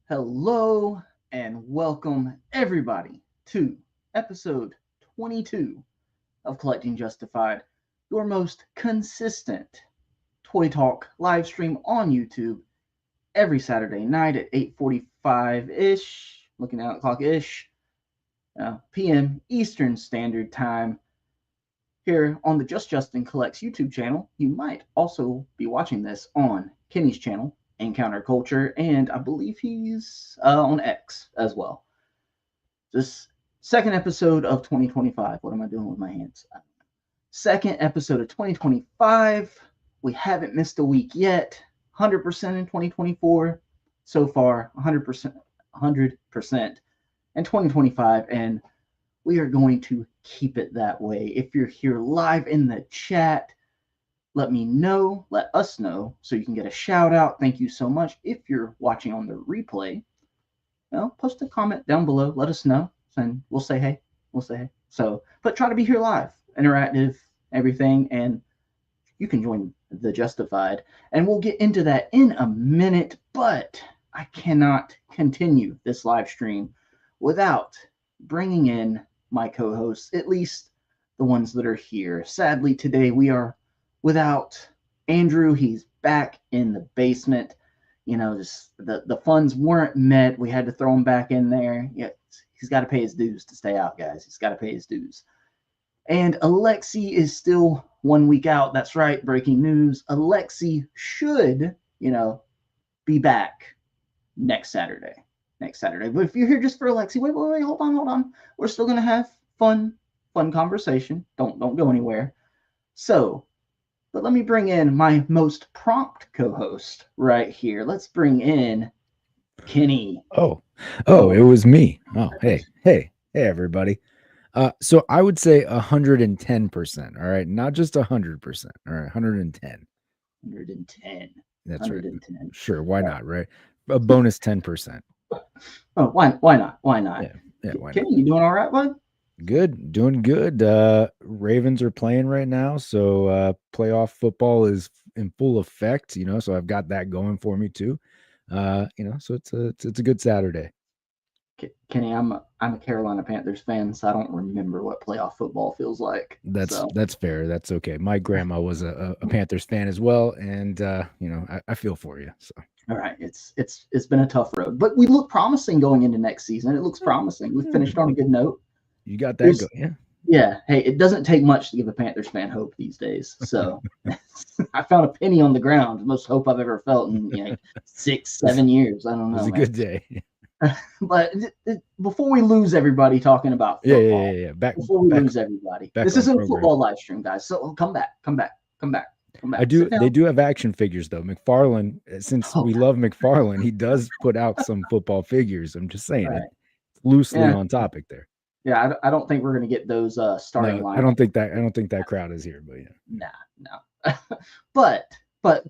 Hello and welcome everybody to episode 22 of Collecting Justified, your most consistent toy talk live stream on YouTube every Saturday night at 8:45-ish, looking at the clock-ish, p.m. Eastern Standard Time here on the Just Justin Collects YouTube channel. You might also be watching this on Kenny's channel, Encounter Culture, and I believe he's on X as well. This second episode of 2025. What am I doing with my hands? Second episode of 2025. We haven't missed a week yet. 100% in 2024 so far. 100% in 2025, and we are going to keep it that way. If you're here live in the chat, let us know so you can get a shout out. Thank you so much. If you're watching on the replay, post a comment down below. Let us know, and we'll say hey. So, but try to be here live, interactive, everything, and you can join the Justified. And we'll get into that in a minute, but I cannot continue this live stream without bringing in my co-hosts, at least the ones that are here. Sadly, today we are without Andrew. He's back in the basement. Just the funds weren't met. We had to throw him back in there. Yeah, he's got to pay his dues to stay out, guys. He's got to pay his dues. And Alexi is still 1 week out. That's right. Breaking news. Alexi should, be back next Saturday. But if you're here just for Alexi, wait, hold on. We're still gonna have fun conversation. Don't go anywhere. So, but let me bring in my most prompt co-host right here. Let's bring in Kenny. Oh, it was me. Oh, hey, everybody. So I would say 110%. All right, not just 100%. All right, 110. 110. That's 110. right. Sure, why not? Right, a bonus 10%. Oh, why not? Why not? Yeah, why not? Kenny, you doing all right, bud? Good, doing good. Ravens are playing right now, so playoff football is in full effect. So I've got that going for me too. So it's a good Saturday. Kenny, I'm a Carolina Panthers fan, so I don't remember what playoff football feels like. So That's fair. That's okay. My grandma was a Panthers fan as well, and I feel for you. So all right, it's been a tough road, but we look promising going into next season. It looks promising. We finished on a good note. you got that There's go, yeah. Yeah, hey, it doesn't take much to give a Panthers fan hope these days. So I found a penny on the ground, most hope I've ever felt in 6, 7 years. I don't It was know, a man. good day. But before we lose everybody talking about football, Yeah. Back before we back lose everybody, back this on isn't a program. football live stream, guys. So come back, come back, come back, come I back. do. Sit They down. do have action figures though. McFarlane, since Oh, we love McFarlane, he does put out some football figures. I'm just saying it right. loosely Yeah, on topic there. yeah. I don't think we're gonna get those starting No, I lineup. don't think that. I don't think that crowd is here. But yeah, Nah, no. but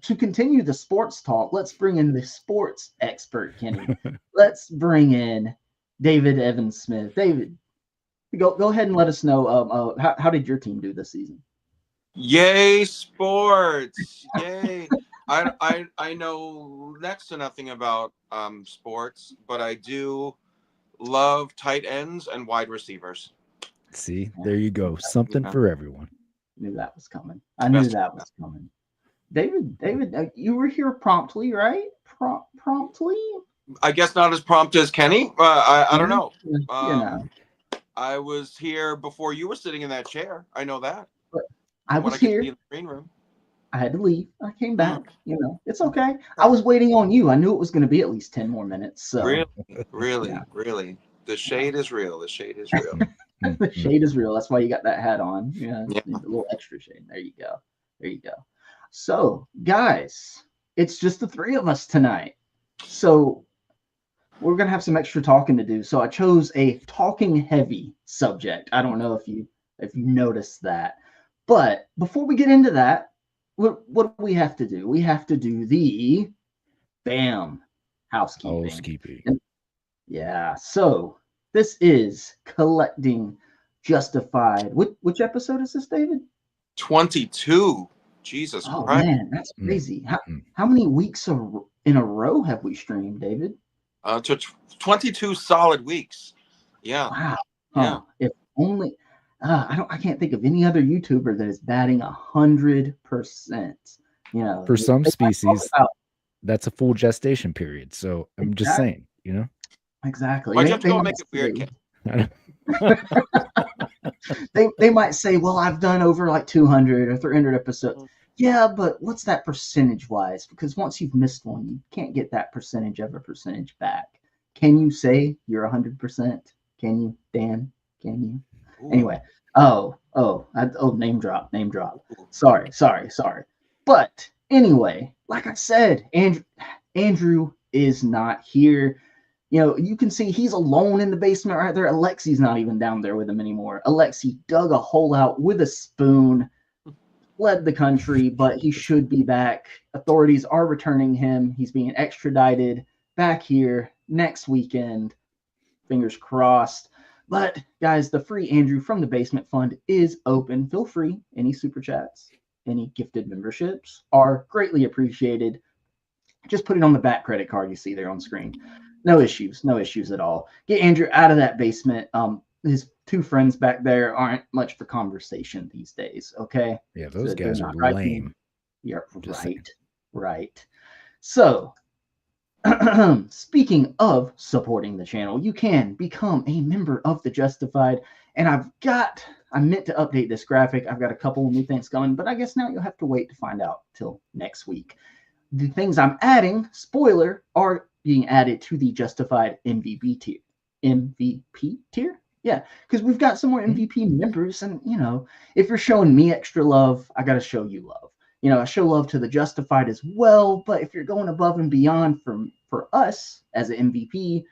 to continue the sports talk, let's bring in the sports expert, Kenny. Let's bring in David Evans Smith. David, go ahead and let us know how did your team do this season? Yay, sports! Yay! I know next to nothing about sports, but I do love tight ends and wide receivers. see, Yeah, there you go. Something Yeah. for everyone. knew that was coming. I knew Best. that was coming. David, you were here promptly, right? Promptly? I guess not as prompt as Kenny. I don't Yeah, know. you know. I was here before you were sitting in that chair. I know that But I from what was I could see here. in the green room. I had to leave. I came Mm. back. It's okay. I was waiting on you. I knew it was going to be at least 10 more minutes. So, Really, really, yeah, really. The yeah. shade is real. The shade is real. The shade is real. That's why you got that hat on. Yeah, Yeah. a little extra shade. There you go. There you go. So, guys, it's just the three of us tonight. So, we're going to have some extra talking to do. So, I chose a talking heavy subject. I don't know if you noticed that. But before we get into that, what do we have to do? We have to do the bam housekeeping. Housekeeping. And yeah, so this is collecting justified. Which episode is this, David? 22. Jesus Oh Christ. man, that's Mm, crazy. How, mm. how many weeks in a row have we streamed, David? 22 solid weeks. Yeah. Wow. Yeah. Huh. If only I can't think of any other YouTuber that is batting 100%. For some They might talk species, about that's a full gestation period. So I'm just exactly. saying. Exactly. Why'd They, you have to they go might make it weird, say, Ken? they might say, well, I've done over like 200 or 300 episodes. Yeah, but what's that percentage wise? Because once you've missed one, you can't get that percentage of a percentage back. Can you say you're 100%? Can you, Dan? Can you? Ooh. Anyway, name drop. Sorry. But anyway, like I said, Andrew is not here. You can see he's alone in the basement right there. Alexi's not even down there with him anymore. Alexi dug a hole out with a spoon, fled the country, but he should be back. Authorities are returning him. He's being extradited back here next weekend. Fingers crossed. But guys, the free Andrew from the Basement Fund is open. Feel free. Any super chats, any gifted memberships are greatly appreciated. Just put it on the back credit card you see there on screen. No issues at all. Get Andrew out of that basement. His two friends back there aren't much for conversation these days. Okay, Yeah, those they're guys are not right. lame. Yeah, Just saying. right. So, speaking of supporting the channel, you can become a member of the Justified. And I meant to update this graphic. I've got a couple new things coming, but I guess now you'll have to wait to find out till next week. The things I'm adding, spoiler, are being added to the Justified MVP tier. MVP tier? Yeah, because we've got some more MVP members, and if you're showing me extra love, I gotta show you love. I show love to the Justified as well, but if you're going above and beyond for us as an MVP,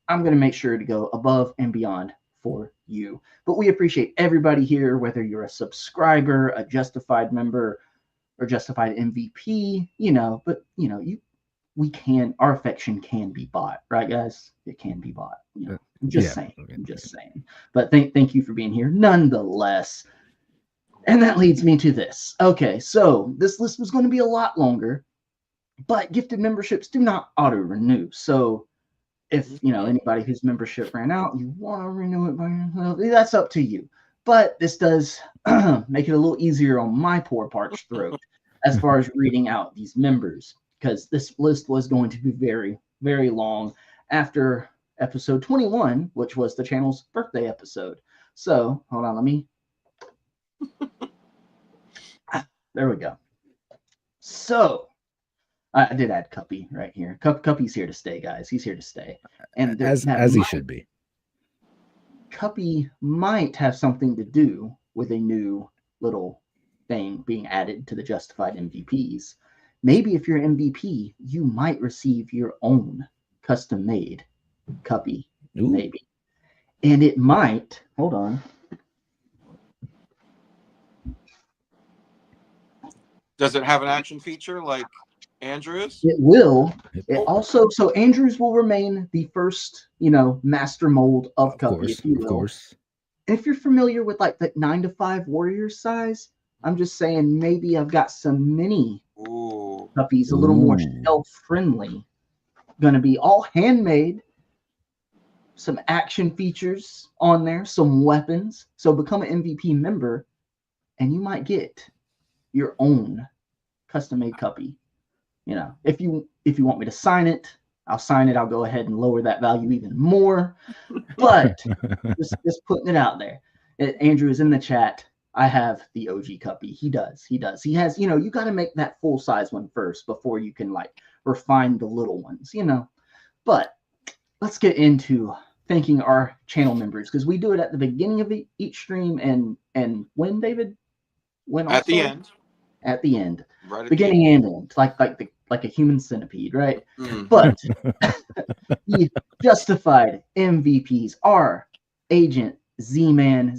I'm gonna make sure to go above and beyond for you. But we appreciate everybody here, whether you're a subscriber, a Justified member, or Justified MVP, but you our affection can be bought, right, guys? It can be bought. You know, I'm just saying. I'm just saying. But thank you for being here, nonetheless. And that leads me to this. Okay, so this list was going to be a lot longer, but gifted memberships do not auto renew. So if anybody whose membership ran out, you want to renew it by yourself, that's up to you. But this does make it a little easier on my poor parched throat as far as reading out these members, because this list was going to be very, very long after episode 21, which was the channel's birthday episode. So hold on, let me. There we go. So I did add Cuppy right here. Cuppy's here to stay, guys. He's here to stay, and as he should be. Cuppy might have something to do with a new little thing being added to the justified MVPs. Maybe if you're an MVP, you might receive your own custom-made Cuppy. Ooh. Maybe, and it might. Hold on. Does it have an action feature like Andrew's? It will. It also, so Andrew's will remain the first, master mold of Cuppy, if you will. Of course. And if you're familiar with like the 9-to-5 warrior size, I'm just saying maybe I've got some mini Cuppies, a little more shelf friendly. Going to be all handmade. Some action features on there, some weapons. So become an MVP member, and you might get your own custom-made Cuppy. If you want me to sign it, I'll sign it. I'll go ahead and lower that value even more. But just putting it out there. Andrew is in the chat. I have the OG Cuppy. He does. He has, you got to make that full-size one first before you can refine the little ones, But let's get into thanking our channel members, because we do it at the beginning of each stream and when, David? When at the end. At the end. Right at beginning the end. and end. Like a human centipede, right? But the justified MVPs are Agent Z-Man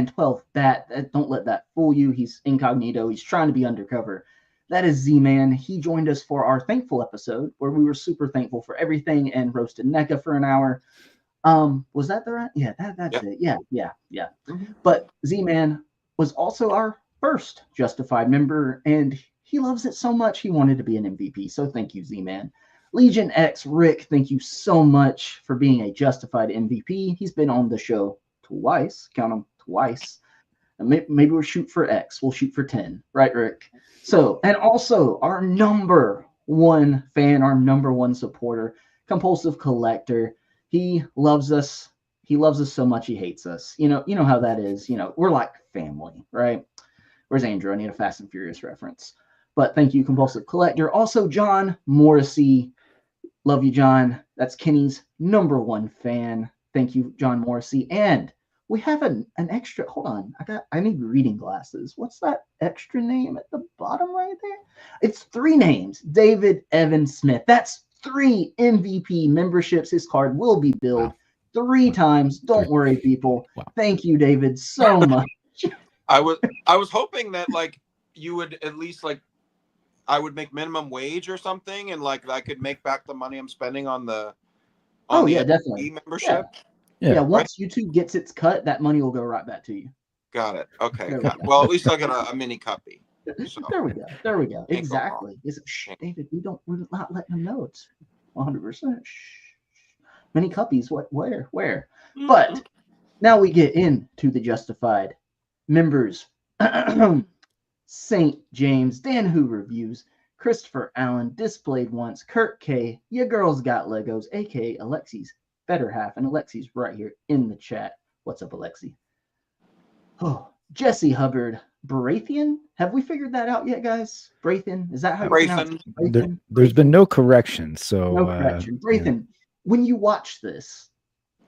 12. That don't let that fool you. He's incognito. He's trying to be undercover. That is Z-Man. He joined us for our thankful episode where we were super thankful for everything and roasted NECA for an hour. Was that the right? Yeah, that's it. Yeah. Mm-hmm. But Z-Man was also our first justified member, and he loves it so much he wanted to be an MVP. So thank you, Z-Man. Legion X Rick, thank you so much for being a justified MVP. He's been on the show twice. Count them twice. Maybe we'll shoot for X. We'll shoot for 10. Right, Rick? So, and also our number one fan, our number one supporter, Compulsive Collector. He loves us. He loves us so much he hates us. You know how that is. We're like family, right? Where's Andrew? I need a Fast and Furious reference. But thank you, Compulsive Collector. Also, John Morrissey. Love you, John. That's Kenny's number one fan. Thank you, John Morrissey. And we have an extra. Hold on. I need reading glasses. What's that extra name at the bottom right there? It's 3 names. David Evan Smith. That's 3 MVP memberships. His card will be billed 3 times. Don't worry, people. Thank you, David, so much. I was hoping that you would at least I would make minimum wage or something, and I could make back the money I'm spending on the definitely membership. Yeah. Once YouTube gets its cut, that money will go right back to you. Got it. Okay. Well, at least I got a mini Cuppy. So. There we go. Exactly. David, we're not letting them know it's 100%. Mini Cuppies. Where? Mm-hmm. But now we get into the justified members. St. James, Dan Who Reviews, Christopher Allen, Displayed Once, Kurt K, Ya Girls Got Legos, aka Alexi's better half, and Alexi's right here in the chat. What's up, Alexi? Oh, Jesse Hubbard, Brathian. Have we figured that out yet, guys? Brathian, is that how you pronounce it? Brathian? There's been no correction, so no correction. Brathian, when you watch this,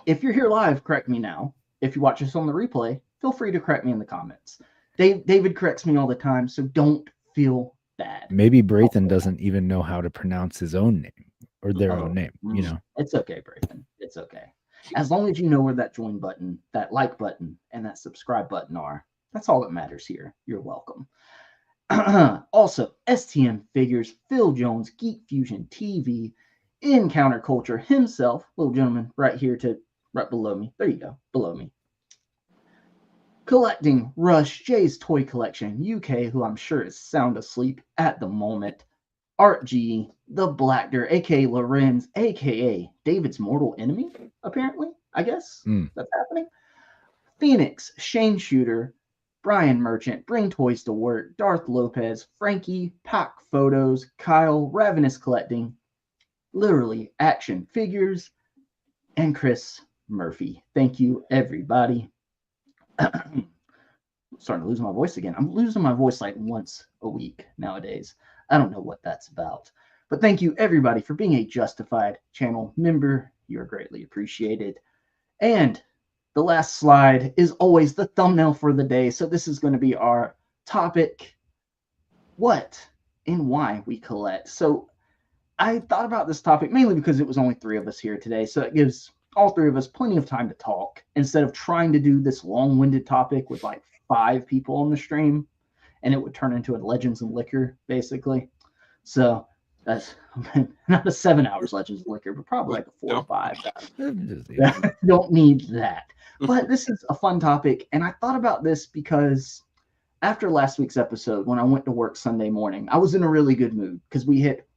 if you're here live, correct me now. If you watch this on the replay, feel free to correct me in the comments. David corrects me all the time, so don't feel bad. Maybe Brathan doesn't even know how to pronounce his own name or their own name. It's okay, Brathan. It's okay. As long as you know where that join button, that like button, and that subscribe button are, that's all that matters here. You're welcome. Also, STM Figures, Phil Jones, Geek Fusion TV, Encounter Culture himself, little gentleman right here right below me. There you go, below me. Collecting Rush, Jay's Toy Collection UK, who I'm sure is sound asleep at the moment. Art G, the Blackder, aka Lorenz, aka David's mortal enemy, apparently, I guess that's happening. Phoenix, Shane Shooter, Brian Merchant, Bring Toys to Work, Darth Lopez, Frankie, Pack Photos, Kyle, Ravenous Collecting, Literally Action Figures, and Chris Murphy. Thank you, everybody. Starting to lose my voice again. I'm losing my voice like once a week nowadays. I don't know what that's about. But thank you, everybody, for being a Justified channel member. You're greatly appreciated. And the last slide is always the thumbnail for the day. So this is going to be our topic, what and why we collect. So I thought about this topic mainly because it was only 3 of us here today. So it gives all 3 of us plenty of time to talk instead of trying to do this long-winded topic with like 5 people on the stream, and it would turn into a Legends and Liquor, basically. So that's not a 7 hours Legends and Liquor, but probably like a 4 or 5. Don't need that. But this is a fun topic, and I thought about this because after last week's episode, when I went to work Sunday morning, I was in a really good mood because we hit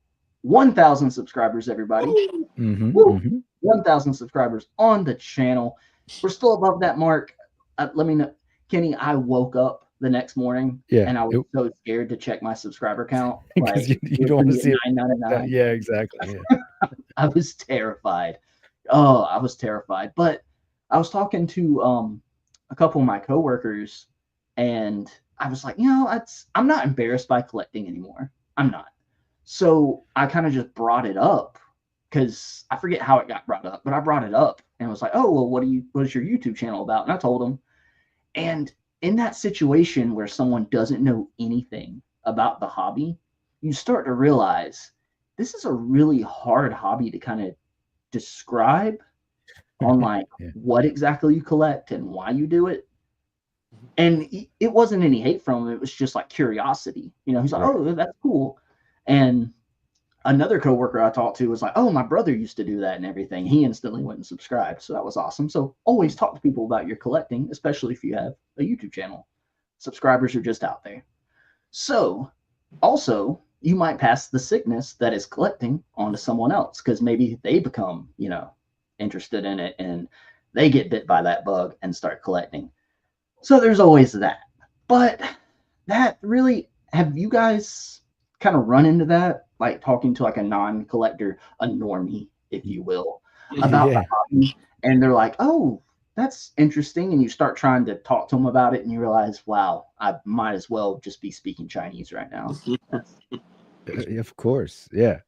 1,000 subscribers, everybody. 1,000 subscribers on the channel. We're still above that mark. Let me know, Kenny, I woke up the next morning and I was so scared to check my subscriber count. Because like, you don't want to see it. 999. Yeah, exactly. Yeah. I was terrified. Oh, I was terrified. But I was talking to a couple of my coworkers, and I was like, I'm not embarrassed by collecting anymore. I'm not. So I kind of just brought it up because I forget how it got brought up, but I brought it up and was like, oh, well, what is your YouTube channel about? And I told them. And in that situation where someone doesn't know anything about the hobby, you start to realize this is a really hard hobby to kind of describe on like what exactly you collect and why you do it. And it wasn't any hate from him. It was just like curiosity. He's like, oh, that's cool. And another coworker I talked to was like, oh, my brother used to do that and everything. He instantly went and subscribed. So that was awesome. So always talk to people about your collecting, especially if you have a YouTube channel. Subscribers are just out there. So also, you might pass the sickness that is collecting onto someone else because maybe they become, interested in it and they get bit by that bug and start collecting. So there's always that. But that really, have you guys kind of run into that, like talking to like a non-collector, a normie, if you will, about the hobby, and they're like, oh, that's interesting, and you start trying to talk to them about it and you realize, wow, I might as well just be speaking Chinese right now. Of course. Yeah.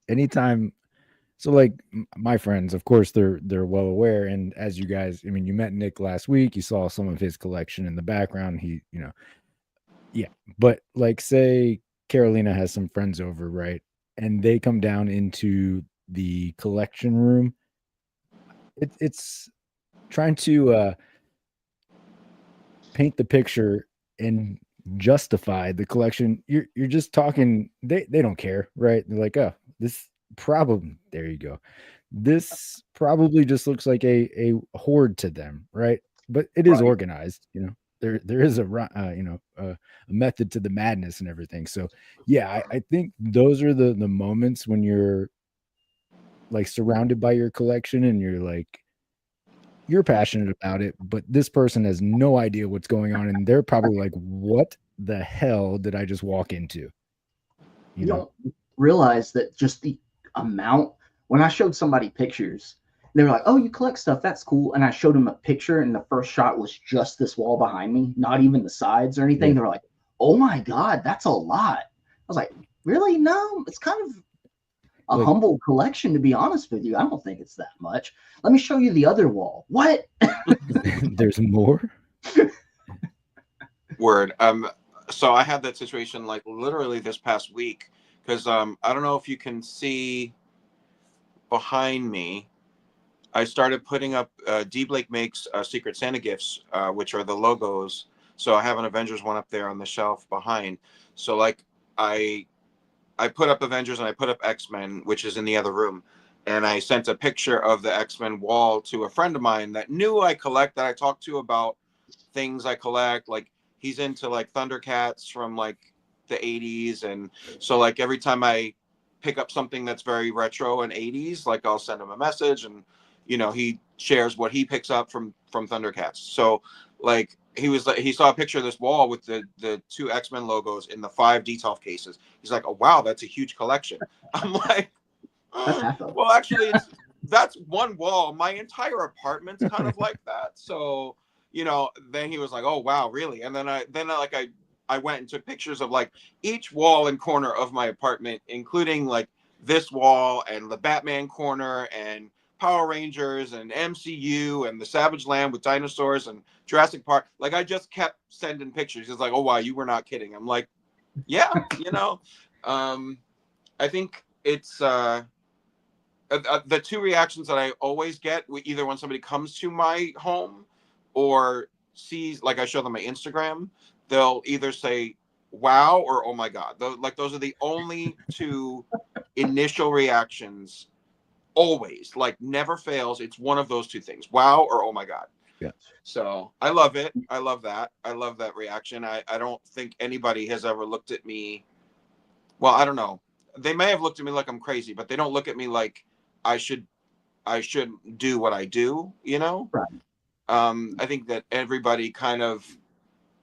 Anytime. So like my friends, of course, they're well aware. And as you guys, I mean, you met Nick last week, you saw some of his collection in the background. He, yeah. But like, say Carolina has some friends over, right? And they come down into the collection room. It's trying to paint the picture and justify the collection. You're just talking. They don't care, right? They're like, oh, this probably, there you go. This probably just looks like a hoard to them, right? But it is organized, there is a method to the madness and everything. So yeah, I think those are the moments when you're like surrounded by your collection and you're passionate about it, but this person has no idea what's going on, and they're probably like, what the hell did I just walk into? You don't realize that just the amount, when I showed somebody pictures, they were like, oh, you collect stuff, that's cool. And I showed them a picture, and the first shot was just this wall behind me, not even the sides or anything. They were like, oh my God, that's a lot. I was like, really? No, it's kind of a humble collection, to be honest with you. I don't think it's that much. Let me show you the other wall. What? There's more? Word. So I had that situation like literally this past week because I don't know if you can see behind me. I started putting up D Blake Makes Secret Santa gifts, which are the logos. So I have an Avengers one up there on the shelf behind. So like I put up Avengers and I put up X-Men, which is in the other room. And I sent a picture of the X-Men wall to a friend of mine that knew I collect, that I talked to about things I collect. Like he's into like Thundercats from like the 80s. And so like every time I pick up something that's very retro and 80s, like I'll send him a message, and you know, he shares what he picks up from Thundercats. So like he saw a picture of this wall with the two X-Men logos in the 5 Detolf cases. He's like, oh wow, that's a huge collection. I'm like, That's half of it. well, actually, that's one wall. My entire apartment's kind of like that. So, you know, then he was like, "Oh wow, really?" And I went and took pictures of like each wall and corner of my apartment, including like this wall and the Batman corner and Power Rangers and MCU and the Savage Land with dinosaurs and Jurassic Park. Like I just kept sending pictures. He's like, "Oh wow, you were not kidding." I'm like, "Yeah, you know." I think it's the two reactions that I always get, either when somebody comes to my home or sees, like I show them my Instagram, they'll either say "wow" or "oh my god." Those are the only two initial reactions. Always, like never fails. It's one of those two things: wow or "oh my god." Yeah. So I love it. I love that. I love that reaction. I don't think anybody has ever looked at me. Well, I don't know. They may have looked at me like I'm crazy, but they don't look at me like I should I should do what I do, you know? Right. I think that everybody kind of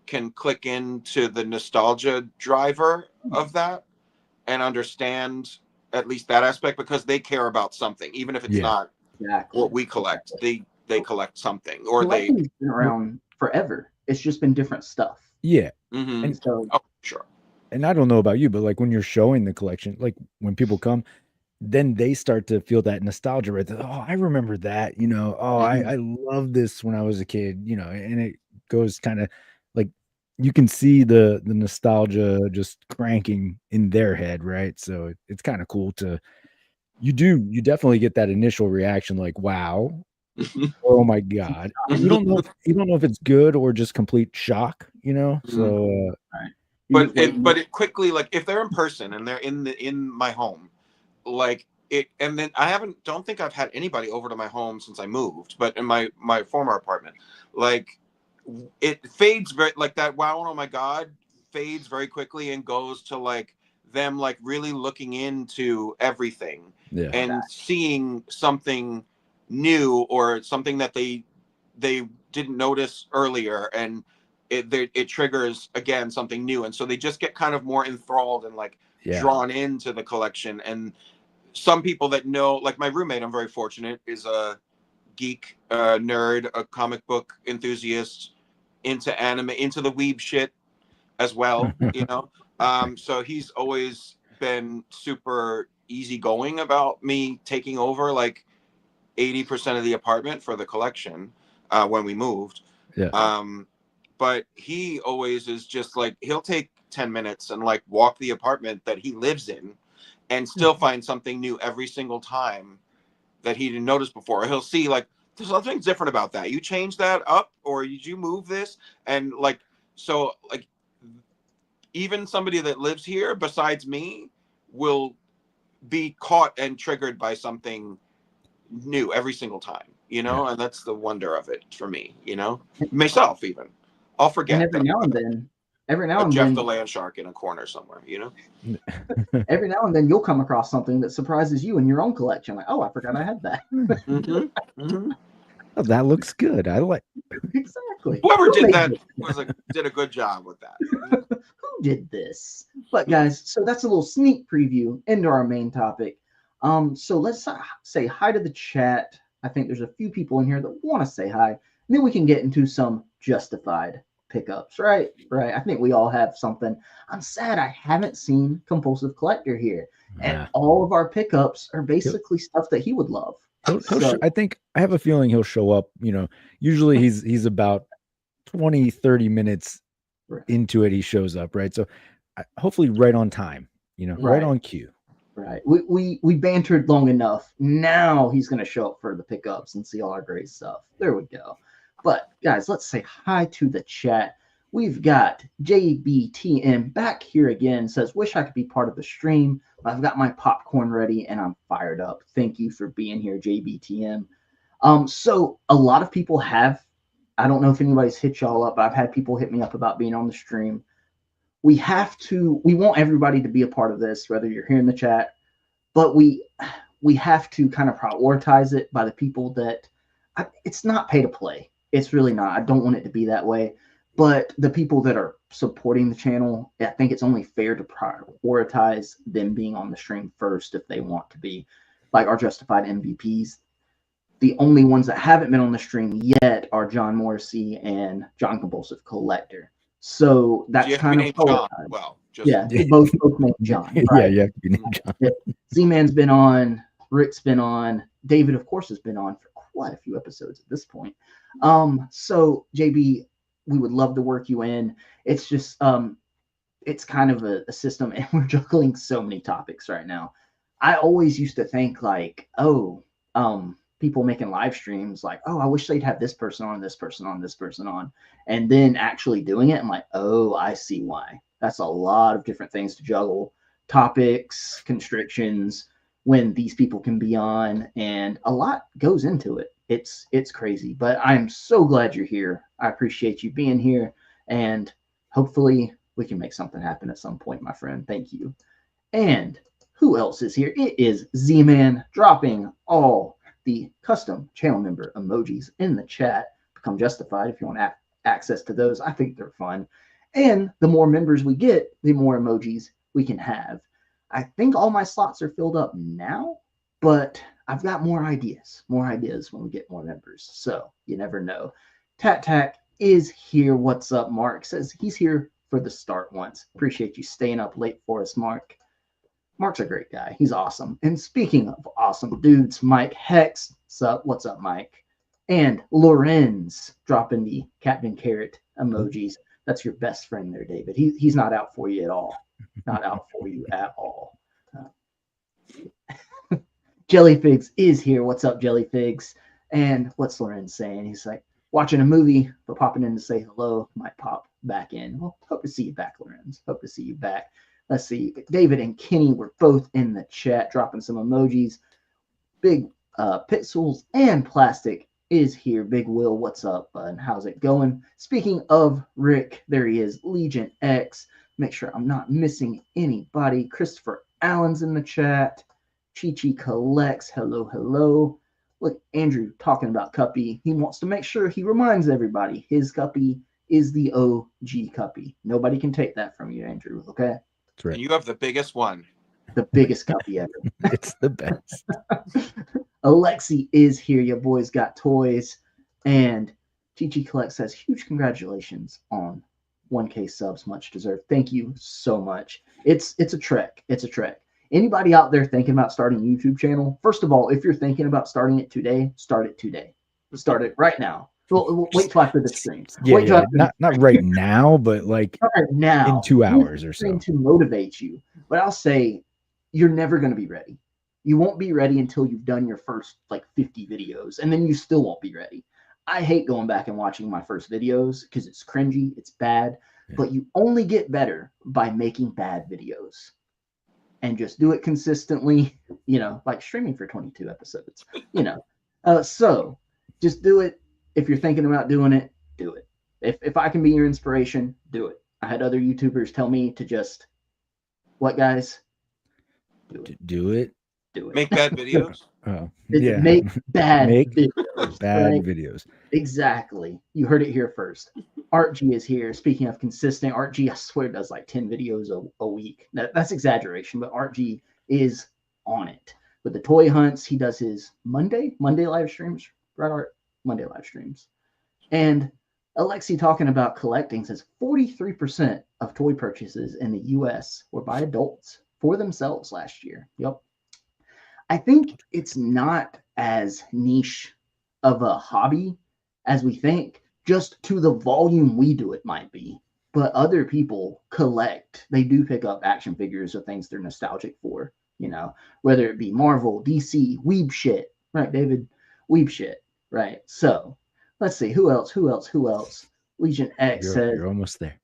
can click into the nostalgia driver of that and understand at least that aspect, because they care about something, even if it's Yeah. not Exactly. what we collect. They collect something, or they. Collecting's been around forever. It's just been different stuff. Yeah. Mhm. And So Oh, sure. and I don't know about you, but like when you're showing the collection, like when people come, then they start to feel that nostalgia, right? Oh, I remember that, you know. Oh, Mhm. I love this when I was a kid, you know, and it goes kind of like you can see the nostalgia just cranking in their head, right? So it's kind of cool to you definitely get that initial reaction like, wow, oh my God. And you don't know if it's good or just complete shock, you know? Mhm. So right. You But just wait. it quickly, like if they're in person and they're in my home, like it, and then I haven't don't think I've had anybody over to my home since I moved, but in my former apartment, like it fades very, like that wow and oh my god fades very quickly and goes to like them like really looking into everything yeah. and seeing something new or something that they didn't notice earlier, and it triggers again something new, and so they just get kind of more enthralled and like Yeah. drawn into the collection. And some people that know, like my roommate, I'm very fortunate, is a geek, nerd, a comic book enthusiast, into anime, into the weeb shit as well, you know. So he's always been super easygoing about me taking over like 80% of the apartment for the collection when we moved. Yeah. But he always is just like, he'll take 10 minutes and like walk the apartment that he lives in and still find something new every single time that he didn't notice before. He'll see like, there's something different about that. You changed that up, or did you move this? And like, so like, even somebody that lives here besides me will be caught and triggered by something new every single time, you know. Yeah. And that's the wonder of it for me, you know, myself even. I'll And forget that I've got every now a and Jeff the then, Land Shark in a corner somewhere, you know. every now and then, you'll come across something that surprises you in your own collection. Like, oh, I forgot I had that. Mm-hmm. Mm-hmm. Oh, that looks good. I like Exactly. Whoever Who did made that this? did a good job with that. Who did this? But guys, so that's a little sneak preview into our main topic. So let's say hi to the chat. I think there's a few people in here that want to say hi. And then we can get into some justified pickups, right? Right. I think we all have something. I'm sad I haven't seen Compulsive Collector here. And yeah. all of our pickups are He'll basically stuff that he would love. he'll So I think I have a feeling he'll show up, you know. Usually he's about 20, 30 minutes right. into it he shows up, right? So hopefully right on time, you know, right Right. on cue. Right. We bantered long enough. Now he's gonna show up for the pickups and see all our great stuff. There we go. But guys, let's say hi to the chat. We've got JBTM back here again, says, wish I could be part of the stream. I've got my popcorn ready and I'm fired up. Thank you for being here, JBTM. So a lot of people have, I don't know if anybody's hit y'all up, but I've had people hit me up about being on the stream. We want everybody to be a part of this, whether you're here in the chat, but we have to kind of prioritize it by the people that, it's not pay to play. It's really not. I don't want it to be that way. But the people that are supporting the channel, I think it's only fair to prioritize them being on the stream first if they want to be. Like our justified MVPs. The only ones that haven't been on the stream yet are John Morrissey and John Compulsive Collector. So that's kind of John. Well, just both named John. Right? Yeah, you have to be named John. Yeah. Z-Man's been on, Rick's been on, David, of course, has been on for quite a few episodes at this point. So JB, we would love to work you in. It's just it's kind of a system, and we're juggling so many topics right now. I always used to think like, people making live streams, like, I wish they'd have this person on, this person on, this person on. And then actually doing it, I'm like, I see why. That's a lot of different things to juggle. Topics, constrictions, when these people can be on, and a lot goes into it. It's crazy, but I'm so glad you're here. I appreciate you being here, and hopefully we can make something happen at some point, my friend. Thank you. And who else is here? It is Z-Man dropping all the custom channel member emojis in the chat. Become justified if you want access to those. I think they're fun. And the more members we get, the more emojis we can have. I think all my slots are filled up now, but I've got more ideas when we get more members. So you never know. Tat Tat is here. What's up? Mark says he's here for the start once. Appreciate you staying up late for us, Mark. Mark's a great guy. He's awesome. And speaking of awesome dudes, Mike Hex, what's up, Mike? And Lorenz dropping the Captain Carrot emojis. That's your best friend there, David. He's not out for you at all. Not out for you at all. Jellyfigs is here. What's up, Jellyfigs? And what's Lorenz saying? He's like, watching a movie, but popping in to say hello. Might pop back in. Well, hope to see you back, Lorenz. Hope to see you back. Let's see. David and Kenny were both in the chat, dropping some emojis. Big Pixels and Plastic is here. Big Will, what's up, and how's it going? Speaking of Rick, there he is. Legion X. Make sure I'm not missing anybody. Christopher Allen's in the chat. Chi Collects. Hello, hello. Look, Andrew talking about Cuppy. He wants to make sure he reminds everybody his Cuppy is the OG Cuppy. Nobody can take that from you, Andrew, okay? That's right. And you have the biggest one. The biggest Cuppy ever. It's the best. Alexi is here. Your boys got toys. And Chi Collect says, huge congratulations on 1K subs. Much deserved. Thank you so much. It's a trek. It's a trek. Anybody out there thinking about starting a YouTube channel? First of all, if you're thinking about starting it today, start it today. Start it right now. We'll wait till after the stream. Yeah, not right now, but like right now, in 2 hours or so. To motivate you. But I'll say you're never going to be ready. You won't be ready until you've done your first like 50 videos, and then you still won't be ready. I hate going back and watching my first videos because it's cringy, it's bad, but you only get better by making bad videos. And just do it consistently, like streaming for 22 episodes, So just do it. If you're thinking about doing it, do it. If I can be your inspiration, do it. I had other YouTubers tell me to just, what guys? Do it. Do it. Do it. Make bad videos. Yeah. Make bad videos. Bad right? videos. Exactly. You heard it here first. Art G is here. Speaking of consistent, Art G, I swear, does like 10 videos a week. That's exaggeration, but Art G is on it. With the toy hunts, he does his Monday live streams, right, Art? Monday live streams. And Alexi talking about collecting says 43% of toy purchases in the US were by adults for themselves last year. Yep. I think it's not as niche of a hobby as we think. Just to the volume we do, it might be. But other people collect. They do pick up action figures or things they're nostalgic for, whether it be Marvel, DC, weeb shit. Right, David? Weeb shit. Right. So let's see. Who else? Legion X says, You're almost there.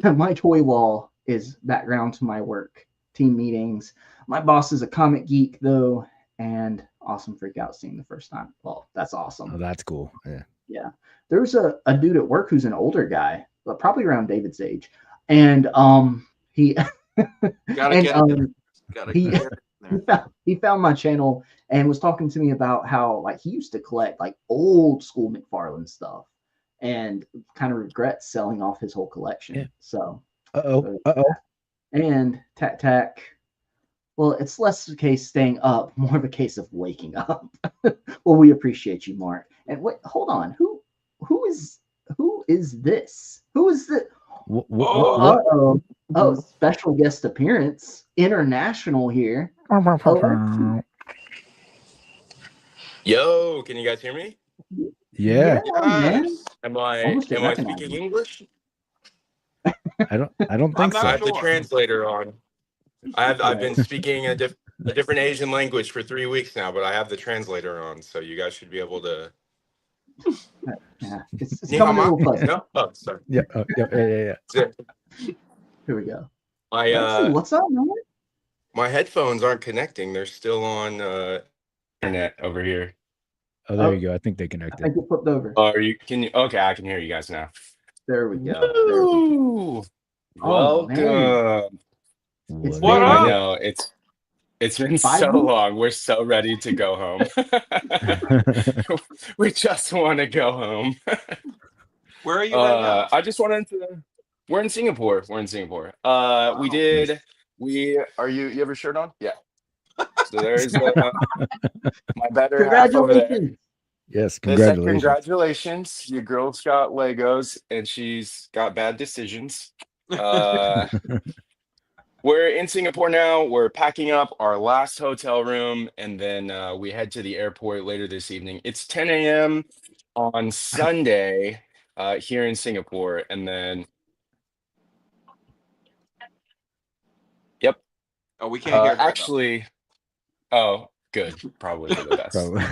my toy wall is background to my work, team meetings. My boss is a comic geek, though, and awesome freak out scene the first time. Well, that's awesome. Oh, that's cool. Yeah. Yeah. There's a dude at work who's an older guy, probably around David's age. And he Gotta and get it. Gotta he get it there. he found my channel and was talking to me about how like he used to collect like old school McFarlane stuff and kind of regrets selling off his whole collection. Yeah. So Uh-oh. and Tac Tac, well, it's less a case staying up, more of a case of waking up. Well, we appreciate you, Mark. And wait, hold on. Who is this? Who is the What? uh-oh. Oh, special guest appearance. International here. Oh, Yo, can you guys hear me? Yeah. man. Yes. Am I Almost am didn't I recognize speaking you. English? I don't I'm think not so. I have the sure. translator on. I've been speaking a different Asian language for 3 weeks now, but I have the translator on, so you guys should be able to. Yeah, it's Ni coming a hao little ma? fuzzy. No? Oh, sorry. Yeah. Yeah. That's it. Here we go. My Lexi, what's up, man? my headphones aren't connecting. They're still on internet over here. Oh, there Oh, you go. I think they I connected. think it flipped over. Are you? Can you? Okay, I can hear you guys now. There we go. There we go. Woo! Oh, man. Welcome. It's What been I up? know it's been 5 so weeks? long. We're so ready to go home. We just want to go home. Where are you right now? I just wanted to. We're in Singapore. We're in Singapore. We Wow. did. Nice. We are you. You have a shirt on? Yeah. So there's my better half over there. Congratulations. Yes, They said congratulations. congratulations. Your girl's got Legos and she's got bad decisions. We're in Singapore now. We're packing up our last hotel room, and then we head to the airport later this evening. It's 10 a.m. on Sunday here in Singapore, and then yep. Oh, we can't hear that. Actually, oh, good. Probably for the best. Probably.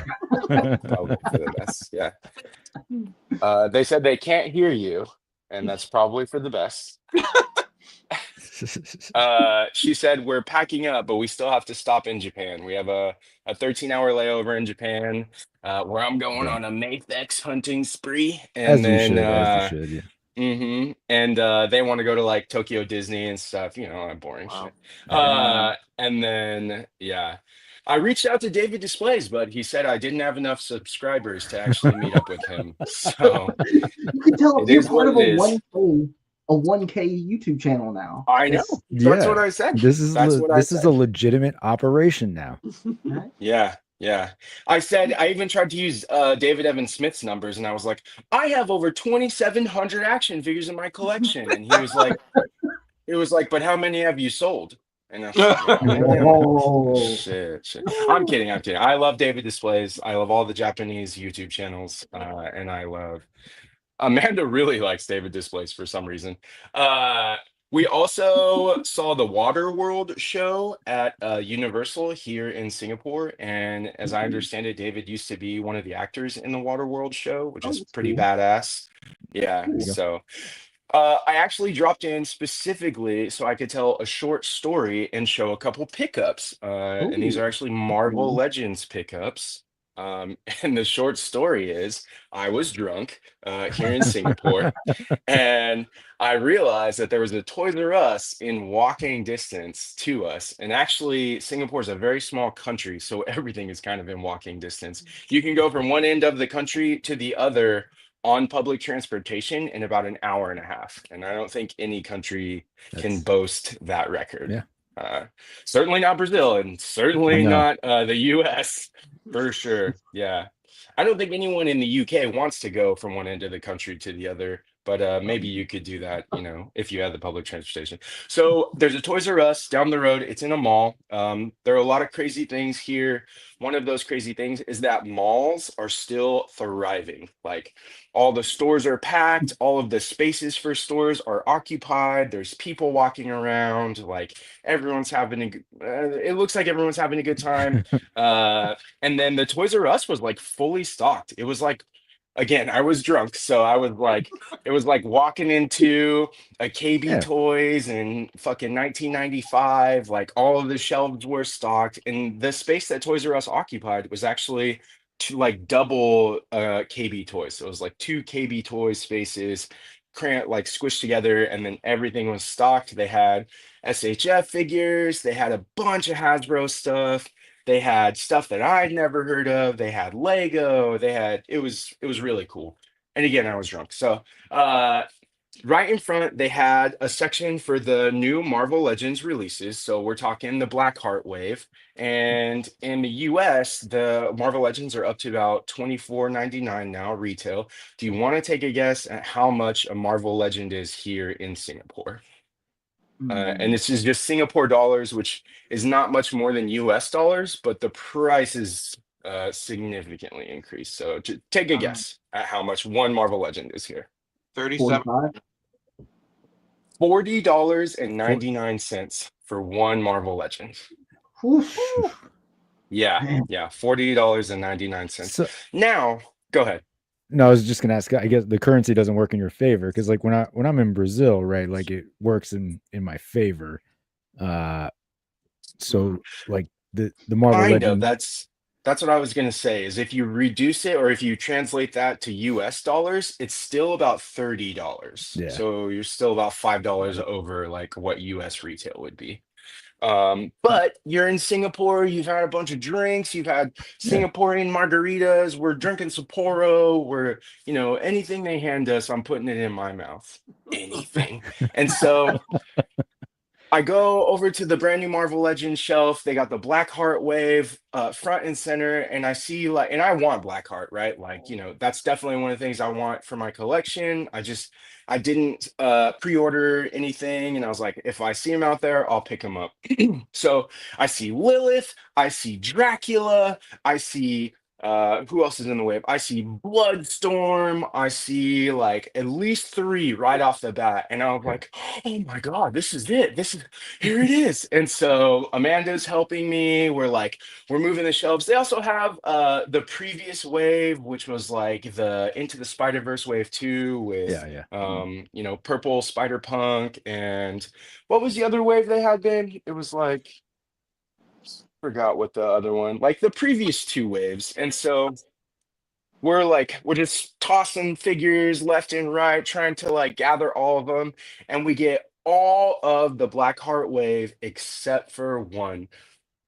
Probably for the best. Yeah. They said they can't hear you, and that's probably for the best. She said we're packing up, but we still have to stop in Japan. We have a 13-hour layover in Japan, where I'm going Yeah. on a Mathex hunting spree, As and you then should, as you should, yeah. and they want to go to like Tokyo Disney and stuff, that boring Wow. shit. Yeah. And then yeah, I reached out to David Displays, but he said I didn't have enough subscribers to actually meet up with him. So You can tell it you're is part what of it is. a 1K YouTube channel now. I know. It's, That's Yeah. what I said. This is That's what I this is said. a legitimate operation now. Yeah. I said I even tried to use David Evan Smith's numbers, and I was like, I have over 2,700 action figures in my collection, and he was like, but how many have you sold? And I was like, yeah, Oh. shit. I'm kidding. I love David Displays. I love all the Japanese YouTube channels, and I love Amanda really likes David Displays for some reason. We also saw the Waterworld show at Universal here in Singapore, and as I understand it, David used to be one of the actors in the Waterworld show, which is that's pretty cool. badass. Yeah, Cool. so I actually dropped in specifically so I could tell a short story and show a couple pickups, and these Ooh. are actually Marvel Cool. Legends pickups. And the short story is I was drunk here in Singapore, and I realized that there was a Toys R Us in walking distance to us. And actually, Singapore is a very small country, so everything is kind of in walking distance. You can go from one end of the country to the other on public transportation in about an hour and a half. And I don't think any country can That's boast that record. yeah. Certainly not Brazil, and certainly No. not the US for sure. Yeah. I don't think anyone in the UK wants to go from one end of the country to the other, but maybe you could do that, if you had the public transportation. So there's a Toys R Us down the road. It's in a mall. There are a lot of crazy things here. One of those crazy things is that malls are still thriving. Like all the stores are packed, all of the spaces for stores are occupied. There's people walking around, like everyone's it looks like everyone's having a good time. And then the Toys R Us was like fully stocked. It was like again, I was drunk, so I was like, it was like walking into a KB Yeah. Toys in fucking 1995. Like all of the shelves were stocked, and the space that Toys R Us occupied was actually like double KB Toys. So it was like two KB Toy spaces, like squished together, and then everything was stocked. They had SHF figures, they had a bunch of Hasbro stuff. They had stuff that I'd never heard of. They had Lego. It was really cool. And again, I was drunk. So uh right in front, they had a section for the new Marvel Legends releases. So we're talking the Blackheart wave. And in the US, the Marvel Legends are up to about 24.99 now retail. Do you want to take a guess at how much a Marvel Legend is here in Singapore? And this is just Singapore dollars, which is not much more than US dollars, but the price is significantly increased. So take a guess at how much one Marvel Legend is here. 37. 45. $40.99 for one Marvel Legend. Whoosh. Yeah, Man. yeah, $40.99. So Now, go ahead. no, I was just gonna ask. I guess the currency doesn't work in your favor because, like, when I'm in Brazil, right, like it works in my favor. So like the Marvel Kind of. Legend, That's what I was gonna say, is if you reduce it or if you translate that to US dollars, it's still about $30. yeah, So you're still about $5 over like what US retail would be. But you're in Singapore, you've had a bunch of drinks, you've had yeah, Singaporean margaritas, we're drinking Sapporo, we're, anything they hand us, I'm putting it in my mouth. Anything. And so I go over to the brand new Marvel Legends shelf. They got the Blackheart wave front and center, and I see like, and I want Blackheart, right? Like, that's definitely one of the things I want for my collection. I didn't pre-order anything, and I was like, if I see him out there, I'll pick him up. So I see Lilith, I see Dracula, I see who else is in the wave? I see Bloodstorm. I see like at least three right off the bat. And I was like, oh my God, this is it. Here it is. And so Amanda's helping me. We're moving the shelves. They also have the previous wave, which was like the Into the Spider-Verse wave 2 with yeah. purple Spider-Punk. And what was the other wave they had, babe? It was like, forgot what the other one, like the previous two waves. And so we're just tossing figures left and right, trying to like gather all of them. And we get all of the Blackheart wave except for one.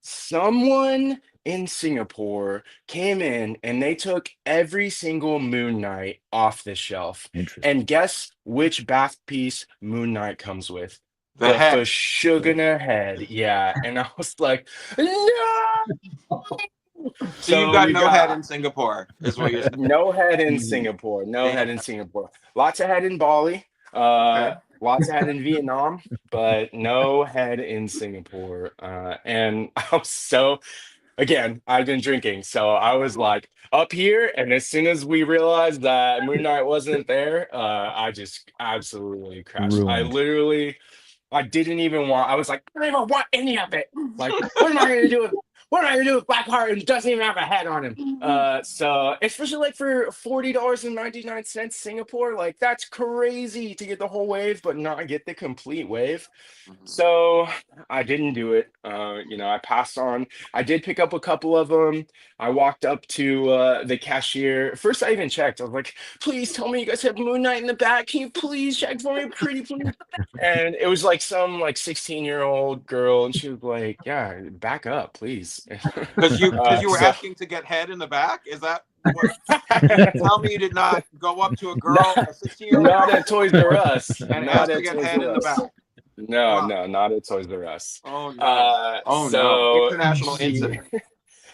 Someone in Singapore came in and they took every single Moon Knight off the shelf. Interesting. And guess which bath piece Moon Knight comes with? The The head. Fashugana head. Yeah. And I was like, no. So you've got no head in Singapore, is what you're saying. No head in Singapore. No head in Singapore. Lots of head in Bali. Lots of head in Vietnam, but no head in Singapore. And I was again, I've been drinking, so I was like up here, and as soon as we realized that Moon Knight wasn't there, I just absolutely crashed. Ruined. I didn't even want. I was like, I don't even want any of it. Like, what am I gonna do with? What am I gonna do with Blackheart and doesn't even have a head on him? So especially like for $40.99 Singapore, like that's crazy to get the whole wave, but not get the complete wave. So I didn't do it. I passed on. I did pick up a couple of them. I walked up to the cashier. First, I even checked. I was like, please tell me you guys have Moon Knight in the back. Can you please check for me, pretty please? And it was like some like 16-year-old girl, and she was like, yeah, back up, please. Because you were So asking to get head in the back? Is that what? Tell me you did not go up to a girl, a 16-year-old not girl, at Toys R Us. and Not ask to at get Toys head R in the Us. back. No, Wow. no, not at Toys R Us. Oh no. Oh no. International incident.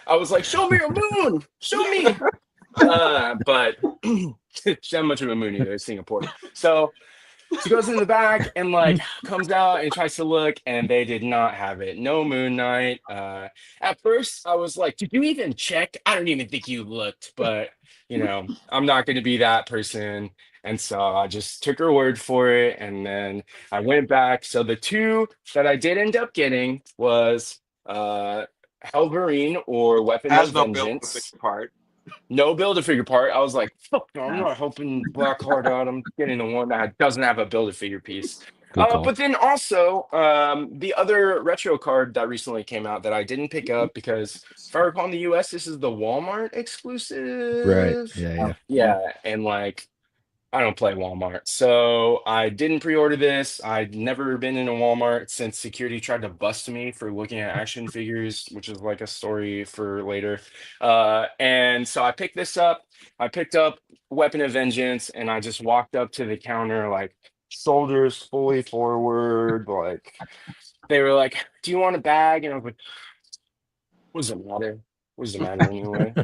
I was like, show me your moon. Show me. But she's not much of a moon either, Singapore. So she goes in the back and like comes out and tries to look, and they did not have it. No Moon Knight. At first, I was like, did you even check? I don't even think you looked, but I'm not going to be that person. And so I just took her word for it, and then I went back. So the two that I did end up getting was Helverine or Weapon Has of no built a big Vengeance. part. No Build-A-Figure part. I was like, fuck no, I'm not helping Blackheart out. I'm getting the one that doesn't have a Build-A-Figure piece. Good call. But then also, the other retro card that recently came out that I didn't pick up because if I recall in the US, this is the Walmart Right. exclusive. Yeah. Yeah, and like I don't play Walmart, so I didn't pre-order this. I'd never been in a Walmart since security tried to bust me for looking at action figures, which is like a story for later. And so I picked this up. I picked up Weapon of Vengeance, and I just walked up to the counter, like shoulders fully forward. Like they were like, "Do you want a bag?" And I was like, "What does it matter? What does it matter anyway?"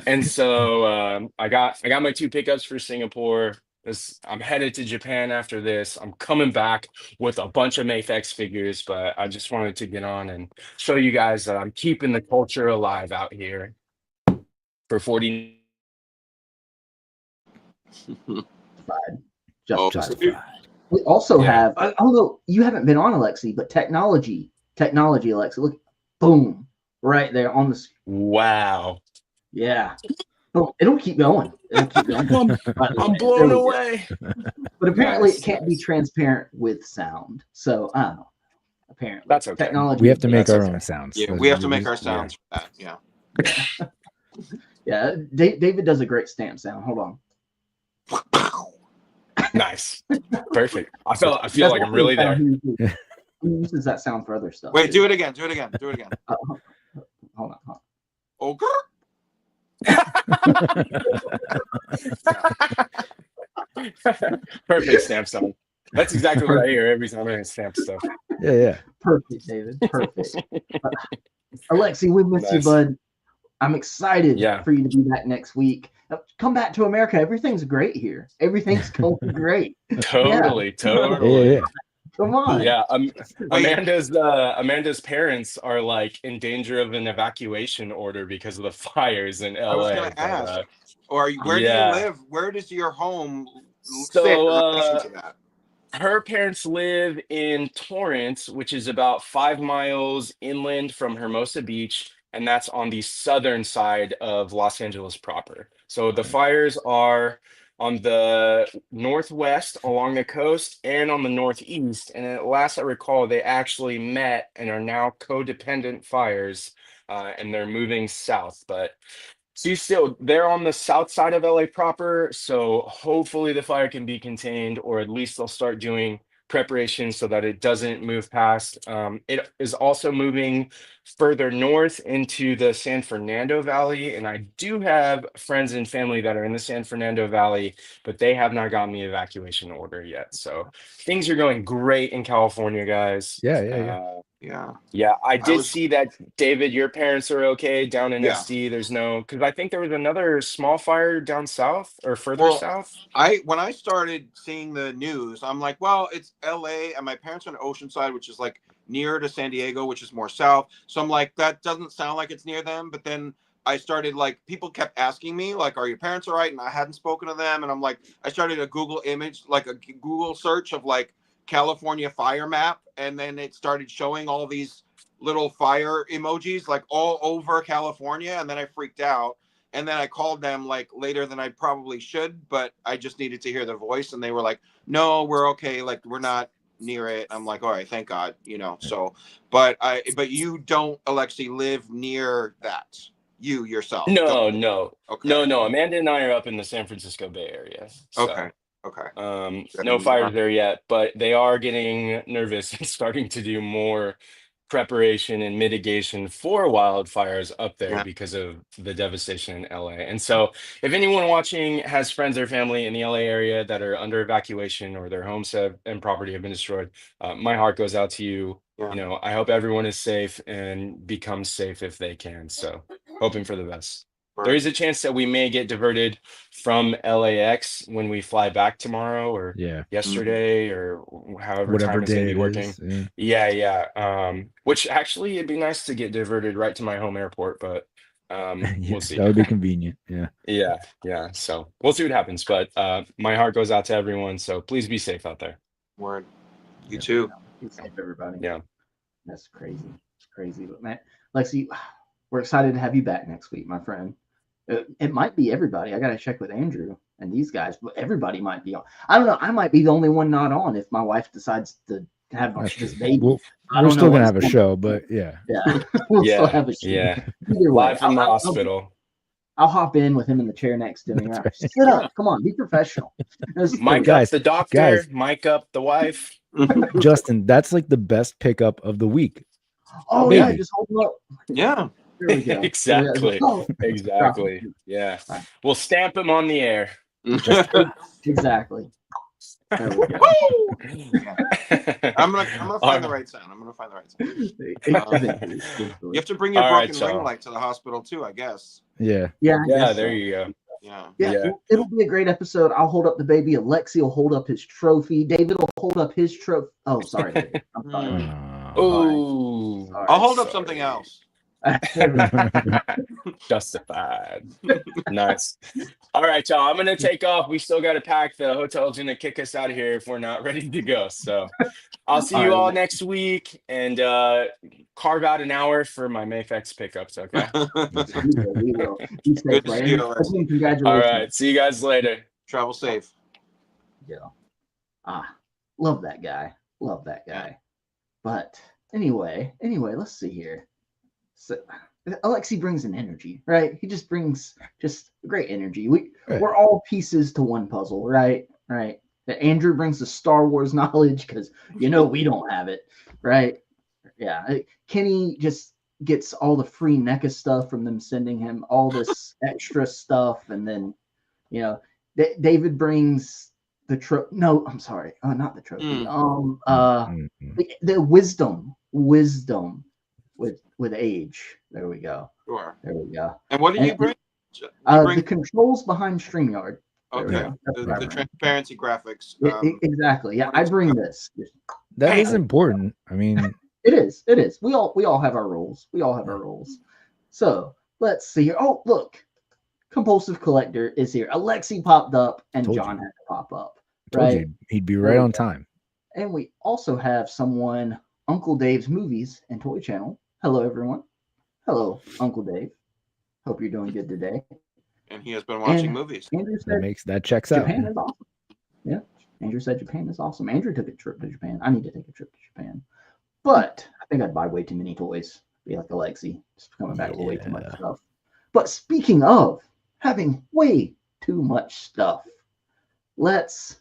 And so I got my two pickups for Singapore. I'm headed to Japan after this. I'm coming back with a bunch of Mafex figures, but I just wanted to get on and show you guys that I'm keeping the culture alive out here for 40. Oh, Justified. We also Yeah. have, although you haven't been on, Alexi, but technology, Alexi. Look, boom, right there on the. Wow. Yeah. Oh, it'll keep going. It'll keep going. I'm blown away. But apparently, Nice, it can't be nice. transparent with sound. So I don't know. Apparently, That's okay. technology. We have to make That's our okay. own sounds. yeah, That's- we have to make just- our sounds for that. Yeah. Yeah, David does a great stamp sound. Hold on. Nice. Perfect. I feel That's like I'm really there. He uses that sound for other stuff. Wait, too. do it again. Do it again. Do it again. Hold on. Okay. Perfect stamp sound. That's exactly what I hear every time I stamp stuff. Yeah. Perfect, David. Perfect. Alexi, we miss you, Nice. bud. I'm excited Yeah. for you to be back next week. Come back to America. Everything's great here. Everything's going great. Totally. Yeah. Come on. Yeah, Amanda's parents are like in danger of an evacuation order because of the fires in LA. I was going to ask, where do you yeah. live? Where does your home sit So, in relation to that? her parents live in Torrance, which is about 5 miles inland from Hermosa Beach, and that's on the southern side of Los Angeles proper. So the fires are on the northwest along the coast and on the northeast. And at last I recall, they actually met and are now codependent fires, and they're moving south. But they're on the south side of LA proper, so hopefully the fire can be contained, or at least they'll start doing preparation so that it doesn't move past. It is also moving further north into the San Fernando Valley, and I do have friends and family that are in the San Fernando Valley, but they have not gotten the evacuation order yet. So things are going great in California, guys. Yeah. Yeah, I did see that, David, your parents are okay down in Yeah. SD. There's no, because I think there was another small fire down south or further south. When I started seeing the news, I'm like, well, it's LA, and my parents are in Oceanside, which is like nearer to San Diego, which is more south. So I'm like, that doesn't sound like it's near them. But then I started, like, people kept asking me, like, are your parents all right? And I hadn't spoken to them. And I'm like, I started a Google image, like a Google search of like California fire map. And then it started showing all these little fire emojis like all over California. And then I freaked out. And then I called them like later than I probably should, but I just needed to hear their voice. And they were like, no, we're okay. Like, we're not near it. I'm like, all right, thank God, so, but you don't, Alexi, live near that, you yourself? No. Okay. No. Amanda and I are up in the San Francisco Bay Area. So, okay. No fires there yet, but they are getting nervous and starting to do more preparation and mitigation for wildfires up there because of the devastation in LA. And so if anyone watching has friends or family in the LA area that are under evacuation or their homes and property have been destroyed, my heart goes out to you. I hope everyone is safe and becomes safe if they can. So hoping for the best. There is a chance that we may get diverted from LAX when we fly back tomorrow or yesterday or however Whatever time it's going day to be it working. is, Yeah. Which actually it'd be nice to get diverted right to my home airport, but we'll see. That would be convenient. Yeah. So we'll see what happens. But my heart goes out to everyone. So please be safe out there. Word. You too. Be safe, everybody. Yeah. That's crazy. It's crazy. But man, Lexi, we're excited to have you back next week, my friend. It might be everybody. I got to check with Andrew and these guys, but everybody might be on. I don't know. I might be the only one not on if my wife decides to have That's this true. baby. I We're don't know still gonna what's have a going show, on. but yeah. Yeah, we'll still Yeah, have a show. yeah. Either way, Live from the hospital. I'll hop in with him in the chair next to me. That's Right? right. Sit up. Come on, be professional. Mic Guys, up the doctor, guys. mic up the wife. Justin, that's like the best pickup of the week. Oh Baby. yeah, just hold him up. Yeah. There we go. Exactly. Oh, Exactly. Yeah. Right. We'll stamp him on the air. exactly. There we go. I'm gonna find the right sound. I'm gonna find the right sound. You have to bring your All right, broken ring y'all. light to the hospital too, I guess. Yeah. Yeah, I Yeah, guess there so. you go. Yeah. Yeah, Yeah. it'll be a great episode. I'll hold up the baby. Alexi will hold up his trophy. David will hold up his trophy. Oh, sorry, David. I'm sorry. Oh, Sorry. I'll hold up something else. There we go. Justified. Nice. All right, y'all. I'm gonna take off. We still got to pack. The hotel's gonna kick us out of here if we're not ready to go. So I'll see you all next week and carve out an hour for my Mayfex pickups. Okay. We will. Be safe, Good to right? see you, And Alexi. again, congratulations. All right. See you guys later. Travel safe. Yeah. Love that guy. Love that guy. But anyway, let's see here. So Alexi brings an energy, right? He just brings just great energy. We're all pieces to one puzzle, right? Right. That Andrew brings the Star Wars knowledge because we don't have it, right? Yeah. Kenny just gets all the free NECA stuff from them sending him all this extra stuff, and then David brings the no, I'm sorry, not the trophy. The wisdom with age. There we go. Sure. There we go. And what do you bring? The controls behind StreamYard. Okay. The transparency graphics. Exactly. Yeah, I bring this. That is important. I mean, it is. We all have our roles. So let's see here. Oh, look. Compulsive Collector is here. Alexi popped up and John had to pop up. Told you he'd be right on time. And we also have someone, Uncle Dave's Movies and Toy Channel. Hello, everyone. Hello, Uncle Dave. Hope you're doing good today. And he has been watching movies. Andrew said that checks Japan out. is awesome. Yeah. Andrew said Japan is awesome. Andrew took a trip to Japan. I need to take a trip to Japan. But I think I'd buy way too many toys. Be like Alexi. Just coming back with way too much stuff. But speaking of having way too much stuff, let's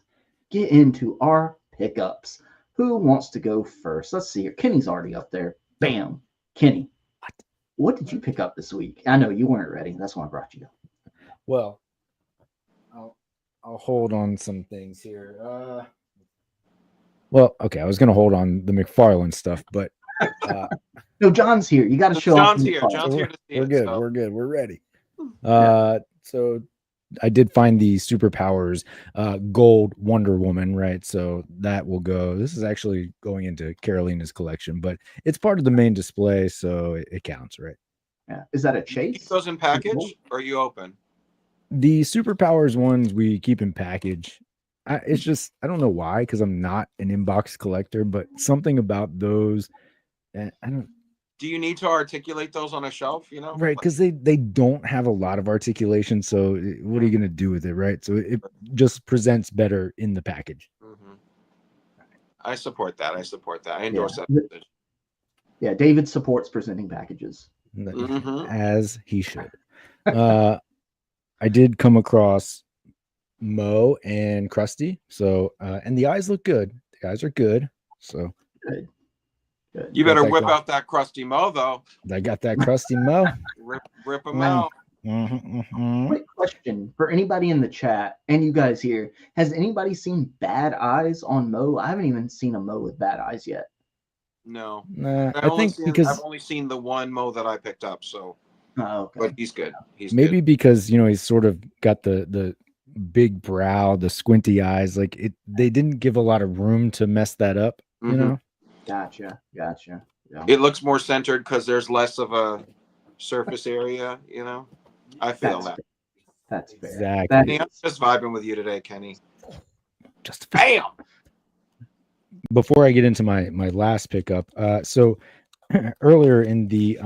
get into our pickups. Who wants to go first? Let's see here. Kenny's already up there. Bam. Kenny, what did you pick up this week? I know you weren't ready. That's why I brought you. Well, I'll hold on some things here. Well, okay, I was gonna hold on the McFarlane stuff, but no, John's here. You got to show John's off. Here. John's here to see we're it. Good. So. We're good. We're ready. So I did find the Superpowers gold Wonder Woman, right? So that will go. This is actually going into Carolina's collection, but it's part of the main display, so it counts, right? Yeah. Is that a chase? Keep those in package, or are you open? The Superpowers ones we keep in package. It's just I don't know why, because I'm not an inbox collector, but something about those. I don't. Do you need to articulate those on a shelf? Right? Because they don't have a lot of articulation. So what are you going to do with it, right? So it just presents better in the package. Mm-hmm. I support that. I endorse that. Yeah, David supports presenting packages. As he should. I did come across Mo and Krusty. So and the eyes look good. The eyes are good. So good. You better whip out that Krusty Mo, though. I got that Krusty Mo. Rip him out. Quick question for anybody in the chat and you guys here. Has anybody seen bad eyes on Mo? I haven't even seen a Mo with bad eyes yet. No. I think because I've only seen the one Mo that I picked up, so okay. But he's good. Maybe because he's sort of got the big brow, the squinty eyes. Like they didn't give a lot of room to mess that up, you know. Gotcha. Yeah. It looks more centered because there's less of a surface area, I feel That's fair. Exactly. Kenny, I'm just vibing with you today, Kenny. Just bam. Before I get into my last pickup, so earlier in the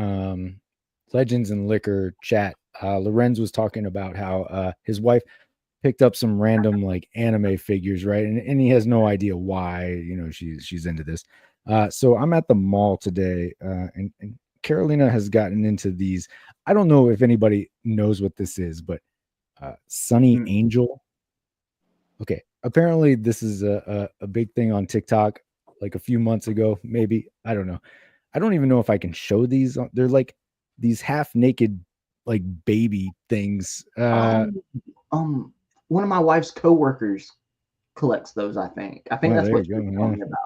Legends and Liquor chat Lorenz was talking about how his wife picked up some random like anime figures, right? And he has no idea why, she's into this. So I'm at the mall today, and Carolina has gotten into these. I don't know if anybody knows what this is, but Sunny Mm. Angel. Okay, apparently this is a big thing on TikTok, like a few months ago, maybe. I don't know. I don't even know if I can show these. They're like these half naked, like baby things. Um, one of my wife's coworkers collects those. I think Well, that's there what you you're go. telling Yeah, me about.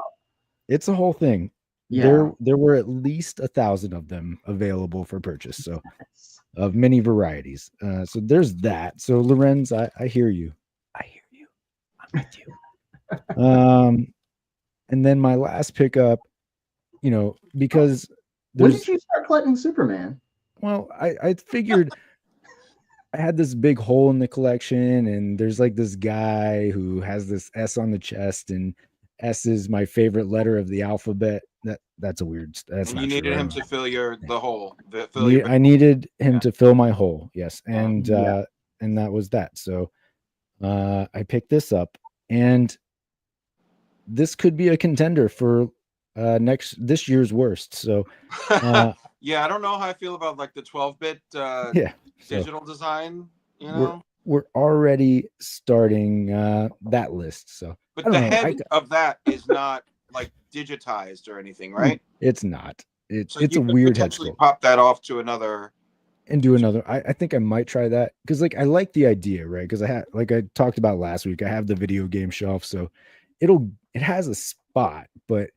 it's a whole thing. Yeah. There were at least 1,000 of them available for purchase. So of many varieties. So there's that. So Lorenz, I hear you. I hear you. I'm with you. And then my last pickup, because When did there's you start collecting Superman? well, I figured I had this big hole in the collection, and there's like this guy who has this S on the chest, and S is my favorite letter of the alphabet. That's a weird. That's And you not true. needed I him don't to know. fill the hole. Fill your I needed him to fill my hole. Yes, Yeah. and that was that. So I picked this up, and this could be a contender for this year's worst. So Yeah, I don't know how I feel about like the 12-bit yeah, so digital design, you we're know. we're already starting that list. So I But don't the know. head of that is not like digitized or anything, right? It's not. So It's you a could weird head potentially sculpt. pop that off to another. And do another. I think I might try that because like I like the idea, right? Because I had like I talked about last week, I have the video game shelf, so it has a spot, but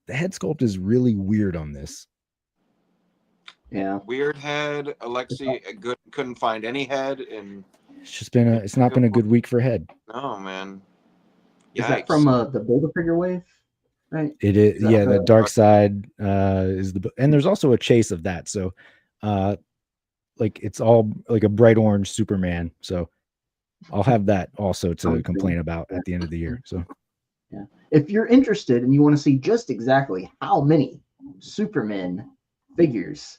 the head sculpt is really weird on this. Yeah. Weird head. Alexi couldn't find any head, and It's not been a good week for head. no, man. Is that Yikes. from the Build-A-Figure wave? Right. It is, Is that yeah, the dark side is and there's also a chase of that. So like it's all like a bright orange Superman. So I'll have that also to complain about at the end of the year. So yeah. If you're interested and you want to see just exactly how many Superman figures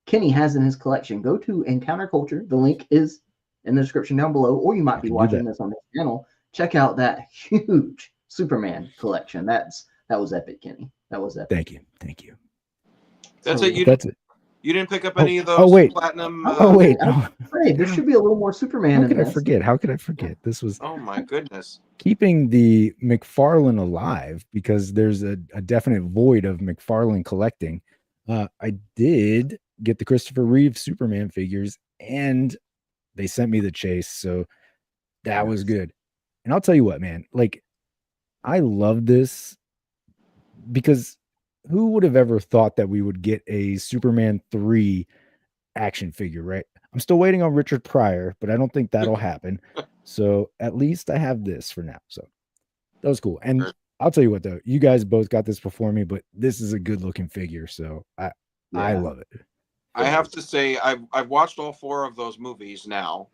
Kenny has in his collection, go to Encounter Culture. The link is in the description down below, or you might be can do watching that. this on this channel. Check out that huge Superman collection. That was epic, Kenny. That was epic. Thank you. That's So, it. That's it. You didn't pick up Oh, any of oh, those wait. platinum. Oh wait, no. Hey, there should be a little more Superman How in could I this. forget? How could I forget? This was Oh my goodness. keeping the McFarlane alive because there's a definite void of McFarlane collecting. I did get the Christopher Reeve Superman figures, and they sent me the chase, so that was good. And I'll tell you what, man, like I love this because who would have ever thought that we would get a Superman 3 action figure, right? I'm still waiting on Richard Pryor, but I don't think that'll happen. So at least I have this for now. So that was cool. And I'll tell you what though, you guys both got this before me, but this is a good looking figure. So I love it. I have to say I've watched all 4 of those movies now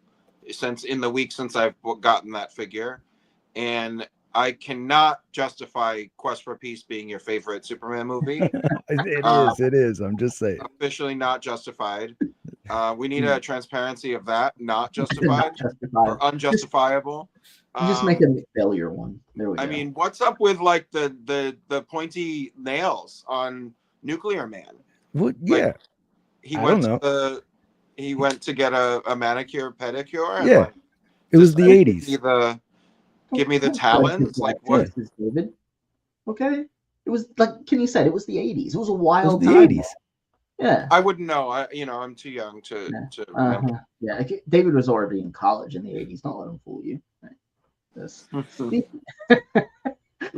since I've gotten that figure, and I cannot justify Quest for Peace being your favorite Superman movie. It is. I'm just saying. Officially not justified. We need a transparency of that, not justified or unjustifiable. You just make it a failure one. There we go. I mean, what's up with like the pointy nails on Nuclear Man? Well, yeah. Like, he went to get a manicure pedicure. And yeah. like, it was the 80s. Give me the talons. Like what? David. Okay. It was like Kenny said, it was the 80s. It was a wild the time. 80s. Yeah. I wouldn't know. I'm too young to remember. Yeah. David was already in college in the 80s. Don't let him fool you.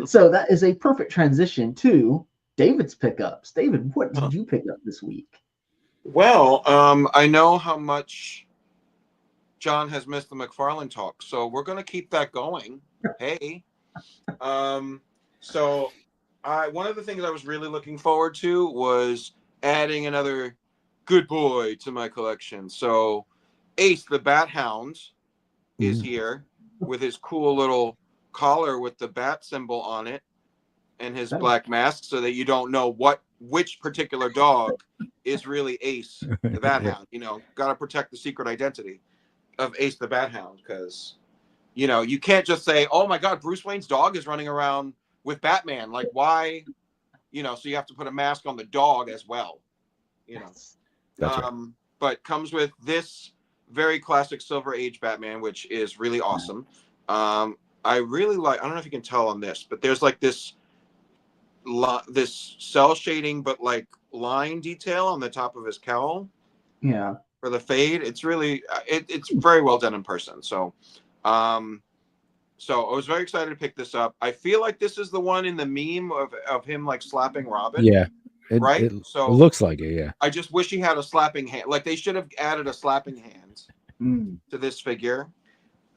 So that is a perfect transition to David's pickups. David, what did you pick up this week? Well, I know how much John has missed the McFarlane talk, so we're going to keep that going. Hey. So one of the things I was really looking forward to was adding another good boy to my collection. So Ace the Bat Hound is here with his cool little collar with the bat symbol on it and his black mask, so that you don't know what which particular dog is really Ace the Bat Yeah. Hound. You know, got to protect the secret identity of Ace the Bat Hound, because you know you can't just say, "Oh my God, Bruce Wayne's dog is running around with Batman." Like, why? You know, so you have to put a mask on the dog as well. You know, That's right. but comes with this very classic Silver Age Batman, which is really awesome. I really like. I don't know if you can tell on this, but there's like this cell shading, but like line detail on the top of his cowl. Yeah. For the fade. It's really it's very well done in person. So so I was very excited to pick this up. I feel like this is the one in the meme of him like slapping Robin. Yeah. Right. It So looks like it. Yeah. I just wish he had a slapping hand. Like they should have added a slapping hand to this figure.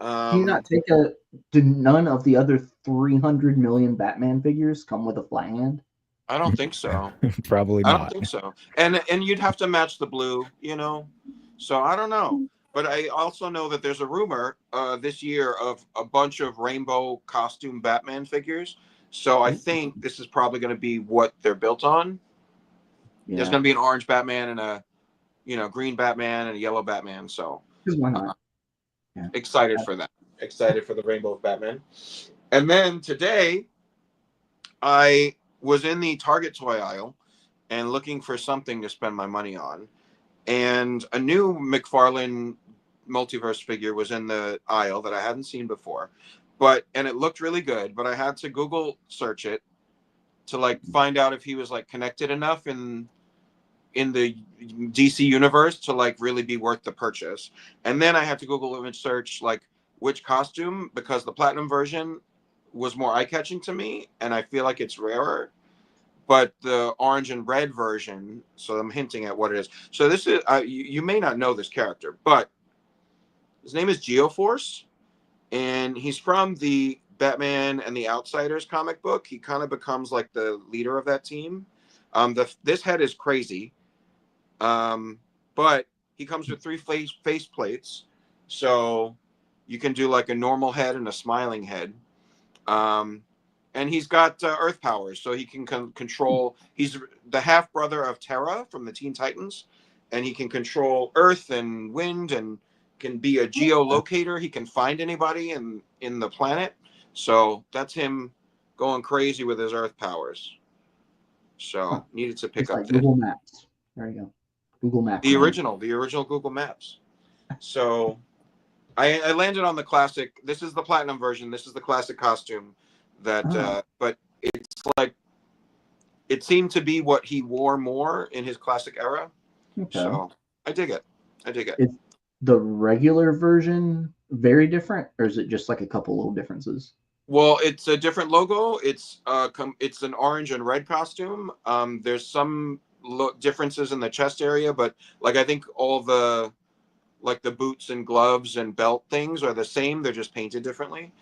Do you not take a? Do none of the other 300 million Batman figures come with a flat hand? I don't think so. Probably I not. don't think so. And you'd have to match the blue, you know. So I don't know. But I also know that there's a rumor this year of a bunch of rainbow costume Batman figures. So I think this is probably going to be what they're built on. Yeah. There's going to be an orange Batman and a, you know, green Batman and a yellow Batman. So Why not? excited for that. Excited for the rainbow Batman. And then today, I was in the Target toy aisle and looking for something to spend my money on. And a new McFarlane multiverse figure was in the aisle that I hadn't seen before. And it looked really good, but I had to Google search it to like find out if he was like connected enough in the DC universe to like really be worth the purchase. And then I had to Google image search like which costume, because the platinum version was more eye-catching to me and I feel like it's rarer. But the orange and red version, so I'm hinting at what it is. So this is you may not know this character, but his name is Geoforce, and he's from the Batman and the Outsiders comic book. He kind of becomes like the leader of that team. This head is crazy, but he comes with 3 face plates, so you can do like a normal head and a smiling head. And he's got earth powers, so he can control. He's the half brother of Terra from the Teen Titans, and he can control earth and wind, and can be a geolocator. He can find anybody in the planet. So that's him going crazy with his earth powers. So needed to pick It's up like this. Google Maps. There you go. Google Maps. The original Google Maps. So I landed on the classic. This is the platinum version. This is the classic costume. That, but it's like it seemed to be what he wore more in his classic era. Okay. So I dig it. I dig it. Is the regular version very different, or is it just like a couple little differences? Well, it's a different logo. It's an orange and red costume. There's some differences in the chest area, but like I think all the like the boots and gloves and belt things are the same. They're just painted differently.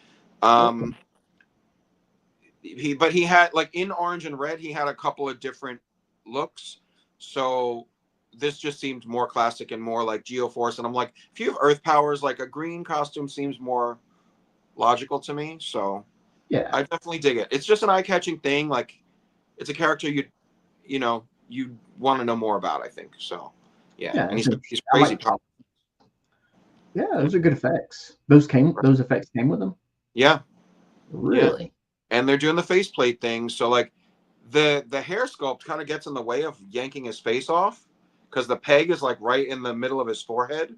He had like in orange and red, he had a couple of different looks. So this just seemed more classic and more like Geoforce. And I'm like, if you have earth powers, like a green costume seems more logical to me. So yeah, I definitely dig it. It's just an eye-catching thing. Like it's a character you want to know more about, I think. So yeah. And he's crazy powerful. Yeah, those are good effects. Those effects came with them? Yeah. Really? Yeah. And they're doing the faceplate thing. So like the hair sculpt kind of gets in the way of yanking his face off, because the peg is like right in the middle of his forehead.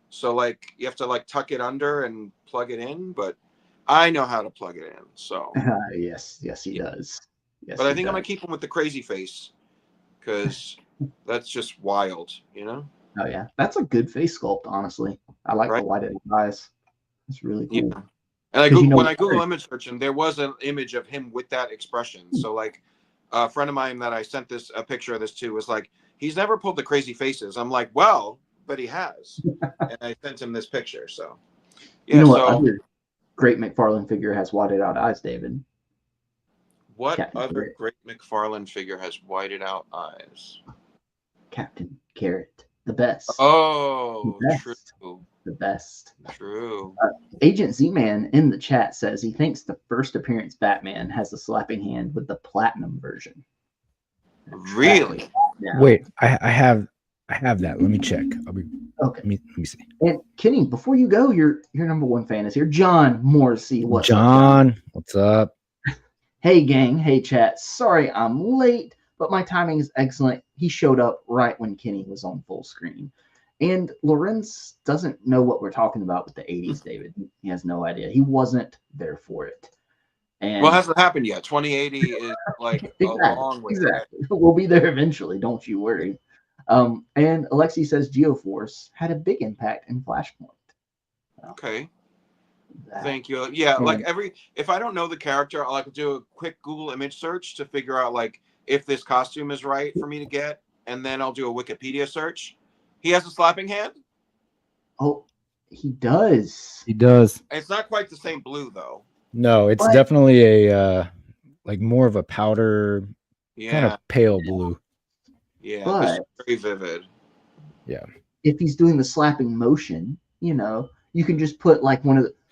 So like you have to like tuck it under and plug it in, but I know how to plug it in. So yes, he does. Yes, but I think I'm gonna keep him with the crazy face, because that's just wild, you know? Oh yeah, that's a good face sculpt. Honestly, I like the white eyes. It's really cool. Yeah. And when I Google image search him, there was an image of him with that expression. So like a friend of mine that I sent a picture of this to was like, he's never pulled the crazy faces. I'm like, well, but he has. And I sent him this picture. So yeah. What other great McFarlane figure has whited out eyes, David? What other great McFarlane figure has whited out eyes? Captain Carrot, the best. Oh, the best. True. The best. True. Agent Z-Man in the chat says he thinks the first appearance Batman has a slapping hand with the platinum version. Really? Yeah. Wait, I have that. Let me check. Okay. Let me see. And Kenny, before you go, your number one fan is here. John Morrissey. What's up, John, what's up? Hey, gang. Hey, chat. Sorry I'm late, but my timing is excellent. He showed up right when Kenny was on full screen. And Lorenz doesn't know what we're talking about with the 80s, David. He has no idea. He wasn't there for it. And Well, it hasn't happened yet. 2080 is like a long way. Exactly. We'll be there eventually. Don't you worry. And Alexi says Geoforce had a big impact in Flashpoint. Okay. That- Thank you. Yeah, And- like if I don't know the character, I'll like do a quick Google image search to figure out like if this costume is right for me to get, and then I'll do a Wikipedia search. He has a slapping hand. Oh, he does. He does. It's not quite the same blue though. No, it's But- definitely a like more of a powder, Yeah, kind of pale blue. yeah. But- This is very vivid. If he's doing the slapping motion, you can just put like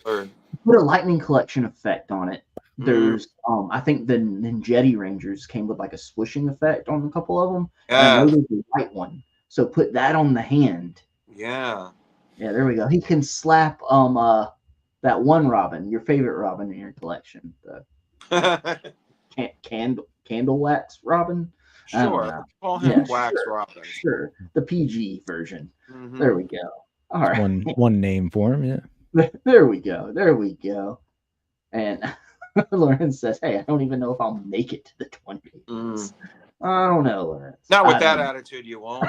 Or, put a lightning collection effect on it. Mm. There's I think the Ninjetti Rangers came with like a swishing effect on a couple of them. And I yeah, know there's a white one. So put that on the hand. yeah. Yeah, there we go. He can slap that one Robin, your favorite Robin in your collection, the candle wax Robin. I don't Sure. know. Call him Yeah, Wax sure. Robin. Sure, the PG version. Mhm. There we go. All right, One name for him, yeah. there we go. There we go. And Lauren says, "Hey, I don't even know if I'll make it to the 20s. Mm. I don't know, Lawrence. Not with I that don't know. attitude, you won't.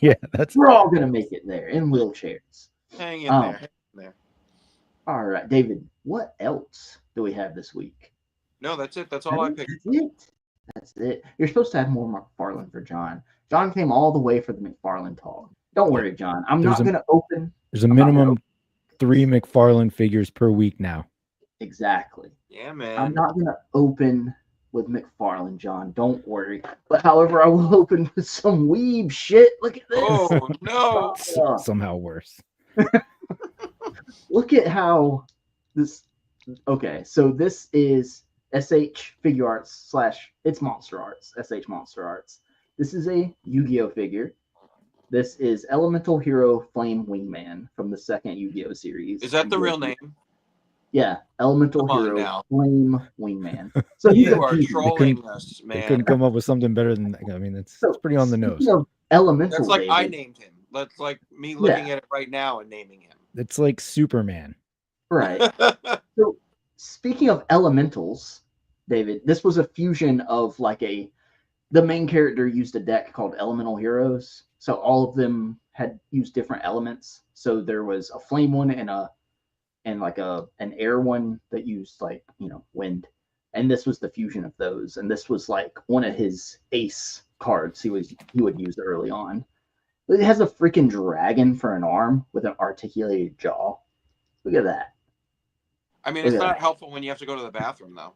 Yeah, that's We're all gonna make it there in wheelchairs." Hang in Oh. there. Hang in there. All right, David. What else do we have this week? No, that's it. That's all I picked. That's it. That's it. You're supposed to have more McFarlane for John. John came all the way for the McFarlane talk. Don't worry, John. I'm There's not a- going to open. there's a I'm not gonna minimum 3 McFarlane figures per week now. Exactly. Yeah, man. I'm not going to open with McFarlane, John. Don't worry. But however, I will open with some weeb shit. Look at this. Oh no! Oh. Somehow worse. Look at how this. Okay, so this is SH Figure Arts / it's Monster Arts. SH Monster Arts. This is a Yu-Gi-Oh figure. This is Elemental Hero Flame Wingman from the second Yu-Gi-Oh series. Is that the real name? Yeah, Elemental Come on Hero now. Flame Wingman. So he's You a are fusion. trolling us, They man. couldn't come up with something better than that. I mean, it's pretty on the nose. Speaking of Elemental, That's like David, I named him. That's like me looking at it right now and naming him. It's like Superman. right. So speaking of elementals, David, this was a fusion of the main character used a deck called Elemental Heroes. So all of them had used different elements. So there was a flame one and an air one that used wind. And this was the fusion of those. And this was like one of his ace cards he would use early on. It has a freaking dragon for an arm with an articulated jaw. Look at that. I mean, it's Yeah. not helpful when you have to go to the bathroom, though.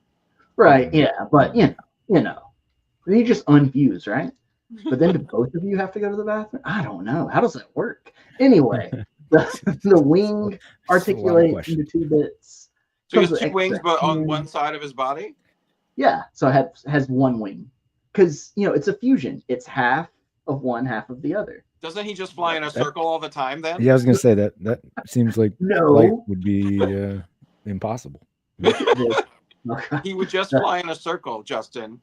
Right, yeah, but you know. You just unfuse, right? But then do both of you have to go to the bathroom? I don't know. How does that work? Anyway, the wing articulates question. into 2 bits. So he Comes has with 2 wings, extra but on hand. one side of his body. Yeah, so it has 1 wing. Because, it's a fusion. It's half of one, half of the other. Doesn't he just fly in a circle all the time then? Yeah, I was gonna say that seems like No. flight would be impossible. Look at this. He would just fly in a circle, Justin.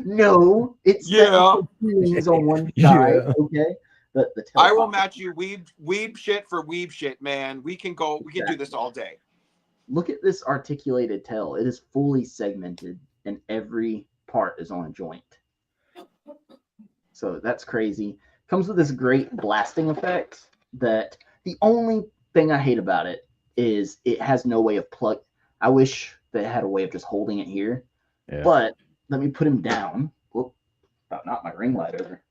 No, it's Yeah. wings on one side, Yeah. okay? The I will teleport- match you weeb shit for weeb shit, man. We can do this all day. Look at this articulated tail. It is fully segmented and every part is on a joint. So that's crazy. Comes with this great blasting effect that the only thing I hate about it is it has no way of plug. I wish they had a way of just holding it here. Yeah. But let me put him down. Whoop, about knocked my ring light over.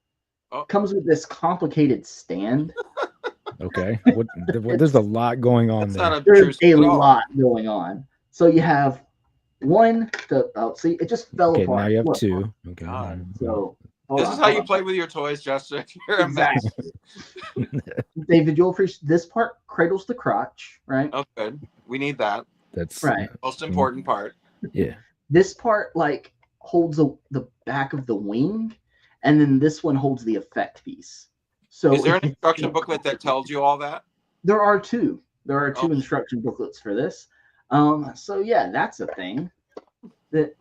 Oh. Comes with this complicated stand. Okay. There's a lot going on That's there. not obtrusive There's a at all. lot going on. So you have one. See, it just fell Okay, apart. now you have Look. 2. Okay. God. So This is how you play with your toys, Justin. You're a mess. Exactly. David, you'll appreciate this part. Cradles the crotch, right? Oh, good. We need that. That's Right. Most important part. Yeah. This part, like holds the back of the wing, and then this one holds the effect piece. So is there an instruction booklet that tells you all that? There are two. There are two Oh. instruction booklets for this. So yeah, that's a thing. That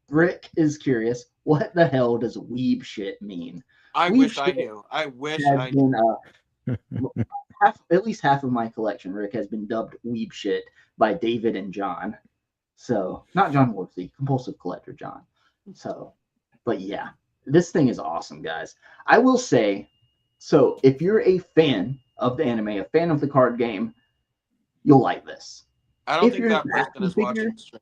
Rick is curious. What the hell does weeb shit mean? I Weeb wish I shit knew. I wish has I knew. been at least half of my collection, Rick, has been dubbed weeb shit by David and John. So not John Wolfsey, compulsive collector John. So, but yeah, this thing is awesome, guys. I will say, so if you're a fan of the anime, a fan of the card game, you'll like this. I don't If think you're that an person action is figure, watching the stream.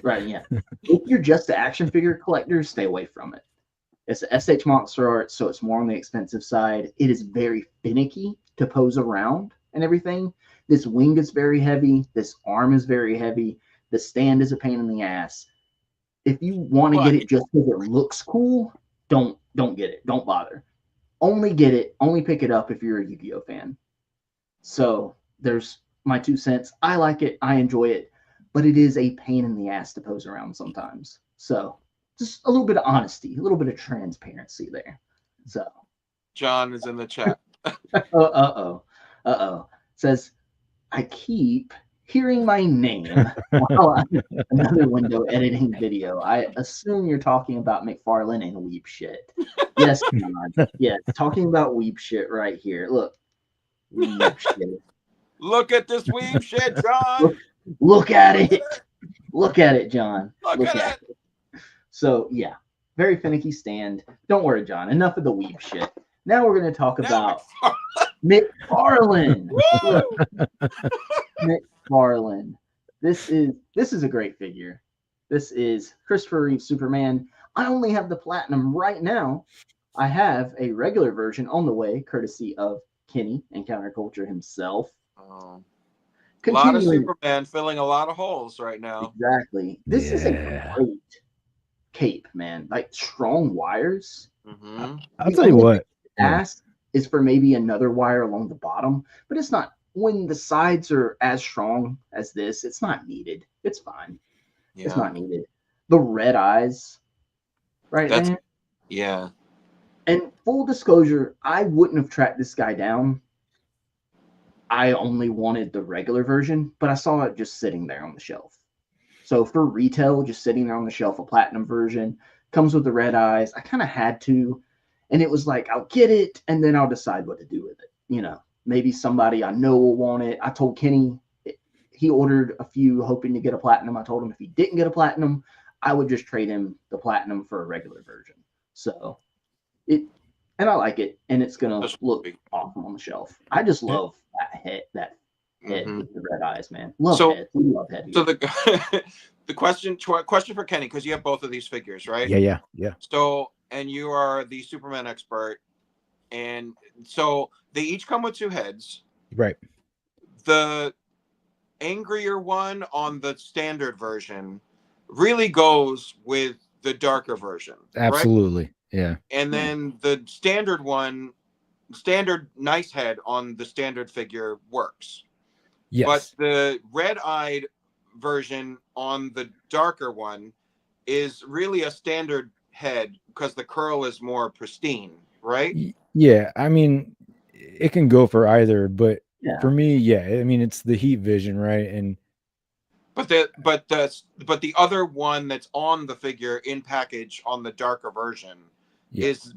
right? Yeah. If you're just an action figure collector, stay away from it. It's a SH Monster Art, so it's more on the expensive side. It is very finicky to pose around and everything. This wing is very heavy. This arm is very heavy. The stand is a pain in the ass. If you want to get it just because it looks cool, don't get it. Don't bother. Only get it. Only pick it up if you're a Yu-Gi-Oh fan. So there's my 2 cents. I like it. I enjoy it, but it is a pain in the ass to pose around sometimes. So just a little bit of honesty, a little bit of transparency there. So John is in the chat. Says, I keep hearing my name while I'm another window editing video. I assume you're talking about McFarlane and weep shit. Yes, John. Yes, talking about weep shit right here. Look. Weep shit. Look at this weeb shit, John. Look at it. Look at it, John. Look at it. So yeah, very finicky stand. Don't worry, John. Enough of the weeb shit. Now we're going to talk about McFarlane. McFarlane. This is a great figure. This is Christopher Reeve Superman. I only have the platinum right now. I have a regular version on the way, courtesy of Kenny and Counterculture himself. Oh. A lot of Continuing, Superman filling a lot of holes right now. exactly. This is a great cape, man. Like strong wires. Mm-hmm. I'll tell you what. Ass is for maybe another wire along the bottom, but it's not. When the sides are as strong as this, it's not needed. It's fine. Yeah. It's not needed. The red eyes, right there. Yeah. And full disclosure, I wouldn't have tracked this guy down. I only wanted the regular version, but I saw it just sitting there on the shelf. So for retail, just sitting there on the shelf, a platinum version, comes with the red eyes. I kind of had to. And it was like, I'll get it, and then I'll decide what to do with it. You know, maybe somebody I know will want it. I told Kenny, he ordered a few hoping to get a platinum. I told him if he didn't get a platinum, I would just trade him the platinum for a regular version. So and I like it, and it's going to look awesome on the shelf. I just love that head with the red eyes, man. Love head. We love head. So the question for Kenny, because you have both of these figures, right? Yeah. So, and you are the Superman expert, and so they each come with 2 heads. Right. The angrier one on the standard version really goes with the darker version. Absolutely. Right? Yeah. And then the standard one, standard nice head on the standard figure works. Yes. But the red-eyed version on the darker one is really a standard head because the curl is more pristine, right? Yeah, I mean, it can go for either, but for me, I mean, it's the heat vision, right? And but the other one that's on the figure in package on the darker version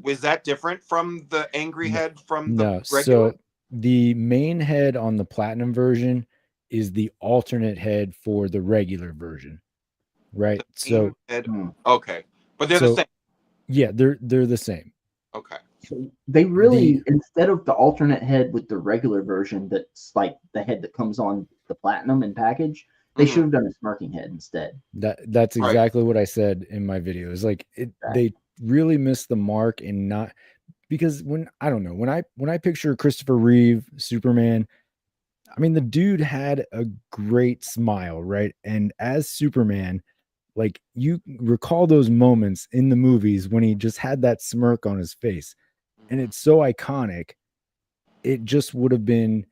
was that different from the angry head from the regular? So the main head on the platinum version is the alternate head for the regular version, right? So okay, but they're the same. Yeah, they're the same. Okay. So they really, instead of the alternate head with the regular version, that's like the head that comes on the platinum and package, they should have done a smirking head instead. That's exactly what I said in my video. It's like they really missed the mark and not because when I picture Christopher Reeve Superman, I mean the dude had a great smile, right? And as Superman, like you recall those moments in the movies when he just had that smirk on his face, and it's so iconic. It just would have been,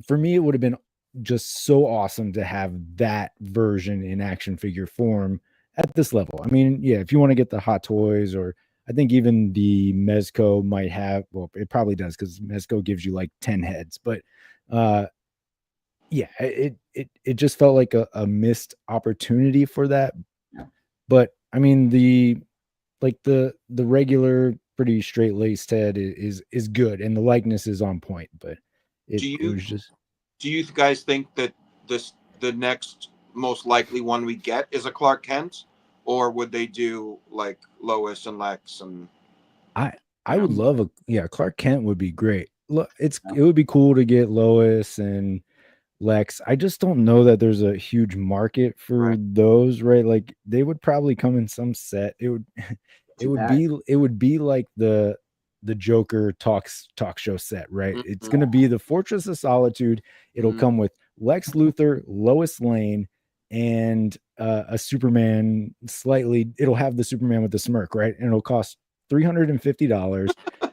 for me, it would have been just so awesome to have that version in action figure form at this level. I mean, yeah, if you want to get the Hot Toys, or I think even the Mezco might have, well, it probably does because Mezco gives you like 10 heads, but yeah, it just felt like a missed opportunity for that. Yeah. But I mean, the regular pretty straight laced head is good, and the likeness is on point, but Do it you was just, do you guys think that the next most likely one we get is a Clark Kent, or would they do like Lois and Lex and I would love Clark Kent would be great. Look, it Yeah. would be cool to get Lois and Lex. I just don't know that there's a huge market for Right. those, right? Like they would probably come in some set. It would it would be like the Joker talk show set, right? It's going to be the Fortress of Solitude. It'll come with Lex Luthor, Lois Lane, and a Superman. Slightly, it'll have the Superman with the smirk, right? And it'll cost $350,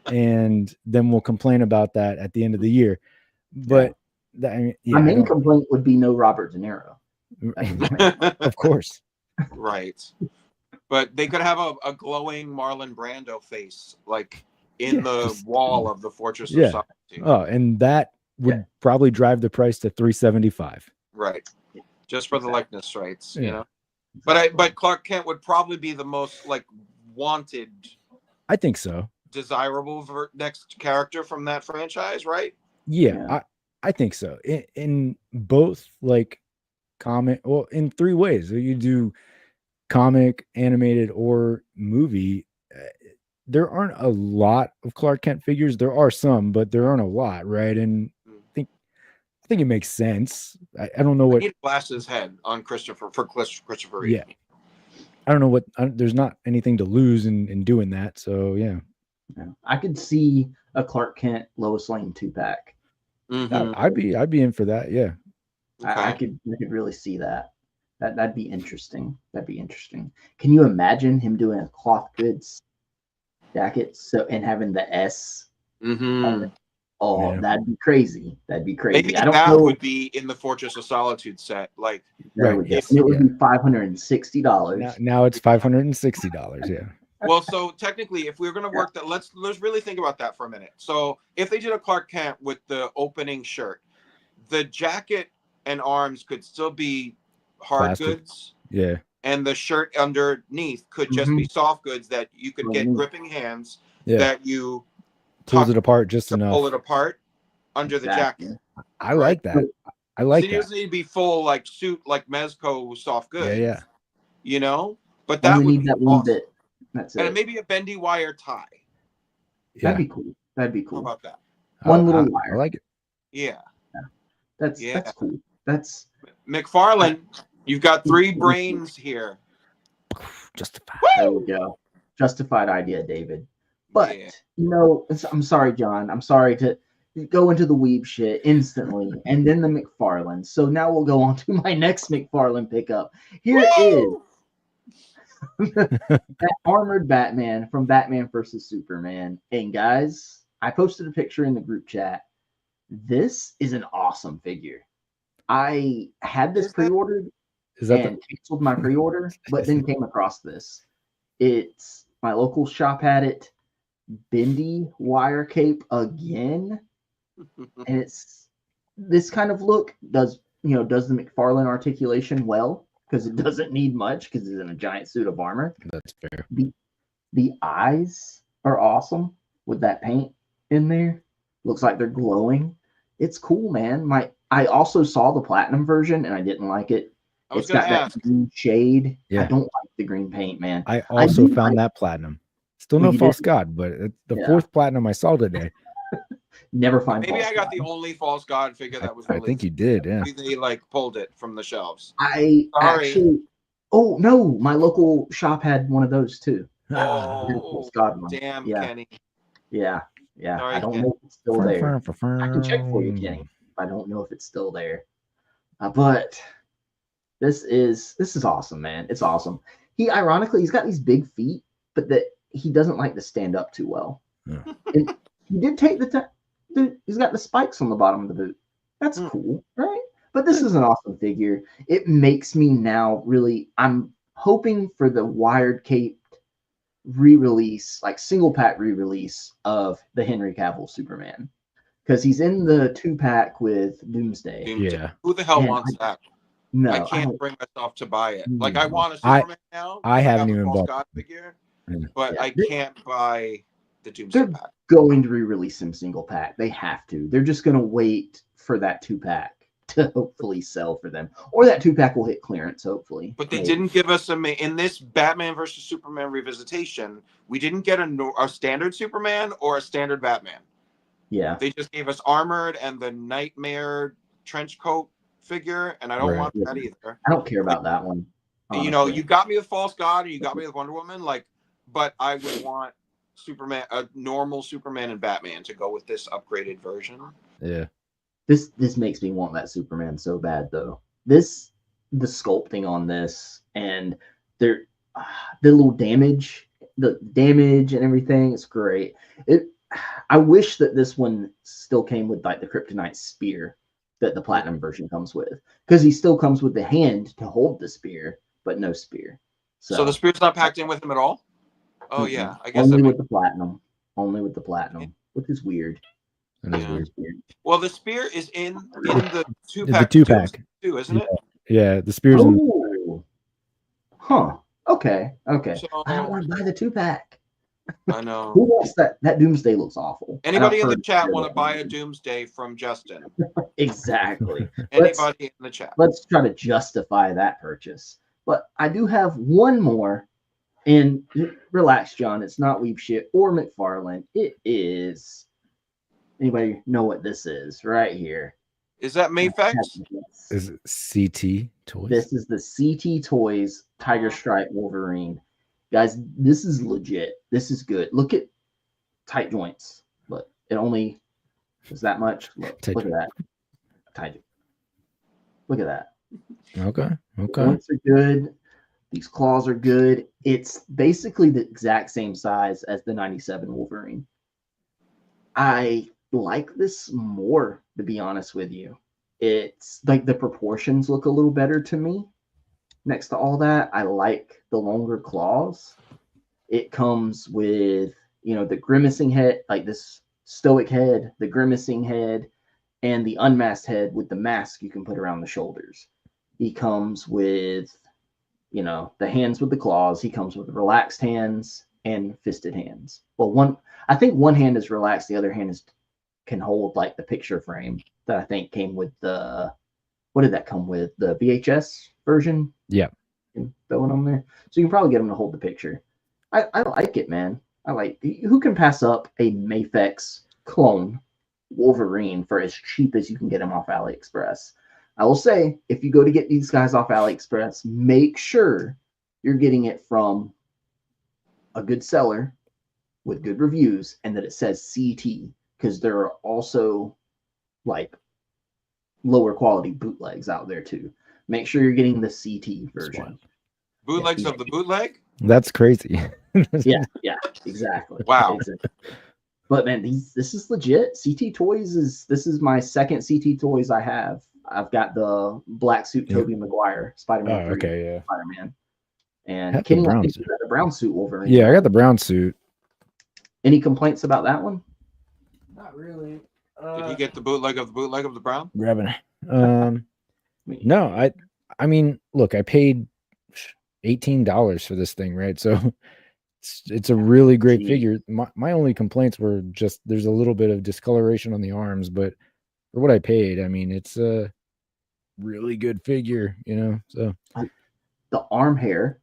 and then we'll complain about that at the end of the year. But my main complaint would be no Robert De Niro. Of course, right. But they could have a glowing Marlon Brando face, like in the wall of the Fortress of Solitude. Oh, and that would probably drive the price to $375. Right. Just for the likeness rights, you know. But Clark Kent would probably be the most like wanted. I think so. Desirable next character from that franchise, right? Yeah. I think so. In both like comic, well, in three ways. You do comic, animated, or movie. There aren't a lot of Clark Kent figures. There are some, but there aren't a lot, right? And I think it makes sense. I don't know what. I need to blast his head on Christopher Reeve. Yeah, I don't know what. There's not anything to lose in doing that. So yeah, I could see a Clark Kent Lois Lane 2-pack. I'd be in for that. Yeah, okay. I could really see that. That'd be interesting. Can you imagine him doing a cloth goods jacket and having the S? Oh, that'd be crazy. Maybe I don't know. Would be in the Fortress of Solitude set, like right. It would be $560. Now it's $560. Yeah. Well, so technically, if we're going to work that, let's really think about that for a minute. So if they did a Clark Kent with the opening shirt, the jacket and arms could still be hard Plastic. Goods. Yeah. And the shirt underneath could just be soft goods that you could get gripping hands that you pulls it apart just enough. Pull it apart under the jacket. I like that. I like that. It doesn't need to be full like suit like Mezco soft goods. Yeah. You know? But that would need that awesome. One bit. That's and it. Maybe a bendy wire tie. That'd be cool. How about that? One little wire. I like it. Yeah. That's cool. That's McFarlane. You've got 3 brains here. Justified. There we go. Justified idea, David. But I'm sorry, John. I'm sorry to go into the weeb shit instantly, and then the McFarlane. So now we'll go on to my next McFarlane pickup. Here is that armored Batman from Batman vs Superman. And guys, I posted a picture in the group chat. This is an awesome figure. I had this pre-ordered and canceled my pre-order, but then came across this. It's my local shop had it. Bendy wire cape again, and it's this kind of look does the McFarlane articulation well, because it doesn't need much because he's in a giant suit of armor. That's fair. The eyes are awesome with that paint in there. Looks like they're glowing. It's cool, man. I also saw the platinum version and I didn't like it. It's got that green shade. Yeah. I don't like the green paint, man. I also found that platinum. Still no false god, but it's the fourth platinum I saw today. Never find. Maybe I got the only false god figure that was released. I think you did. Yeah. Maybe they pulled it from the shelves. Actually. Oh no, my local shop had one of those too. Oh, damn, Kenny. Yeah. Sorry, I don't know if it's still there. I can check for you, Kenny. I don't know if it's still there. But this is awesome, man. It's awesome. He's got these big feet, but he doesn't like to stand up too well. Yeah. And he did take the time. Dude, he's got the spikes on the bottom of the boot. That's cool, right? But this is an awesome figure. It makes me now really. I'm hoping for the Wired Cape re-release, like single pack re-release of the Henry Cavill Superman, because he's in the 2-pack with Doomsday. Yeah. Who the hell And wants that? No, I can't bring myself to buy it. Like, I No. want a Superman now. I 'cause haven't got the even False bought God figure, Yeah. but Yeah. I can't buy the Doomsday they're pack. going to re-release him single pack. They have to. They're just going to wait for that 2-pack to hopefully sell for them, or that 2-pack will hit clearance. Hopefully, But they maybe. didn't give us in this Batman versus Superman revisitation. We didn't get a standard Superman or a standard Batman. Yeah, They just gave us armored and the Nightmare trench coat figure, and I don't want that either. I don't care about that one. Honestly. You know, you got me with False God, or you got me with Wonder Woman, like, but I would want Superman, a normal Superman and Batman, to go with this upgraded version. Yeah. This makes me want that Superman so bad though. The sculpting on this and the little damage, the damage and everything, it's great. I wish that this one still came with like the Kryptonite spear that the platinum version comes with, because he still comes with the hand to hold the spear, but no spear. So the spear's not packed in with him at all? Oh yeah, I guess only with the platinum. Only with the platinum, which is weird. That is weird. Well, the spear is in the 2-pack. The 2-pack too, isn't it? Yeah, the spear's in. Huh. Okay. So, I don't want to buy the 2-pack. I know. Who wants that? That Doomsday looks awful. Anybody in the chat want to buy a Doomsday from Justin? Exactly. Anybody in the chat? Let's try to justify that purchase. But I do have one more. And relax, John. It's not Weep Shit or McFarlane. It is. Anybody know what this is? Right here. Is that Mayfex? Is it CT Toys? This is the CT Toys Tiger Stripe Wolverine. Guys, this is legit. This is good. Look at tight joints. Look, it only is that much. Look at that. Tight. Look at that. Okay. The joints are good. These claws are good. It's basically the exact same size as the 97 Wolverine. I like this more, to be honest with you. It's like the proportions look a little better to me. Next to all that, I like the longer claws. It comes with, the grimacing head, like this stoic head, the grimacing head, and the unmasked head with the mask you can put around the shoulders. He comes with, the hands with the claws. He comes with relaxed hands and fisted hands. Well, I think one hand is relaxed, the other hand can hold like the picture frame that I think came with what did that come with? The VHS version? Yeah. Throw it on there. So you can probably get them to hold the picture. I like it, man. Who can pass up a Mayfex clone Wolverine for as cheap as you can get them off AliExpress? I will say, if you go to get these guys off AliExpress, make sure you're getting it from a good seller with good reviews and that it says CT, because there are also like lower quality bootlegs out there too. Make sure you're getting the CT version. Bootlegs of the bootleg? That's crazy. yeah, exactly. Wow. Exactly. But man, this is legit. CT Toys this is my second CT Toys I have. I've got the black suit Tobey Maguire Spider-Man 3 Spider-Man. And Kenny, I think you got the brown suit Wolverine. Yeah, I got the brown suit. Any complaints about that one? Not really. Did you get the bootleg of the brown? Grabbing. No, I mean, look, I paid $18 for this thing, right? So it's a really great figure. My only complaints were just there's a little bit of discoloration on the arms, but for what I paid, I mean, it's a really good figure, So the arm hair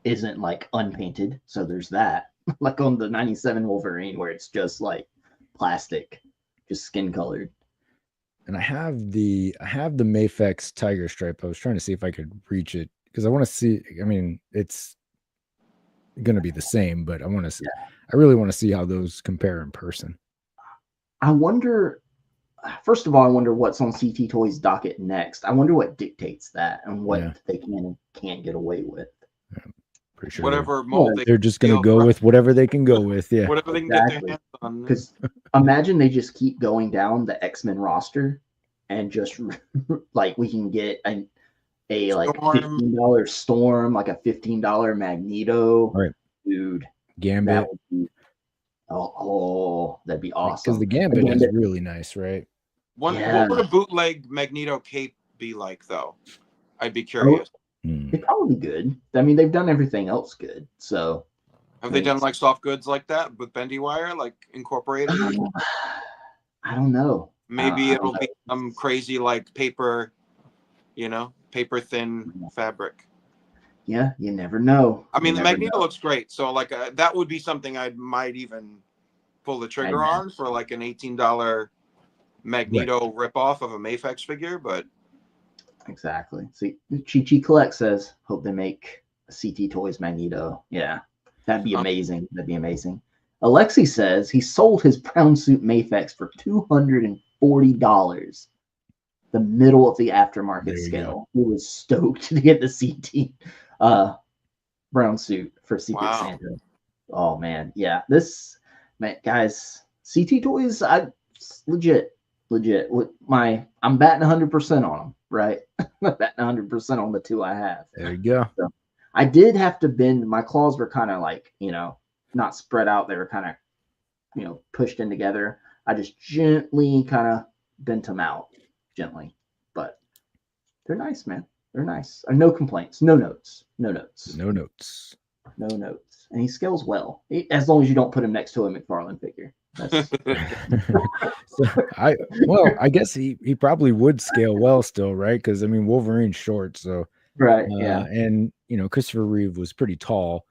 isn't like unpainted, so there's that. Like on the 97 Wolverine, where it's just like plastic, just skin colored. And I have the Mayfex Tiger Stripe. I was trying to see if I could reach it because I want to see. I mean, it's going to be the same, but I want to see. Yeah. I really want to see how those compare in person. I wonder. First of all, I wonder what's on CT Toys docket next. I wonder what dictates that and what they can and can't get away with. Yeah, pretty sure. Whatever mold they're just going to go with whatever they can go with. Yeah, whatever they can get their hands on. Because imagine they just keep going down the X-Men roster, and just like we can get a like Storm. $15 Storm, like a $15 Magneto, Right. dude. Gambit. That would be that'd be awesome. Because the Gambit is really nice, right? What would a bootleg Magneto cape be like, though? I'd be curious. It'd probably be good. I mean, they've done everything else good. So, have they done like soft goods like that with bendy wire, like incorporated? I don't know. Maybe it'll be some crazy like paper, paper thin fabric. Yeah, you never know. I mean, the Magneto looks great, so like that would be something I might even pull the trigger on for like an $18 Magneto ripoff of a Mafex figure, but. Exactly. See, Chi Collect says, hope they make a CT Toys Magneto. Yeah, that'd be amazing. That'd be amazing. Alexi says he sold his brown suit Mafex for $240. The middle of the aftermarket scale. He was stoked to get the CT brown suit for Secret Santa. Oh man, yeah. Guys, CT Toys, legit. I'm batting 100% on them, right? I'm batting 100% on the two I have. There you go. So I did have to bend. My claws were kind of like, not spread out. They were kind of, pushed in together. I just gently kind of bent them out, gently. But they're nice, man. They're nice. No complaints. No notes. No notes. No notes. No notes. And he scales well, as long as you don't put him next to a McFarlane figure. I guess he probably would scale well still, right? Because I mean, Wolverine's short, so right, yeah, and Christopher Reeve was pretty tall,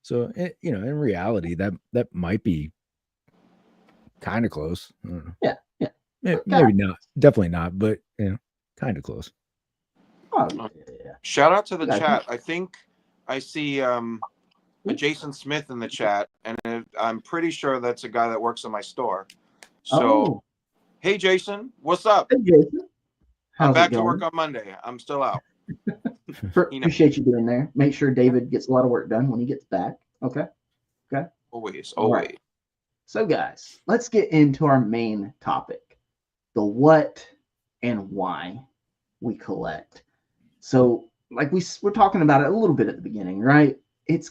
so in reality, that might be kind of close. I don't know. Yeah. Maybe not, definitely not, but kind of close. Oh, yeah. Shout out to the chat. I think I see a Jason Smith in the chat, and I'm pretty sure that's a guy that works in my store. So, hey Jason, what's up? Hey Jason, I'm back to work on Monday. I'm still out. Appreciate you being there. Make sure David gets a lot of work done when he gets back. Okay. Always. Right. So guys, let's get into our main topic, the what and why we collect. So like we're talking about it a little bit at the beginning, right? It's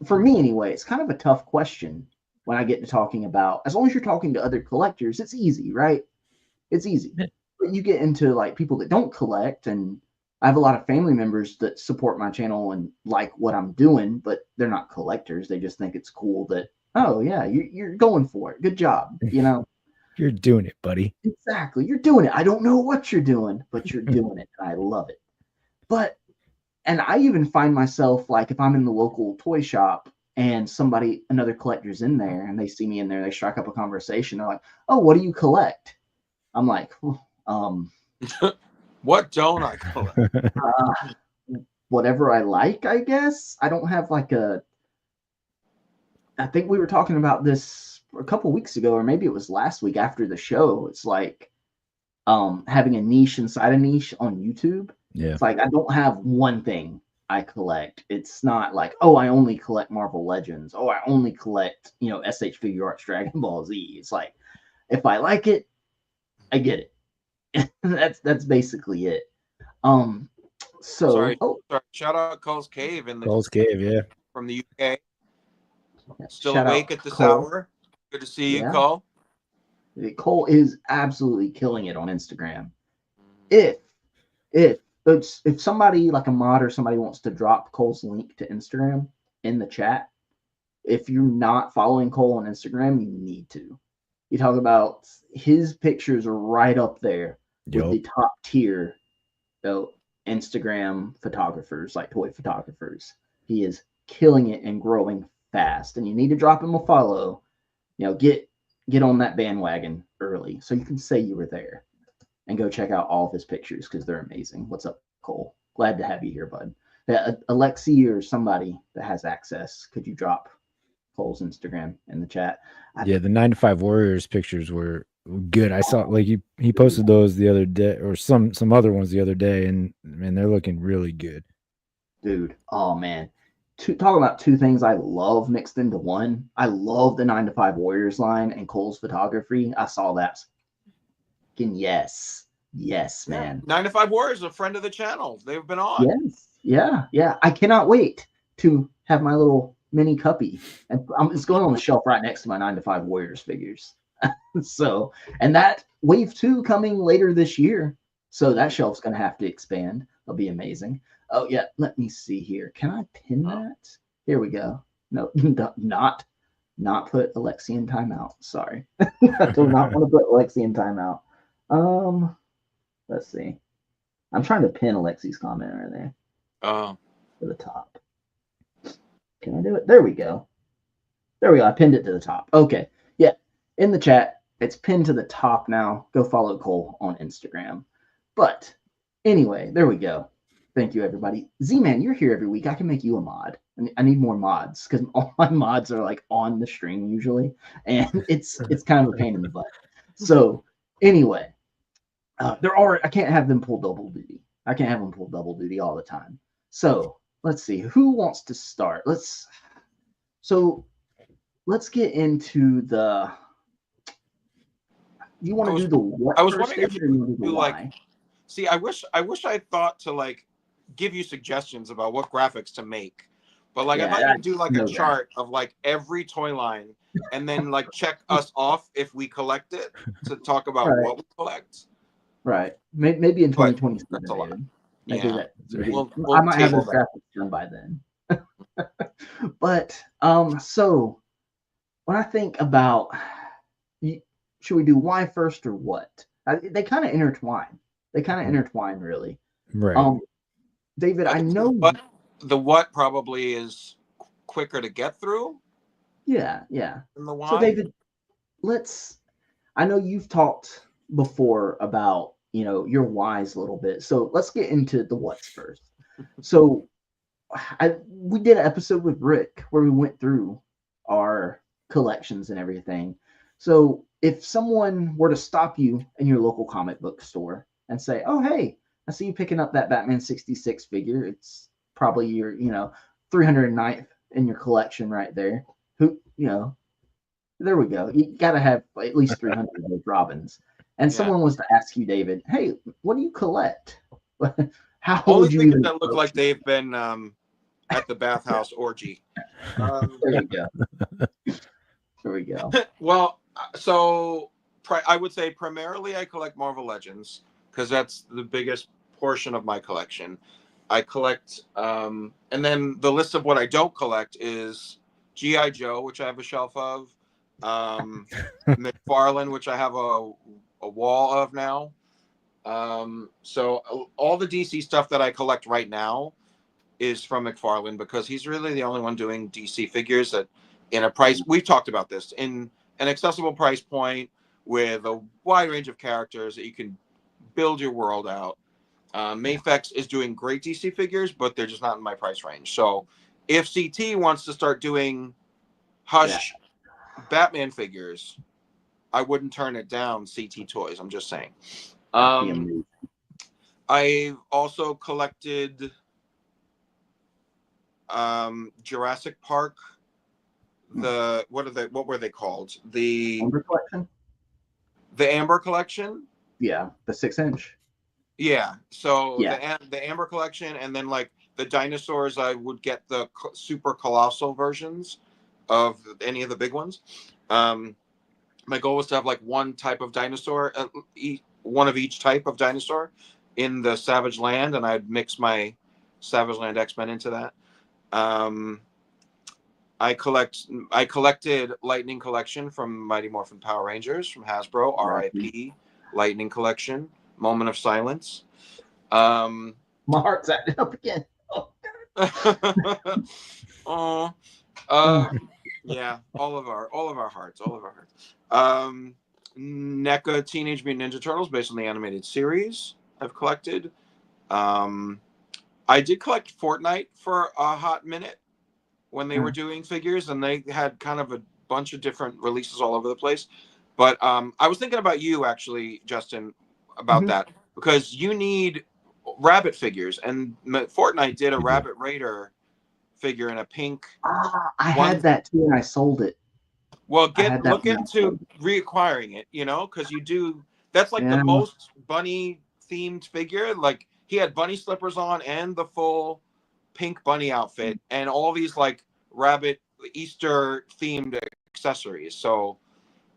for me anyway, it's kind of a tough question when I get to talking about, as long as you're talking to other collectors, it's easy, right? It's easy. But you get into like people that don't collect, and I have a lot of family members that support my channel and like what I'm doing, but they're not collectors. They just think it's cool that, oh yeah, you're going for it. Good job. You're doing it, buddy. Exactly. You're doing it. I don't know what you're doing, but you're doing it. And I love it. And I even find myself, like, if I'm in the local toy shop and another collector's in there and they see me in there, they strike up a conversation. They're like, oh, what do you collect? I'm like, what don't I collect? Whatever I like, I guess. I don't have like I think we were talking about this a couple weeks ago, or maybe it was last week after the show. It's like having a niche inside a niche on YouTube. Yeah. It's like I don't have one thing I collect. It's not like, oh, I only collect Marvel Legends. Oh, I only collect, SH Figure Arts Dragon Ball Z. It's like, if I like it, I get it. that's basically it. Sorry. Shout out Cole's Cave yeah. From the UK. Still Shout awake at this hour. Good to see you, Cole. Cole is absolutely killing it on Instagram. If somebody like a mod or somebody wants to drop Cole's link to Instagram in the chat, if you're not following Cole on Instagram, you need to. You talk about his pictures are right up there with the top tier Instagram photographers, like toy photographers. He is killing it and growing fast, and you need to drop him a follow. Get on that bandwagon early so you can say you were there, and go check out all of his pictures because they're amazing. What's up, Cole? Glad to have you here, bud. Alexi or somebody that has access, could you drop Cole's Instagram in the chat? The 9 to 5 Warriors pictures were good. I saw like he posted those the other day, or some other ones the other day, and man, they're looking really good, dude. Oh man, talk about two things I love mixed into one. I love the 9 to 5 Warriors line and Cole's photography. I saw that. Yes. Yes, Yeah. man. 9 to 5 Warriors, a friend of the channel. They've been on. Yes. Yeah. Yeah. I cannot wait to have my little mini cuppy. And it's going on the shelf right next to my 9 to 5 Warriors figures. So, and that wave 2 coming later this year. So that shelf's going to have to expand. It'll be amazing. Oh, yeah. Let me see here. Can I pin that? Here we go. No, not put Alexi in timeout. Sorry. I do not want to put Alexi in timeout. Let's see. I'm trying to pin Alexi's comment right there Oh. to the top. Can I do it? There we go. There we go. I pinned it to the top. Okay. Yeah. In the chat, it's pinned to the top now. Go follow Cole on Instagram. But anyway, there we go. Thank you, everybody. Z-Man, you're here every week. I can make you a mod. I need more mods because all my mods are like on the stream usually, and it's kind of a pain in the butt. So anyway, I can't have them pull double duty. I can't have them pull double duty all the time. So let's see who wants to start. Let's get into the. You want to do the what? I was first, wondering if David, or you want to do the like. why? See, I wish I thought to like give you suggestions about what graphics to make, but like I thought you'd do like a chart of like every toy line, and then like check us off if we collect it to talk about what we collect. Right. Maybe in 2027. That's a lot. Yeah. We'll I might have table those graphics done by then. But so when I think about, should we do why first or what? They kind of intertwine. Really. Right. David, I know the what probably is quicker to get through. Yeah. Than the why. So David, I know you've talked before about, your whys a little bit. So let's get into the what's first. So we did an episode with Rick where we went through our collections and everything. So if someone were to stop you in your local comic book store and say, "Oh, hey, I see you picking up that Batman 66 figure. It's probably your, 309th in your collection right there." There we go. You got to have at least 300 of those Robins. And someone was to ask you, David, "Hey, what do you collect?" How would you even that look like they've been at the bathhouse orgy? There you go. There we go. Well, so I would say primarily I collect Marvel Legends because that's the biggest portion of my collection. I collect, and then the list of what I don't collect is G.I. Joe, which I have a shelf of, McFarlane, which I have a wall of now. So all the DC stuff that I collect right now is from McFarlane because he's really the only one doing DC figures that in a price. We've talked about this in an accessible price point with a wide range of characters that you can build your world out. Mafex is doing great DC figures, but they're just not in my price range. So if CT wants to start doing Hush Batman figures, I wouldn't turn it down. CT Toys. I'm just saying. I've also collected Jurassic Park. What were they called? The Amber collection. The Amber collection. Yeah, the 6-inch. Yeah. So the Amber collection, and then like the dinosaurs, I would get the super colossal versions of any of the big ones. My goal was to have like one type of dinosaur, one of each type of dinosaur in the Savage Land, and I'd mix my Savage Land X-Men into that. I collected Lightning Collection from Mighty Morphin Power Rangers from Hasbro, RIP, Lightning Collection, Moment of Silence. My heart's acting up again. Oh. Yeah, all of our hearts. NECA Teenage Mutant Ninja Turtles based on the animated series I've collected. I did collect Fortnite for a hot minute when they were doing figures, and they had kind of a bunch of different releases all over the place. But I was thinking about you actually, Justin, about that because you need rabbit figures, and Fortnite did a Rabbit Raider figure in a pink. I had that too, and I sold it. Well, look into reacquiring it, because you do. That's like Yeah. the most bunny themed figure. Like he had bunny slippers on and the full pink bunny outfit and all these like rabbit Easter themed accessories. So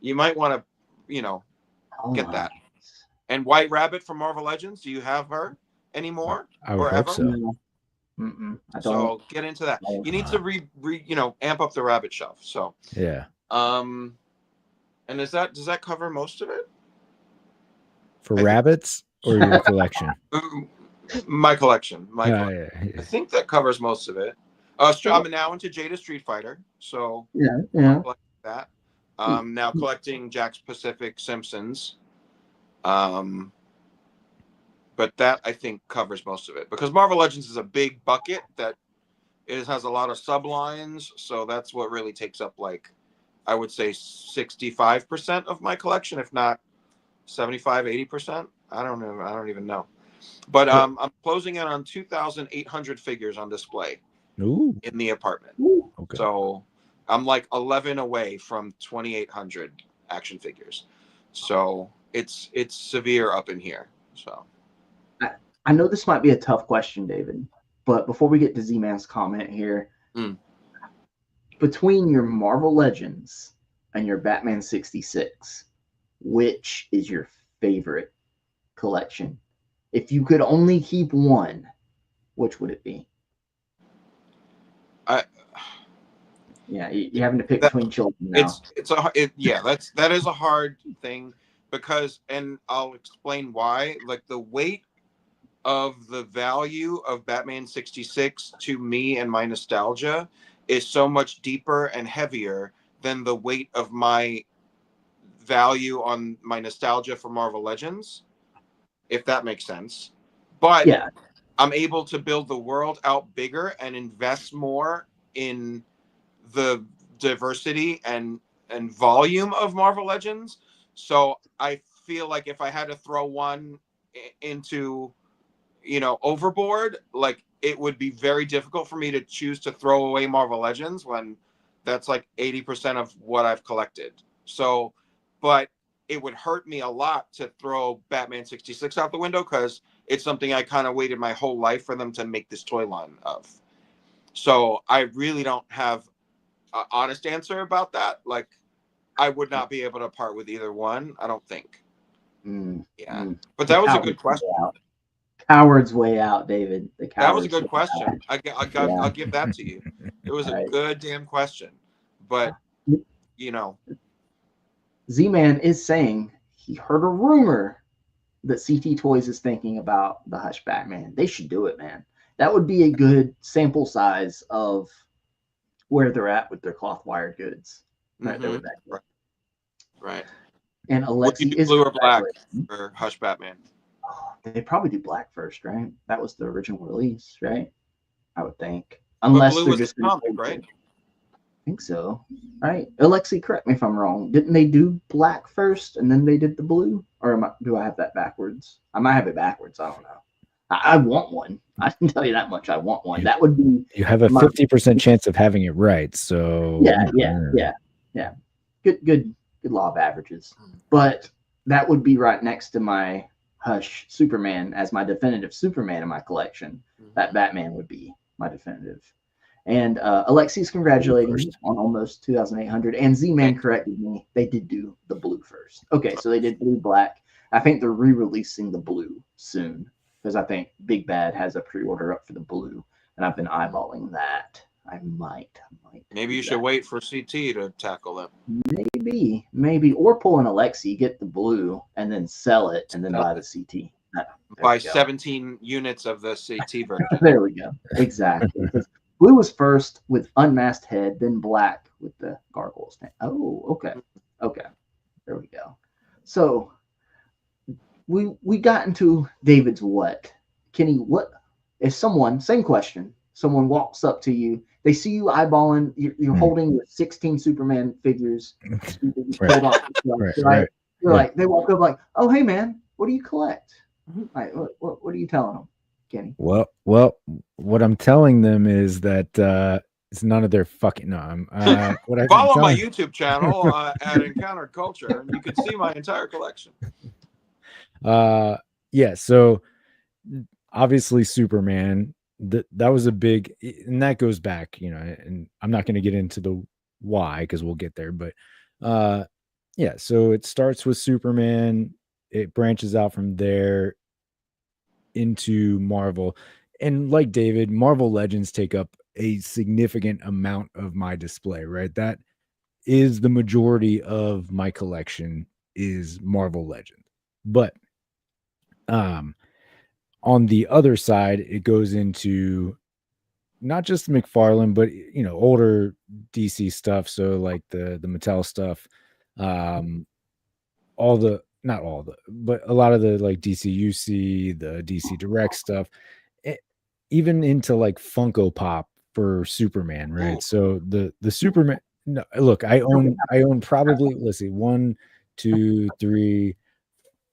you might want to, you know, get that. And White Rabbit from Marvel Legends, do you have her anymore I would or hope ever? so. No. I don't. So get into that. You need to amp up the rabbit shelf. So Yeah. and does that cover most of it? For I think- rabbits or your collection? My collection. Oh, yeah, I yeah. think that covers most of it. I'm now into Jada Street Fighter, so Yeah. I'm collecting that. Now collecting Jack's Pacific Simpsons. But that I think covers most of it because Marvel Legends is a big bucket that it has a lot of sublines, so that's what really takes up like I would say 65% of my collection, if not 75-80%. I don't even know. But I'm closing in on 2,800 figures on display Ooh. in the apartment. Okay. So I'm like 11 away from 2,800 action figures. So it's severe up in here. So I know this might be a tough question, David, but before we get to Z-Man's comment here, between your Marvel Legends and your Batman 66, which is your favorite collection? If you could only keep one, which would it be? You're having to pick between children now. That is a hard thing because, and I'll explain why. Like the weight of the value of Batman 66 to me and my nostalgia is so much deeper and heavier than the weight of my value on my nostalgia for Marvel Legends, if that makes sense. But yeah, I'm able to build the world out bigger and invest more in the diversity and volume of Marvel Legends. So I feel like if I had to throw one into overboard, like it would be very difficult for me to choose to throw away Marvel Legends when that's like 80% of what I've collected. So, but it would hurt me a lot to throw Batman 66 out the window because it's something I kind of waited my whole life for them to make this toy line of. So I really don't have an honest answer about that. Like I would not be able to part with either one, I don't think. But that was a good question. Coward's way out, David. That was a good question. I'll give that to you. It was a good damn question. But Z-Man is saying he heard a rumor that CT Toys is thinking about the Hush Batman. They should do it, man. That would be a good sample size of where they're at with their cloth wire goods. Right there with that. Right. And Alexi is blue or black for Hush Batman. They probably do black first, right? That was the original release, right? I would think, unless they're just comic, right? I think so, right? Alexi, correct me if I'm wrong. Didn't they do black first and then they did the blue, or do I have that backwards? I might have it backwards. I don't know. I want one. I can tell you that much. I want one. That would be. You have a 50% chance of having it right. So yeah. Good law of averages. But that would be right next to my Hush Superman as my definitive Superman in my collection. That Batman would be my definitive. And Alexi's congratulating me on almost 2,800. And Z-Man corrected me. They did do the blue first. Okay, so they did blue, black. I think they're re-releasing the blue soon because I think Big Bad has a pre-order up for the blue, and I've been eyeballing that. I might. Maybe you should wait for CT to tackle it. Maybe, or pull an Alexi, get the blue, and then sell it, and then buy the CT. Buy 17 units of the CT version. There we go. Exactly. Blue was first with unmasked head, then black with the gargoyles. Oh, okay. There we go. So we got into David's what? Kenny, what if someone, same question, someone walks up to you, they see you eyeballing, you're holding your 16 Superman figures. Right. You're like, they walk up like, oh, hey, man, what do you collect? Like, what are you telling them, Kenny? Well, what I'm telling them is that it's none of their fucking. No, follow my YouTube channel at Encountered Culture, and you can see my entire collection. Yeah, so obviously Superman, that was a big, and that goes back, and I'm not going to get into the why because we'll get there, but yeah, so it starts with Superman, it branches out from there into Marvel. And like David, Marvel Legends take up a significant amount of my display, right? That is the majority of my collection is Marvel Legend. But um on the other side, it goes into not just McFarlane, but older DC stuff. So like the Mattel stuff, all the not all the, but a lot of the like DCUC, the DC Direct stuff, e- even into like Funko Pop for Superman, right? Ooh. So the Superman. No, look, I own probably, let's see, 1, 2, 3,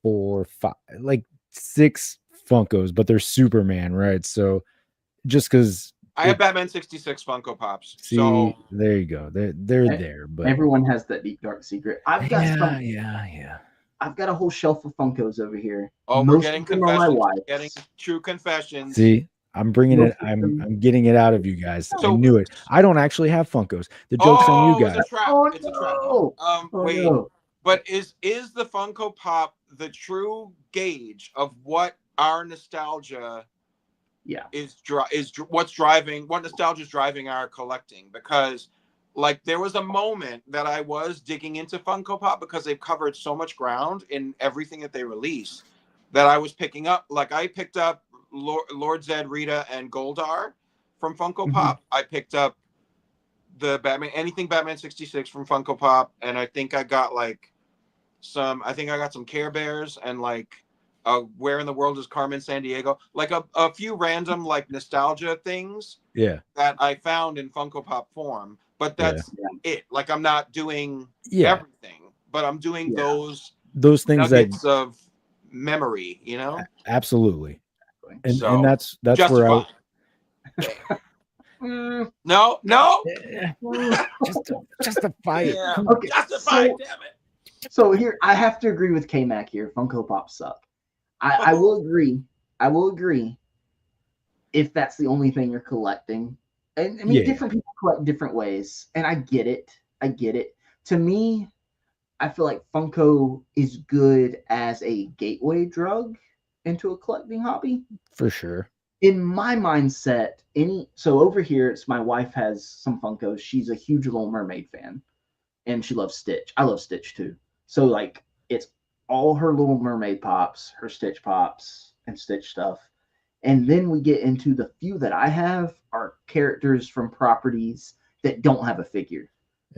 4, 5, like 6 Funkos, but they're Superman, right? So just because I have Batman 66 Funko Pops. see, So there you go. They're E- there, but Everyone has that deep dark secret. yeah. I've got a whole shelf of Funkos over here. oh, we're Most getting of them are my confessions. We're getting wife's. true confessions. See, I'm bringing it. Most of I'm them. I'm getting it out of you guys. I So knew it. I don't actually have Funkos. The joke's on you oh, it's a guys. trap. Oh It's a trap. no! Oh Wait. no! But is the Funko Pop the true gauge of what our nostalgia Yeah. what nostalgia is driving our collecting? Because like there was a moment that I was digging into Funko Pop because they've covered so much ground in everything that they release that I was picking up. Like I picked up Lord Zed, Rita, and Goldar from Funko Pop. I picked up the anything Batman 66 from Funko Pop, and I think I got some Care Bears and like Where in the World is Carmen Sandiego, like a few random like nostalgia things Yeah, that I found in Funko Pop form, but that's it. Like I'm not doing yeah. everything, but I'm doing Yeah. Those things that nuggets of memory, you know. absolutely, and So that's where I. justified. No, no. Just a fight. Yeah, Come on. Okay, justified. so- Damn it. So here, I have to agree with K-Mac here. Funko Pops suck. I will agree. I will agree if that's the only thing you're collecting. And I mean, Yeah. different people collect different ways, and I get it. I get it. To me, I feel like Funko is good as a gateway drug into a collecting hobby. For sure. In my mindset, so over here, it's my wife has some Funkos. She's a huge Little Mermaid fan, and she loves Stitch. I love Stitch too. So like, it's all her Little Mermaid pops, her Stitch pops, and Stitch stuff. And then we get into the few that I have are characters from properties that don't have a figure.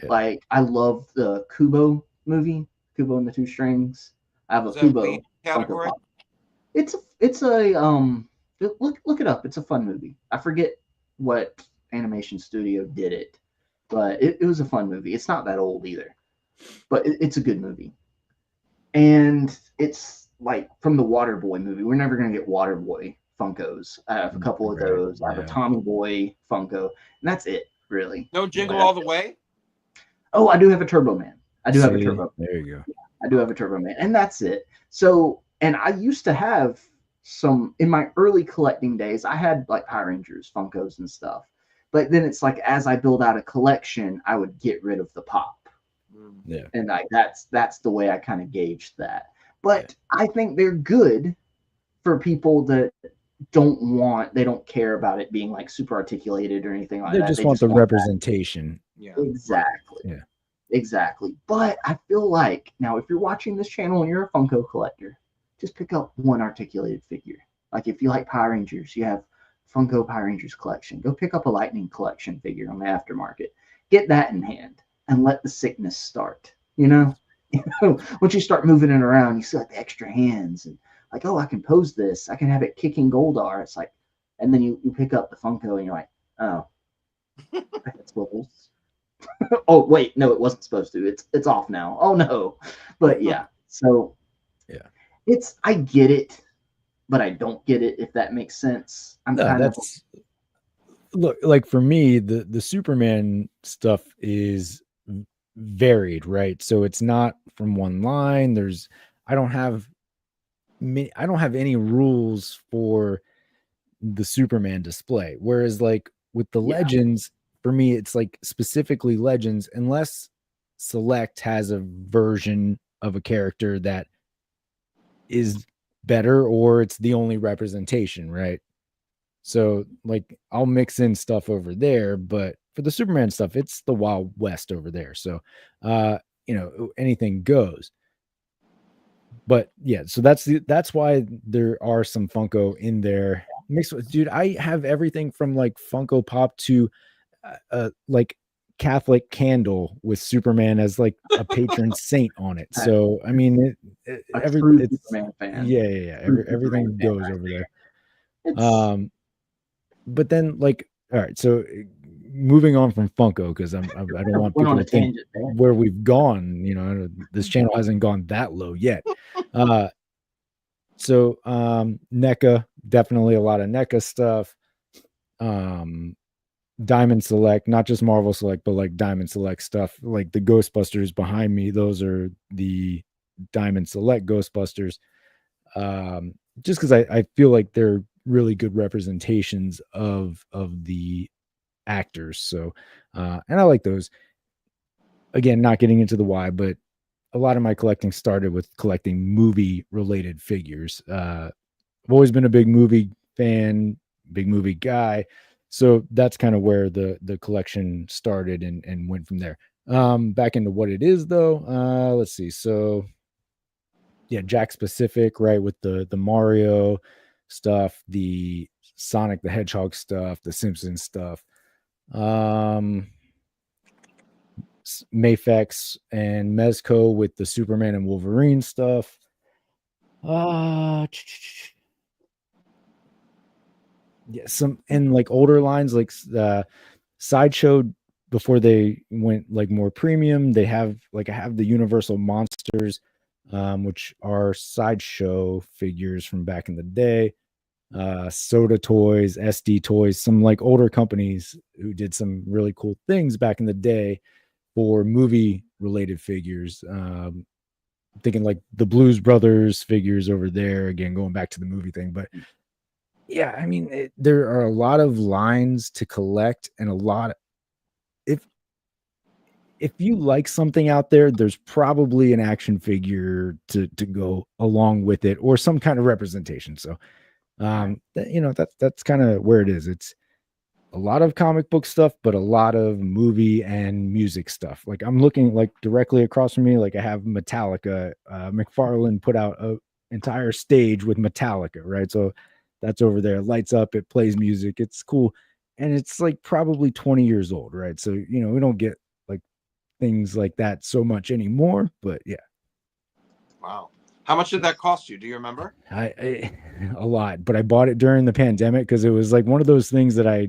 Yeah. Like I love the Kubo movie, Kubo and the Two Strings. I have a Is that Kubo weed category? Funko Pop. It's a look it up. It's a fun movie. I forget what animation studio did it, but it was a fun movie. It's not that old either, but it's a good movie. And it's like from the Waterboy movie. We're never gonna get Waterboy Funkos. I have a couple of Right, those. I have a yeah. Tommy Boy Funko, and that's it, really. No Jingle Yeah. All the Way. Oh, I do have a Turbo Man. I do have a See, Turbo. there you go. I do have a Turbo Man, and that's it. So, and I used to have some in my early collecting days. I had like Power Rangers, Funkos, and stuff. But then it's like as I build out a collection, I would get rid of the pop, Yeah. and that's the way I kind of gauged that. But I think they're good for people that they don't care about it being like super articulated or anything like They that. just want the representation. Yeah. Exactly. Yeah. Exactly. But I feel like now if you're watching this channel and you're a Funko collector, just pick up one articulated figure. Like if you like Power Rangers, you have Funko Power Rangers collection. Go pick up a Lightning collection figure on the aftermarket. Get that in hand and let the sickness start. You know? Once you start moving it around, you see like the extra hands and like, oh, I can pose this. I can have it kicking Goldar. It's like, and then you pick up the Funko and you're like, oh, that's supposed. Oh wait, no, it wasn't supposed to. It's off now. Oh no, but yeah. So Yeah. I get it, but I don't get it. If that makes sense. I'm No, kind of look, like for me, the Superman stuff is varied, right? So it's not from one line. I don't have I don't have any rules for the Superman display. Whereas like with the Legends, for me, it's like specifically Legends, unless Select has a version of a character that is better or it's the only representation, right? So like I'll mix in stuff over there, but for the Superman stuff, it's the Wild West over there. So anything goes. But yeah, so that's why there are some Funko in there. Mixed with, dude, I have everything from like Funko Pop to like Catholic candle with Superman as like a patron saint on it. So I mean, a true it's Superman fan. yeah. Everything goes over there. It's But then like, all right, so moving on from Funko, because I don't want people to think where we've gone. You know, this channel hasn't gone that low yet. So NECA, definitely a lot of NECA stuff. Diamond Select, not just Marvel Select, but like Diamond Select stuff, like the Ghostbusters behind me. Those are the Diamond Select Ghostbusters. Just because I feel like they're really good representations of the actors. So, and I like those. Again, not getting into the why, but a lot of my collecting started with collecting movie related figures. I've always been a big movie fan, big movie guy. So that's kind of where the collection started and went from there. Back into what it is though. Let's see. So yeah, Jack specific, right? With the Mario stuff, the Sonic the Hedgehog stuff, the Simpsons stuff. Mafex and Mezco with the Superman and Wolverine stuff. Yeah, some and like older lines like Sideshow before they went like more premium. They have like I have the Universal Monsters, which are Sideshow figures from back in the day. Soda Toys, SD Toys, some like older companies who did some really cool things back in the day for movie related figures. Thinking like the Blues Brothers figures over there, again, going back to the movie thing. But yeah, I mean, there are a lot of lines to collect and a lot of, if you like something out there, there's probably an action figure to go along with it or some kind of representation. So, that's kind of where it is. It's a lot of comic book stuff, but a lot of movie and music stuff. Like I'm looking like directly across from me, like I have Metallica. McFarlane put out an entire stage with Metallica, right? So that's over there. It lights up, it plays music. It's cool. And it's like probably 20 years old, right? So, we don't get like things like that so much anymore, but yeah. Wow. How much did that cost you? Do you remember? A lot, but I bought it during the pandemic because it was like one of those things that I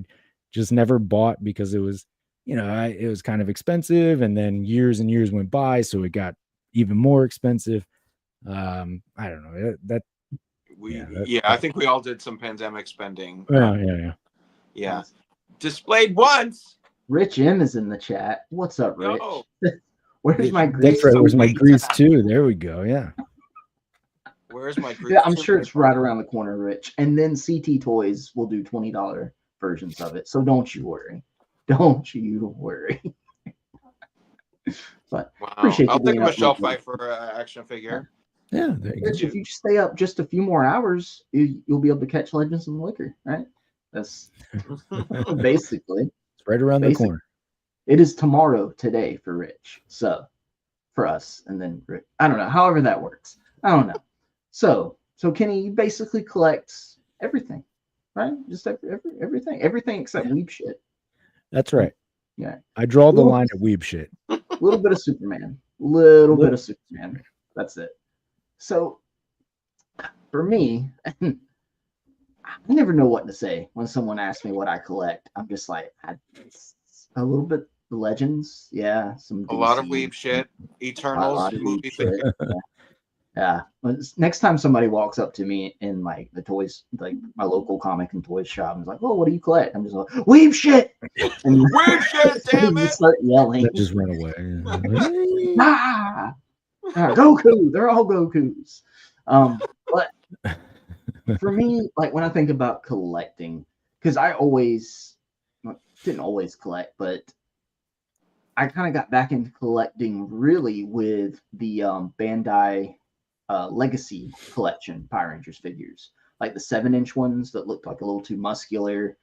just never bought because it was, it was kind of expensive, and then years and years went by, so it got even more expensive. I don't know I think we all did some pandemic spending. Yeah. Displayed once. Rich M is in the chat. What's up, Rich? Yo. Where's my grease? That's right. Where's my grease too? There we go. Yeah. Where's my grease? Yeah, I'm sure it's right around the corner, Rich. And then CT Toys will do $20 versions of it. So don't you worry. Don't you worry. But wow. Appreciate I'll you take a being Michelle Pfeiffer action figure. Yeah. There you Rich, go. if you stay up just a few more hours, you'll be able to catch Legends in the Liquor, right? That's basically. It's right around the corner. It is tomorrow today for Rich. So for us, and then Rich, I don't know. However that works. I don't know. So Kenny basically collects everything, right? Just everything except weeb shit. That's right. Yeah. I draw the line at weeb shit. A little bit of Superman. Little bit of Superman. That's it. So for me, I never know what to say when someone asks me what I collect. I'm just like, a little bit Legends, yeah. Some a lot of weeb shit. Eternals movie figure. Yeah. Next time somebody walks up to me in like the toys, like my local comic and toys shop, and is like, "Oh, what do you collect?" I'm just like, "Weeb shit!" And weeb shit, damn it! Start yelling. Just run away. Goku! They're all Gokus. But For me, like when I think about collecting, because I always didn't always collect, but I kind of got back into collecting really with the Bandai Legacy collection Power Rangers figures, like the 7-inch ones that looked like a little too muscular.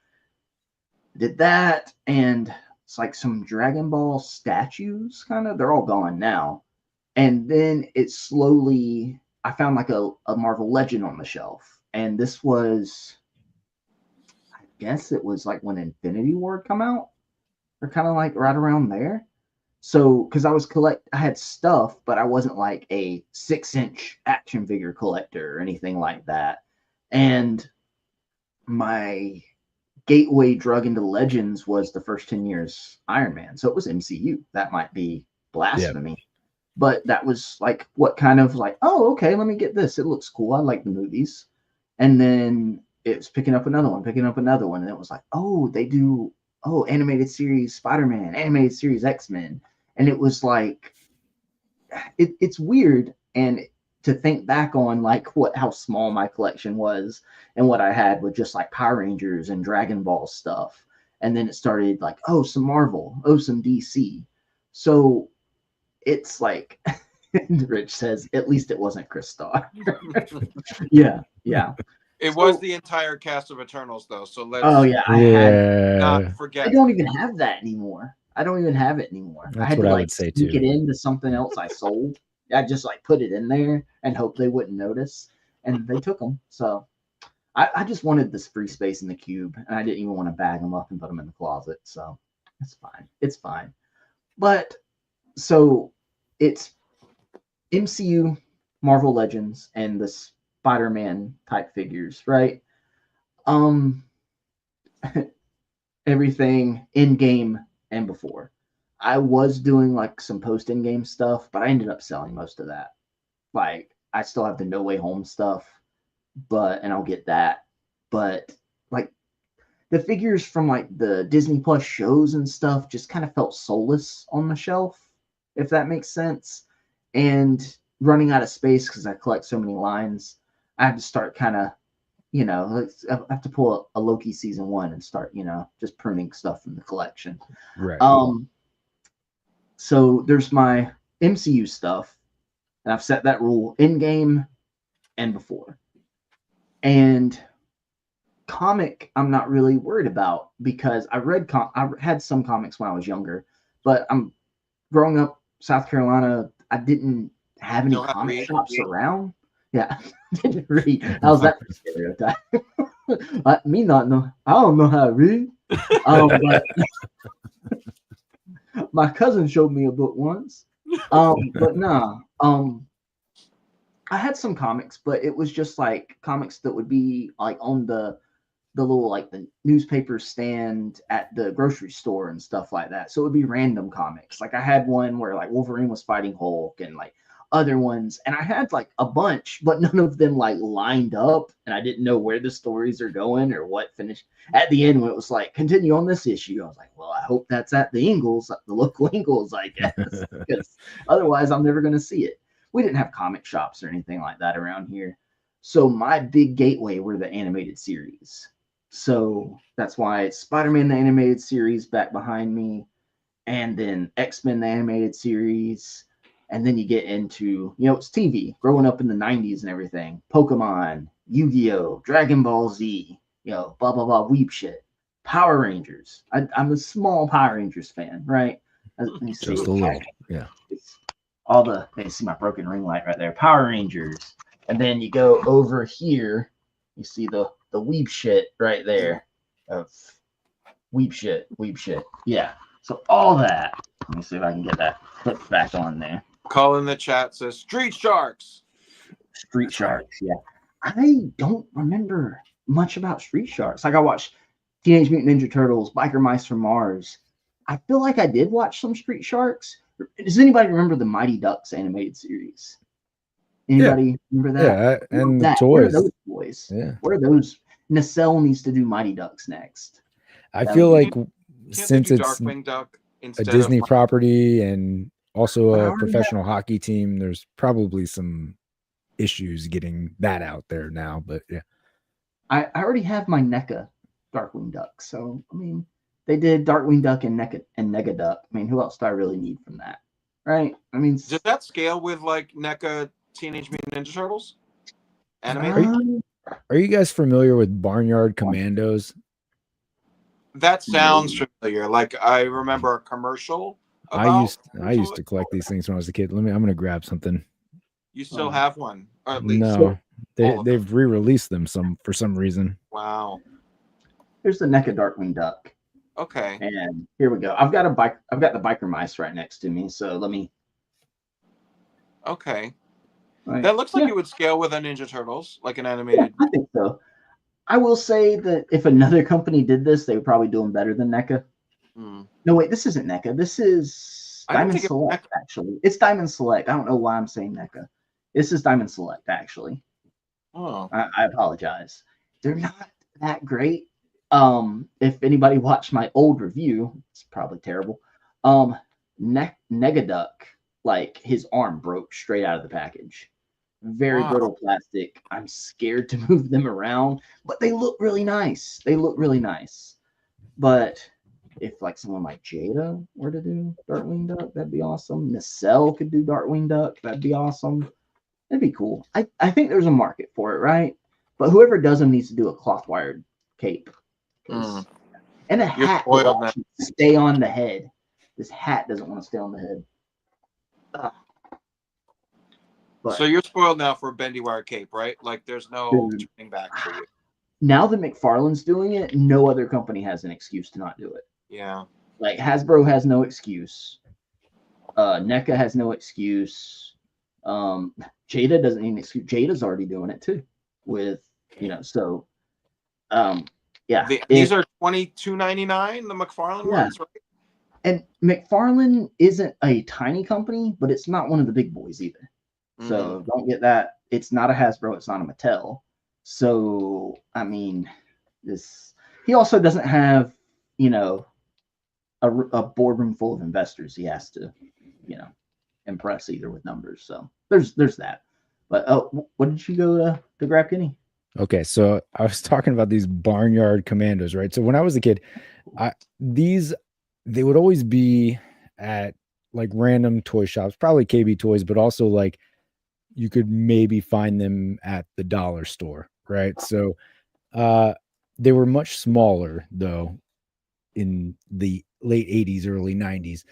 Did that, and it's like some Dragon Ball statues, kind of. They're all gone now. And then it slowly, I found like a Marvel Legend on the shelf, and this was, I guess it was like when Infinity War come out, or kind of like right around there. So, because I had stuff, but I wasn't like a 6-inch action figure collector or anything like that. And my gateway drug into Legends was the first 10 years Iron Man. So it was MCU. That might be blasphemy. But that was like what kind of like, oh, okay, let me get this. It looks cool. I like the movies. And then it was picking up another one. And it was like, oh, they do, oh, animated series Spider-Man, animated series X-Men. And it was like, it's weird. And to think back on like how small my collection was and what I had with just like Power Rangers and Dragon Ball stuff. And then it started like, oh, some Marvel, oh, some DC. So it's like Rich says, at least it wasn't Chris Starr. yeah. It was the entire cast of Eternals, though. So let's I had not forget. I don't even have that anymore. I don't even have it anymore. That's I had what to I like would say sneak too. it into something else I sold. I just like put it in there and hope they wouldn't notice. And they took them. So I just wanted this free space in the cube, and I didn't even want to bag them up and put them in the closet. So it's fine. It's fine. But so it's MCU, Marvel Legends, and the Spider-Man type figures, right? Um, everything in game and before. I was doing like some post in game stuff, but I ended up selling most of that. Like I still have the No Way Home stuff, and I'll get that. But like the figures from like the Disney Plus shows and stuff just kind of felt soulless on the shelf, if that makes sense. And running out of space because I collect so many lines, I had to start kind of, I have to pull a Loki season 1 and start, just pruning stuff from the collection. Right. So there's my MCU stuff, and I've set that rule in game and before. And comic, I'm not really worried about because I had some comics when I was younger, but I'm growing up South Carolina. I didn't have any comic shops around. Yeah, didn't read. How's that for stereotype? Me not know. I don't know how to read. But my cousin showed me a book once. But nah. I had some comics, but it was just like comics that would be like on the little like the newspaper stand at the grocery store and stuff like that. So it would be random comics. Like I had one where like Wolverine was fighting Hulk and like other ones, and I had like a bunch, but none of them like lined up, and I didn't know where the stories are going or what finished. At the end when it was like continue on this issue, I was like, well, I hope that's at the Ingalls, the local Ingalls, I guess, because otherwise I'm never going to see it. We didn't have comic shops or anything like that around here. So my big gateway were the animated series. So that's why it's Spider-Man the animated series back behind me, and then X-Men the animated series, and then you get into, it's TV, growing up in the 90s and everything. Pokemon, Yu-Gi-Oh, Dragon Ball Z, blah, blah, blah, weep shit. Power Rangers. I'm a small Power Rangers fan, right? Just a little, yeah. You see my broken ring light right there. Power Rangers. And then you go over here, you see the weeb shit right there of weeb shit. Yeah. So all that. Let me see if I can get that put back on there. Call in the chat says Street Sharks. Street Sharks, yeah. I don't remember much about Street Sharks. Like I watched Teenage Mutant Ninja Turtles, Biker Mice from Mars. I feel like I did watch some Street Sharks. Does anybody remember the Mighty Ducks animated series? Anybody remember that? Yeah, and the toys. Where are those boys? Yeah. Where are those? Nacelle needs to do Mighty Ducks next. I feel like since it's Darkwing Duck a Disney property and also a professional hockey team, there's probably some issues getting that out there now. But yeah, I already have my NECA Darkwing Duck, so I mean, they did Darkwing Duck and Nega Duck. I mean, who else do I really need from that, right? I mean, Does that scale with like NECA Teenage Mutant Ninja Turtles? Animated? are you guys familiar with Barnyard Commandos? That sounds familiar. Like I remember a commercial I about. used to collect these things when I was a kid. I'm gonna grab something. You still have one, or at least No, all of them. they've re-released them for some reason. Wow. Here's the NECA Darkwing Duck, Okay. and here we go. I've got the biker mice right next to me, so let me. Okay. Right. That looks like it would scale with a Ninja Turtles, like an animated. I think so. I will say that if another company did this, they would probably do them better than NECA. No, wait, this isn't NECA. This is Diamond Select, actually. It's Diamond Select. I don't know why I'm saying NECA. This is Diamond Select, actually. Oh. I apologize. They're not that great. If anybody watched my old review, it's probably terrible. Negaduck, like his arm broke straight out of the package. Very brittle plastic. I'm scared to move them around, but they look really nice. They look really nice. But if like someone like Jada were to do Darkwing Duck, that'd be awesome. Nacelle could do Darkwing Duck, that'd be awesome. That'd be cool. I think there's a market for it, right? But whoever does them needs to do a cloth wired cape. And a hat will stay on the head. This hat doesn't want to stay on the head. But, so you're spoiled now for a bendy wire cape, right? Like there's no turning back for you. Now that McFarlane's doing it, no other company has an excuse to not do it. Yeah. Like Hasbro has no excuse. NECA has no excuse. Jada doesn't need an excuse. Jada's already doing it too. With so yeah. These are $22.99, the McFarlane ones, right? And McFarlane isn't a tiny company, but it's not one of the big boys either. So don't get that. It's not a Hasbro. It's not a Mattel. So I mean, he also doesn't have a boardroom full of investors. He has to impress either with numbers. So there's that. But what did you go to grab, Kenny? Okay, so I was talking about these Barnyard Commandos, right? So when I was a kid, they would always be at like random toy shops, probably KB Toys, but also like you could maybe find them at the dollar store, right? So they were much smaller though in the late 80s, early 90s.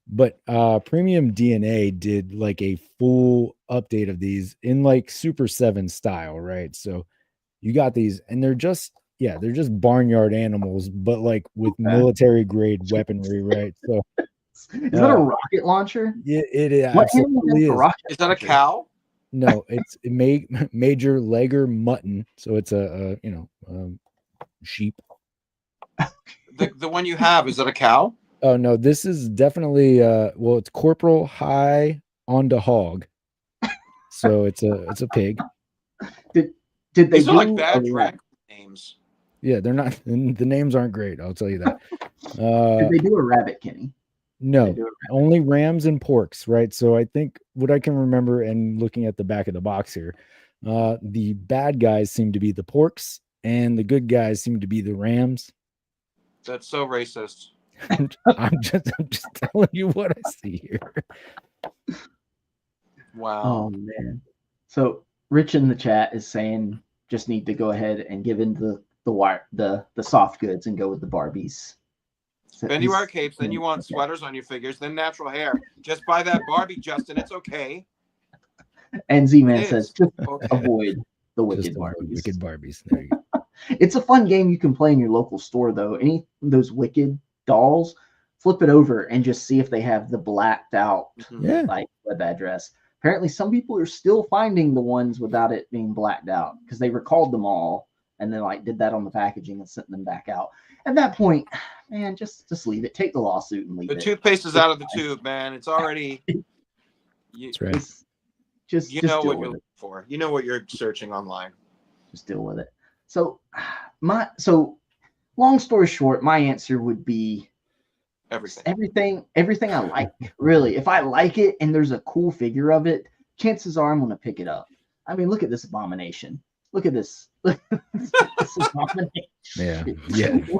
But Premium DNA did like a full update of these in like Super 7 style, right? So you got these and they're just barnyard animals, but like with military grade weaponry, right? So is that a rocket launcher? It absolutely is. Is that a cow? No, it's major legger mutton. So it's a sheep. The one you have, is that a cow? Oh no, this is definitely it's Corporal High on the Hog. So it's a pig. Did they These are like bad drag names? Yeah, they're not. The names aren't great. I'll tell you that. Did they do a rabbit, Kenny? No, only rams and porks, right? So I think what I can remember and looking at the back of the box here, the bad guys seem to be the porks and the good guys seem to be the rams. That's so racist. I'm just telling you what I see here. Wow. Oh man. So Rich in the chat is saying just need to go ahead and give in the soft goods and go with the Barbies. Bendy wire capes, then you want sweaters on your figures, then natural hair. Just buy that Barbie, Justin. It's okay. And Z-Man says just avoid the wicked Barbies. Wicked Barbies. There you go. It's a fun game you can play in your local store though. Any of those wicked dolls, flip it over and just see if they have the blacked out like web address. Apparently some people are still finding the ones without it being blacked out because they recalled them all and then like did that on the packaging and sent them back out. At that point, man, just leave it. Take the lawsuit and leave it. The toothpaste is out of the tube, man. It's already. That's right. Just know what you're looking for. You know what you're searching online. Just deal with it. So long story short, my answer would be everything I like. Really, if I like it and there's a cool figure of it, chances are I'm going to pick it up. I mean, look at this abomination. Look at this. Look at this abomination. Yeah.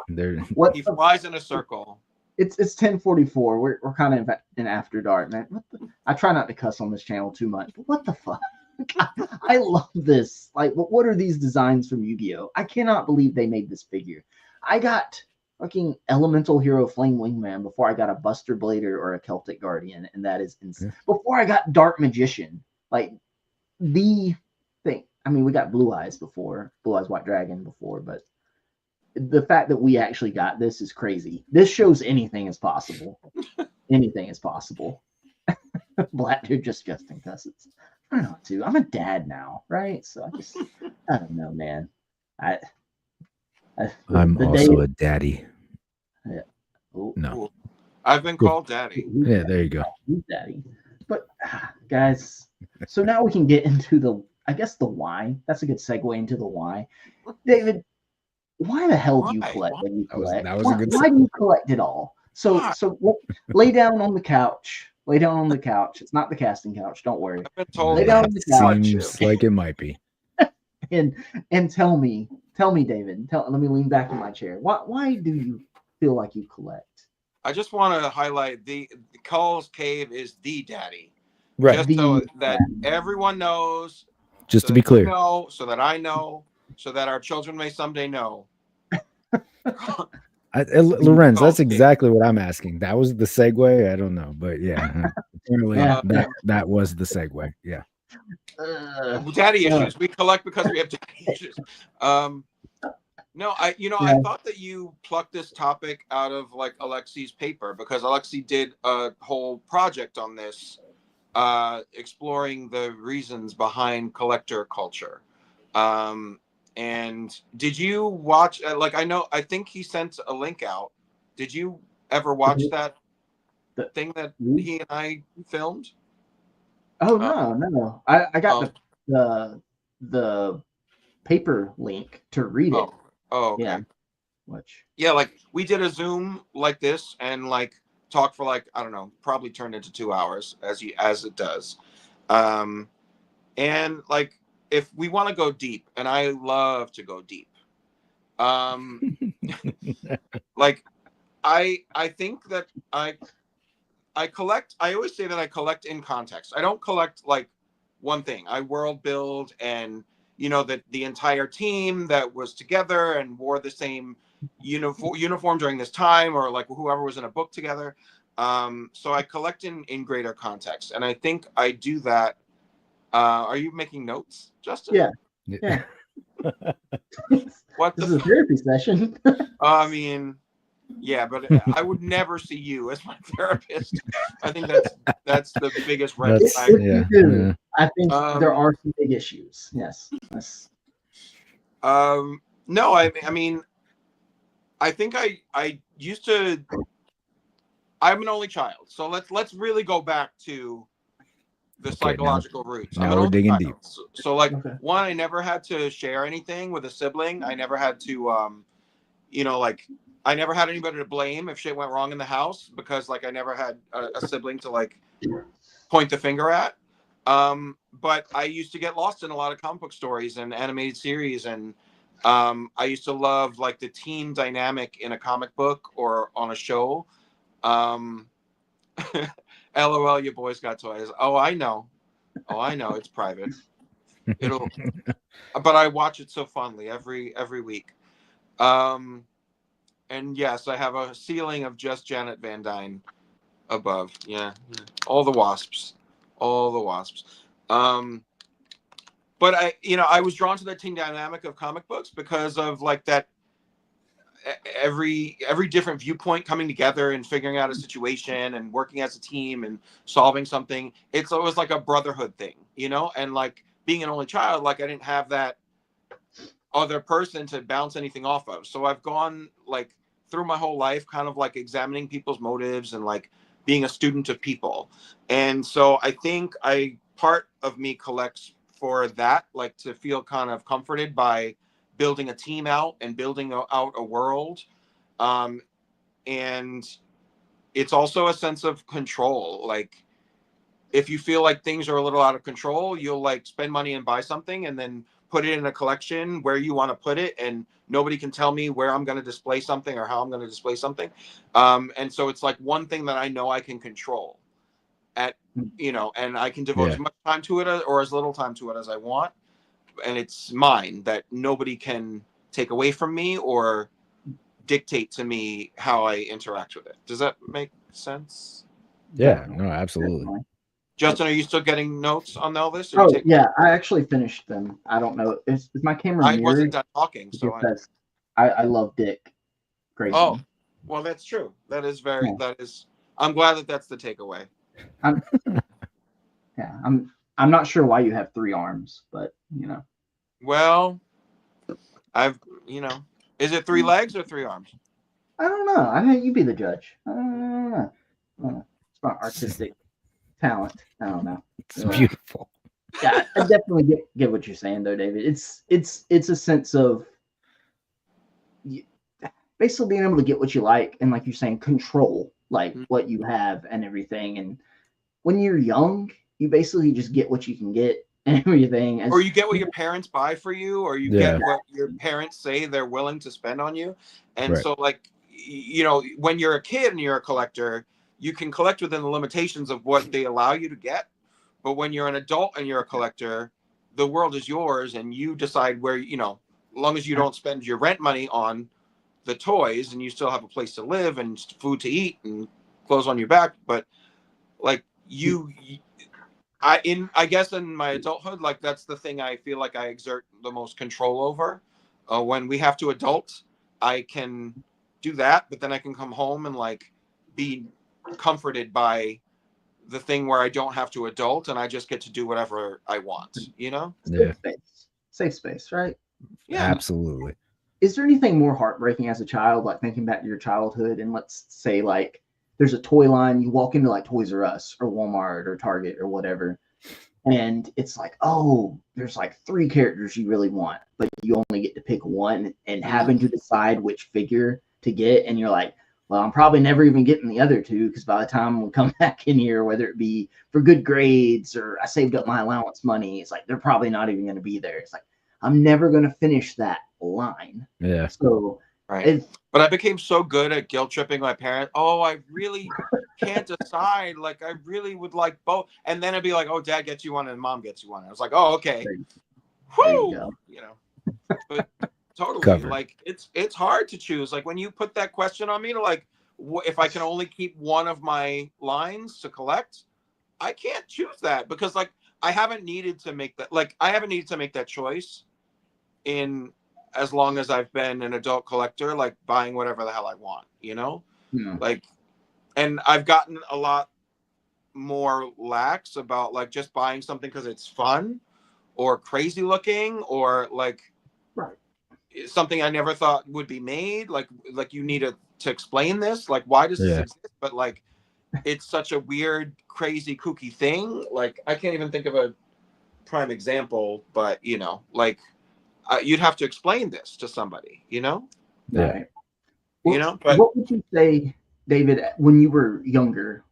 They're What He the flies in a circle. it's 10:44. We're kind of in after dark, man. I try not to cuss on this channel too much, but what the fuck? I love this. Like, what are these designs from Yu-Gi-Oh? I cannot believe they made this figure. I got fucking Elemental Hero Flame Wingman before I got a Buster Blader or a Celtic Guardian, and that is before I got Dark Magician. Like the thing. I mean, we got Blue Eyes before, Blue Eyes White Dragon before, but the fact that we actually got this is crazy. This shows anything is possible. Anything is possible. Black dude just in cusses. I don't know too. I'm a dad now, right? So I don't know, man. I'm the also day, a daddy. yeah. Oh, No. I've been called daddy. Yeah, there you go. He's daddy. But guys, so now we can get into I guess the why. That's a good segue into the why. David, why the hell do you collect when you collect? That was a good why do you collect it all? So Why? lay down on the couch. Lay down on the couch. It's not the casting couch. Don't worry. I've been told Lay down on the couch. Seems like it might be. And tell me, David. Let me lean back in my chair. Why do you feel like you collect? I just want to highlight the Cull's Cave is the daddy. Right. Just so that everyone knows. Just so to be that you clear. know, so that I know, so that our children may someday know. Lorenz, that's exactly what I'm asking. That was the segue. I don't know, but yeah, apparently that was the segue. Yeah. Daddy issues. We collect because we have daddy issues. No, I thought that you plucked this topic out of like Alexi's paper because Alexi did a whole project on this, exploring the reasons behind collector culture. And did you watch? I think he sent a link out. Did you ever watch that thing that he and I filmed? Oh no! I got the paper link to read it. Oh, okay. Yeah. Which? Yeah, like we did a Zoom like this and like talk for like I don't know, probably turned into 2 hours as it does, and like. If we want to go deep, and I love to go deep, like I think that I collect. I always say that I collect in context. I don't collect like one thing. I world build, and that the entire team that was together and wore the same uniform during this time, or like whoever was in a book together. So I collect in greater context, and I think I do that. Are you making notes, Justin? Yeah. What this is a therapy session. I mean, yeah, but I would never see you as my therapist. I think that's the biggest red flag. Yeah. I think there are some big issues. Yes. No, I mean, I think I used to. I'm an only child, so let's really go back to the psychological roots. Now we're digging deep. So like one, I never had to share anything with a sibling. I never had to, like I never had anybody to blame if shit went wrong in the house because like I never had a sibling to like point the finger at. But I used to get lost in a lot of comic book stories and animated series, and I used to love like the team dynamic in a comic book or on a show. LOL, you boys got toys. Oh, I know. It's private. But I watch it so fondly every week. And yes, I have a ceiling of just Janet Van Dyne above. Yeah. All the wasps. But I was drawn to that team dynamic of comic books because of like that every different viewpoint coming together and figuring out a situation and working as a team and solving something. It's always like a brotherhood thing, and like being an only child, like I didn't have that other person to bounce anything off of. So I've gone like through my whole life kind of like examining people's motives and like being a student of people. And so I think part of me collects for that, like to feel kind of comforted by building a team out and building out a world. And it's also a sense of control. Like if you feel like things are a little out of control, you'll like spend money and buy something and then put it in a collection where you want to put it, and nobody can tell me where I'm going to display something or how I'm going to display something. And so it's like one thing that I know I can control at, and I can devote as much time to it or as little time to it as I want. And it's mine that nobody can take away from me or dictate to me how I interact with it. Does that make sense? Yeah, no, absolutely. Definitely. Justin, are you still getting notes on all this? Oh, yeah, I actually finished them. I don't know. Is my camera I mirrored? wasn't done talking, so I love Dick Grayson. Oh, well, that's true. That is I'm glad that that's the takeaway. I'm not sure why you have 3 arms, but Well, is it 3 legs or 3 arms? I don't know. I think you be the judge. I don't know. It's my artistic talent. I don't know. It's beautiful. Yeah, I definitely get what you're saying though, David. It's a sense of basically being able to get what you like and, like you're saying, control like what you have and everything. And when you're young, you basically just get what you can get and everything. Or you get what your parents buy for you, or you get what your parents say they're willing to spend on you. And so, like, when you're a kid and you're a collector, you can collect within the limitations of what they allow you to get. But when you're an adult and you're a collector, the world is yours, and you decide where, as long as you don't spend your rent money on the toys and you still have a place to live and food to eat and clothes on your back. But like I guess in my adulthood, like that's the thing I feel like I exert the most control over. When we have to adult, I can do that, but then I can come home and like be comforted by the thing where I don't have to adult and I just get to do whatever I want, Safe space, right? Yeah, absolutely. Is there anything more heartbreaking as a child, like thinking back to your childhood, and let's say like there's a toy line, you walk into like Toys R Us or Walmart or Target or whatever, and it's like, oh, there's like 3 characters you really want, but you only get to pick one, and having to decide which figure to get, and you're like, well, I'm probably never even getting the other 2 because by the time we come back in here, whether it be for good grades or I saved up my allowance money, it's like they're probably not even going to be there. It's like I'm never going to finish that line. Yeah. So right. But I became so good at guilt tripping my parents. Oh, I really can't decide. Like, I really would like both. And then it'd be like, oh, Dad gets you one and Mom gets you one. I was like, oh, okay. Whoo! But totally. Covered. Like, it's hard to choose. Like, when you put that question on me to like, if I can only keep one of my lines to collect, I can't choose that because like I haven't needed to make that. Like, I haven't needed to make that choice in as long as I've been an adult collector, like buying whatever the hell I want, like, and I've gotten a lot more lax about like just buying something because it's fun or crazy looking or like something I never thought would be made. Like you need to explain this. Like, why does this exist? But like, it's such a weird, crazy, kooky thing. Like, I can't even think of a prime example, but like, you'd have to explain this to somebody, Yeah. But what would you say, David, when you were younger,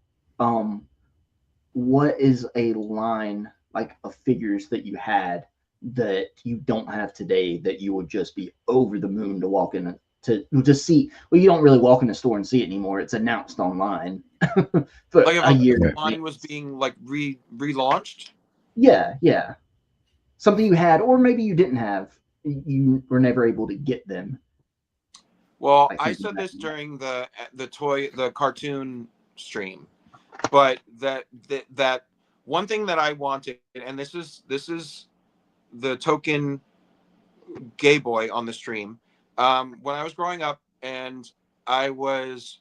what is a line like of figures that you had that you don't have today that you would just be over the moon to walk in to see? Well, you don't really walk in the store and see it anymore. It's announced online. For like if a year. line was being like relaunched. Yeah. Something you had, or maybe you didn't have. You were never able to get them. Well, I said this during the cartoon stream, but that one thing that I wanted, and this is the token gay boy on the stream. When I was growing up, and there was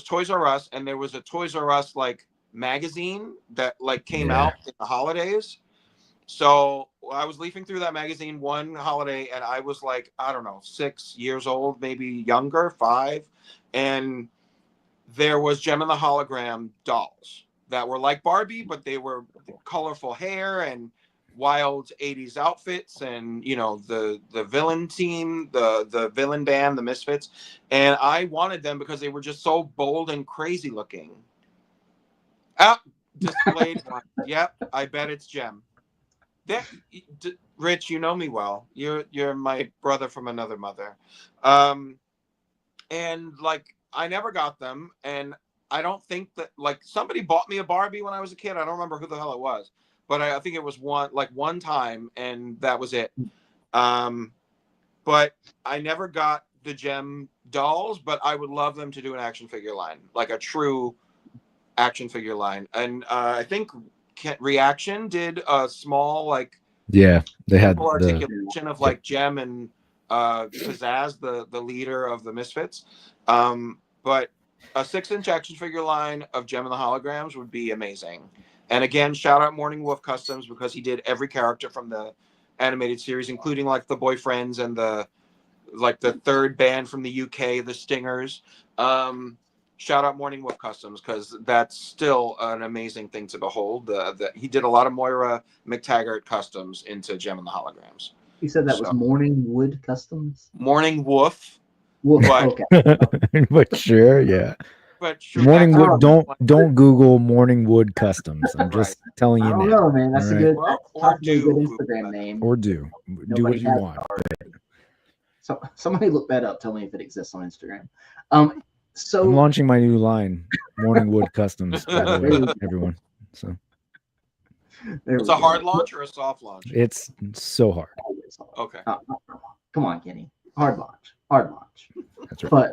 Toys R Us, and there was a Toys R Us like magazine that like came out in the holidays. So I was leafing through that magazine one holiday, and I was like, I don't know, 6 years old, maybe younger, 5. And there was Gem and the Hologram dolls that were like Barbie, but they were colorful hair and wild 80s outfits and, the villain team, the villain band, the Misfits. And I wanted them because they were just so bold and crazy looking. displayed one. Yep, I bet it's Gem. Rich, you know me well. You're my brother from another mother. And like I never got them, and I don't think that like somebody bought me a Barbie when I was a kid. I don't remember who the hell it was, but I think it was one time, and that was it. But I never got the Gem dolls, but I would love them to do an action figure line, like a true action figure line. And I think Reaction did a small like Yeah, they had simple the articulation of like Gem and Pizzazz, the leader of the Misfits. But a 6-inch action figure line of Gem and the Holograms would be amazing. And again, shout out Morning Wolf Customs because he did every character from the animated series, including like the Boyfriends and the third band from the UK, the Stingers. Shout out Morning Wolf Customs because that's still an amazing thing to behold. He did a lot of Moira McTaggart customs into Gem and the Holograms. You said that was Morning Wood Customs? Morning Wolf. Wolf, But, okay. but sure, yeah. But sure, Morning Wood, don't Google Morning Wood Customs. I'm just telling you I don't now. know, man. That's All a good, Well, possibly a good Instagram name. Or do what you want. So somebody look that up. Tell me if it exists on Instagram. So I'm launching my new line, Morning Wood Customs, by the way, everyone. So it's a hard launch or a soft launch? It's so hard. Okay. Come on, Kenny. Hard launch. That's right.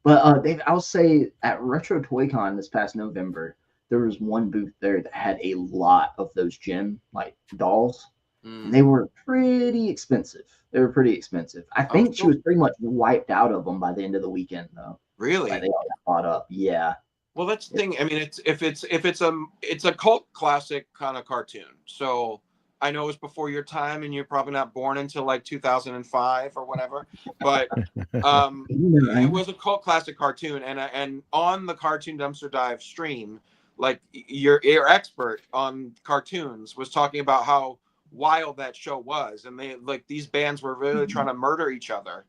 But Dave, I'll say at Retro Toy Con this past November, there was one booth there that had a lot of those Gem like dolls. And they were pretty expensive. I think she was pretty much wiped out of them by the end of the weekend, though. Really? Like, they all got bought up. Yeah. Well, that's the thing. I mean, it's a cult classic kind of cartoon. So I know it was before your time, and you're probably not born until like 2005 or whatever. But it was a cult classic cartoon, and on the Cartoon Dumpster Dive stream, like your expert on cartoons was talking about how wild that show was, and they like these bands were really trying to murder each other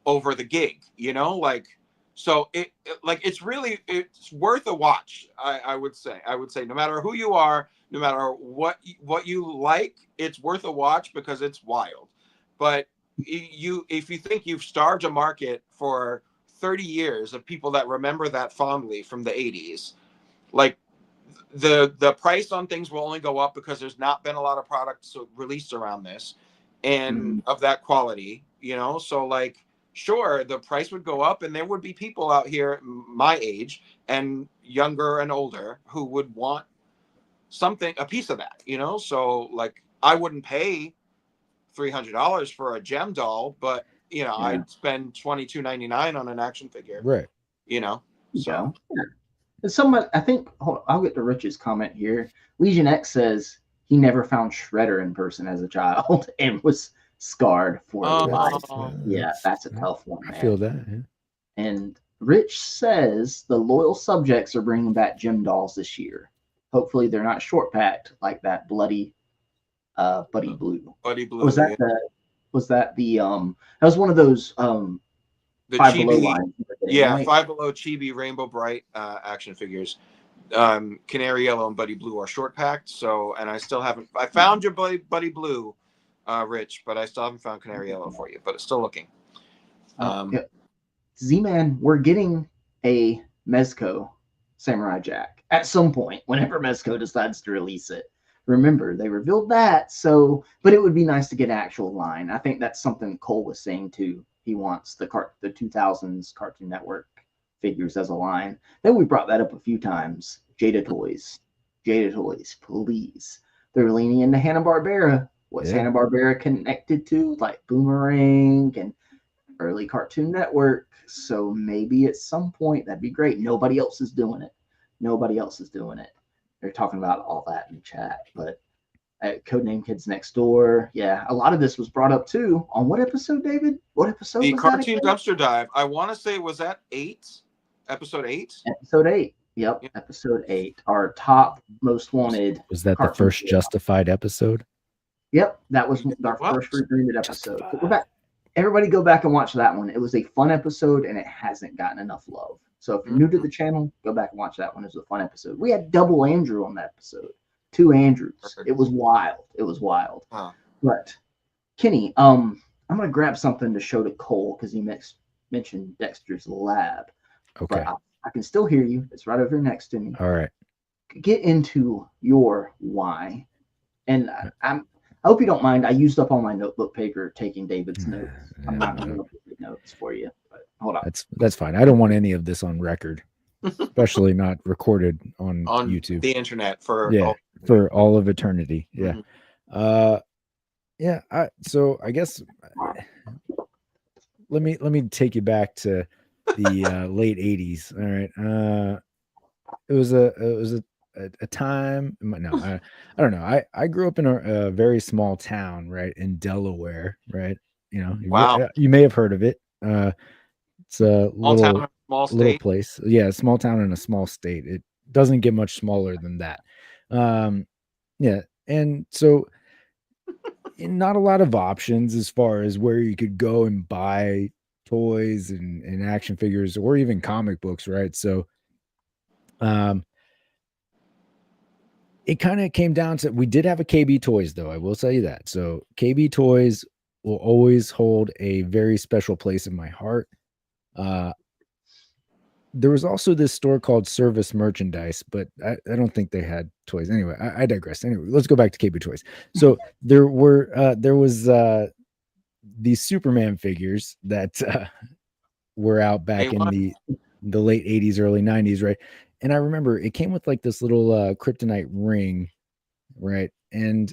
over the gig, like so it's worth a watch. I would say no matter who you are, no matter what you like, it's worth a watch because it's wild. But if you think you've starved a market for 30 years of people that remember that fondly from the 80s, like the price on things will only go up because there's not been a lot of products released around this and of that quality, so like sure the price would go up and there would be people out here my age and younger and older who would want a piece of that, so like I wouldn't pay $300 for a Gem doll, but I'd spend $22.99 on an action figure, right? So someone, I think, I'll get to Rich's comment here. Legion X says he never found Shredder in person as a child and was scarred for life. Yeah, that's a tough one, man. I feel that. Yeah. And Rich says the loyal subjects are bringing back Gem dolls this year. Hopefully they're not short packed like that bloody Buddy Blue. Buddy Blue. Was that that was one of those the Five Chibi, Below line. Yeah, right? Five Below Chibi Rainbow Bright action figures. Canary Yellow and Buddy Blue are short packed. So, and I still haven't. I found your Buddy Blue, Rich, but I still haven't found Canary Yellow for you. But it's still looking. Z-Man, we're getting a Mezco Samurai Jack at some point. Whenever Mezco decides to release it. Remember, they revealed that. So, but it would be nice to get an actual line. I think that's something Cole was saying too. He wants the 2000s Cartoon Network figures as a line. Then we brought that up a few times. Jada Toys, please. They're leaning into Hanna-Barbera. What's Hanna-Barbera connected to? Like Boomerang and early Cartoon Network. So maybe at some point that'd be great. Nobody else is doing it. They're talking about all that in the chat, but Codename Kids Next Door. Yeah, a lot of this was brought up too. On what episode, David? What episode? The was Cartoon that Dumpster Dive. I want to say, was that 8? Episode 8? Episode 8. Yep, episode 8. Our top most wanted. Was that the first Justified episode? Yep, that was our first rebranded episode. We're back. Everybody go back and watch that one. It was a fun episode and it hasn't gotten enough love. So if you're new to the channel, go back and watch that one. It was a fun episode. We had double Andrew on that episode. 2 Andrews. It was wild. It was wild. Huh. But Kenny, I'm gonna grab something to show to Cole because he mentioned Dexter's Lab. Okay. But I can still hear you. It's right over here next to me. All right. Get into your why. And I hope you don't mind. I used up all my notebook paper taking David's notes. I'm not going to take notes for you. But hold on. That's fine. I don't want any of this on record, especially not recorded on YouTube, the internet for all of eternity. Yeah. Mm-hmm. So I guess let me take you back to the late 80s. All right. It was a time. No, I don't know. I grew up in a very small town, right, in Delaware, right. You know, wow. You may have heard of it. It's a small little place. Yeah, a small town in a small state. It doesn't get much smaller than that. Yeah, and so not a lot of options as far as where you could go and buy toys and action figures or even comic books, right? So it kind of came down to, we did have a KB Toys though, I will tell you that. So KB Toys will always hold a very special place in my heart. There was also this store called Service Merchandise, but I don't think they had toys. Anyway, I digress. Anyway, let's go back to KB Toys. So there was these Superman figures that were out back in the late 80s, early 90s, right? And I remember it came with like this little kryptonite ring, right? And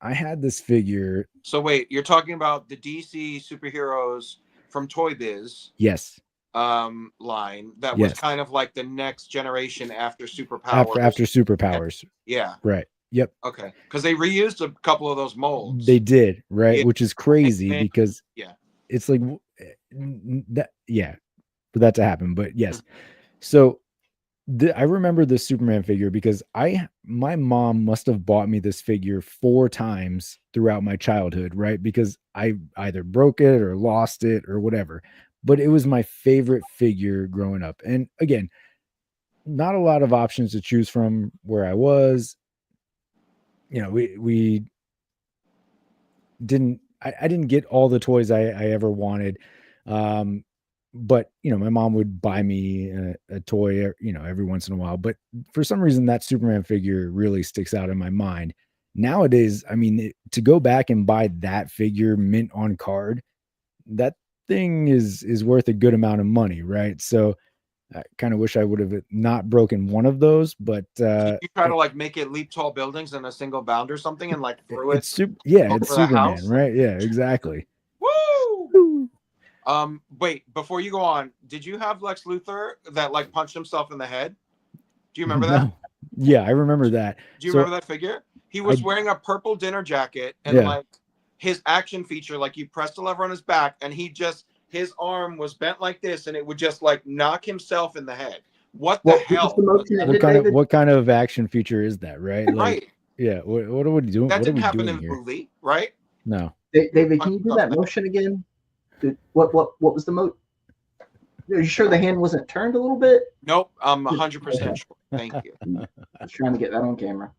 I had this figure. So wait, you're talking about the DC superheroes from Toy Biz? Yes. Line that was kind of like the next generation after Superpowers. After Superpowers. Yeah. Right. Yep. Okay. Because they reused a couple of those molds. They did, right? Yeah. Which is crazy because it's like that. Yeah, for that to happen. But yes. So I remember the Superman figure because my mom must have bought me this figure 4 times throughout my childhood, right? Because I either broke it or lost it or whatever. But it was my favorite figure growing up. And again, not a lot of options to choose from where I was. You know, we didn't, I didn't get all the toys I ever wanted. But, you know, my mom would buy me a toy, you know, every once in a while. But for some reason, that Superman figure really sticks out in my mind. Nowadays, I mean, to go back and buy that figure mint on card, that thing is worth a good amount of money, right? So I kind of wish I would have not broken one of those, but you try to like make it leap tall buildings in a single bound or something and like throw it. It's Superman, right? Yeah, exactly. Woo! Wait, before you go on, did you have Lex Luthor that like punched himself in the head? Do you remember that? Yeah, I remember that. Do you remember that figure? He was wearing a purple dinner jacket and like his action feature, like you pressed a lever on his back and his arm was bent like this and it would just like knock himself in the head. What the hell? What kind of action feature is that, right? Like, right. Yeah. What are we doing? That didn't happen in the movie, right? No. David, can you do that motion again? What was the motion? Are you sure the hand wasn't turned a little bit? Nope, I'm 100% sure. Thank you. I was trying to get that on camera.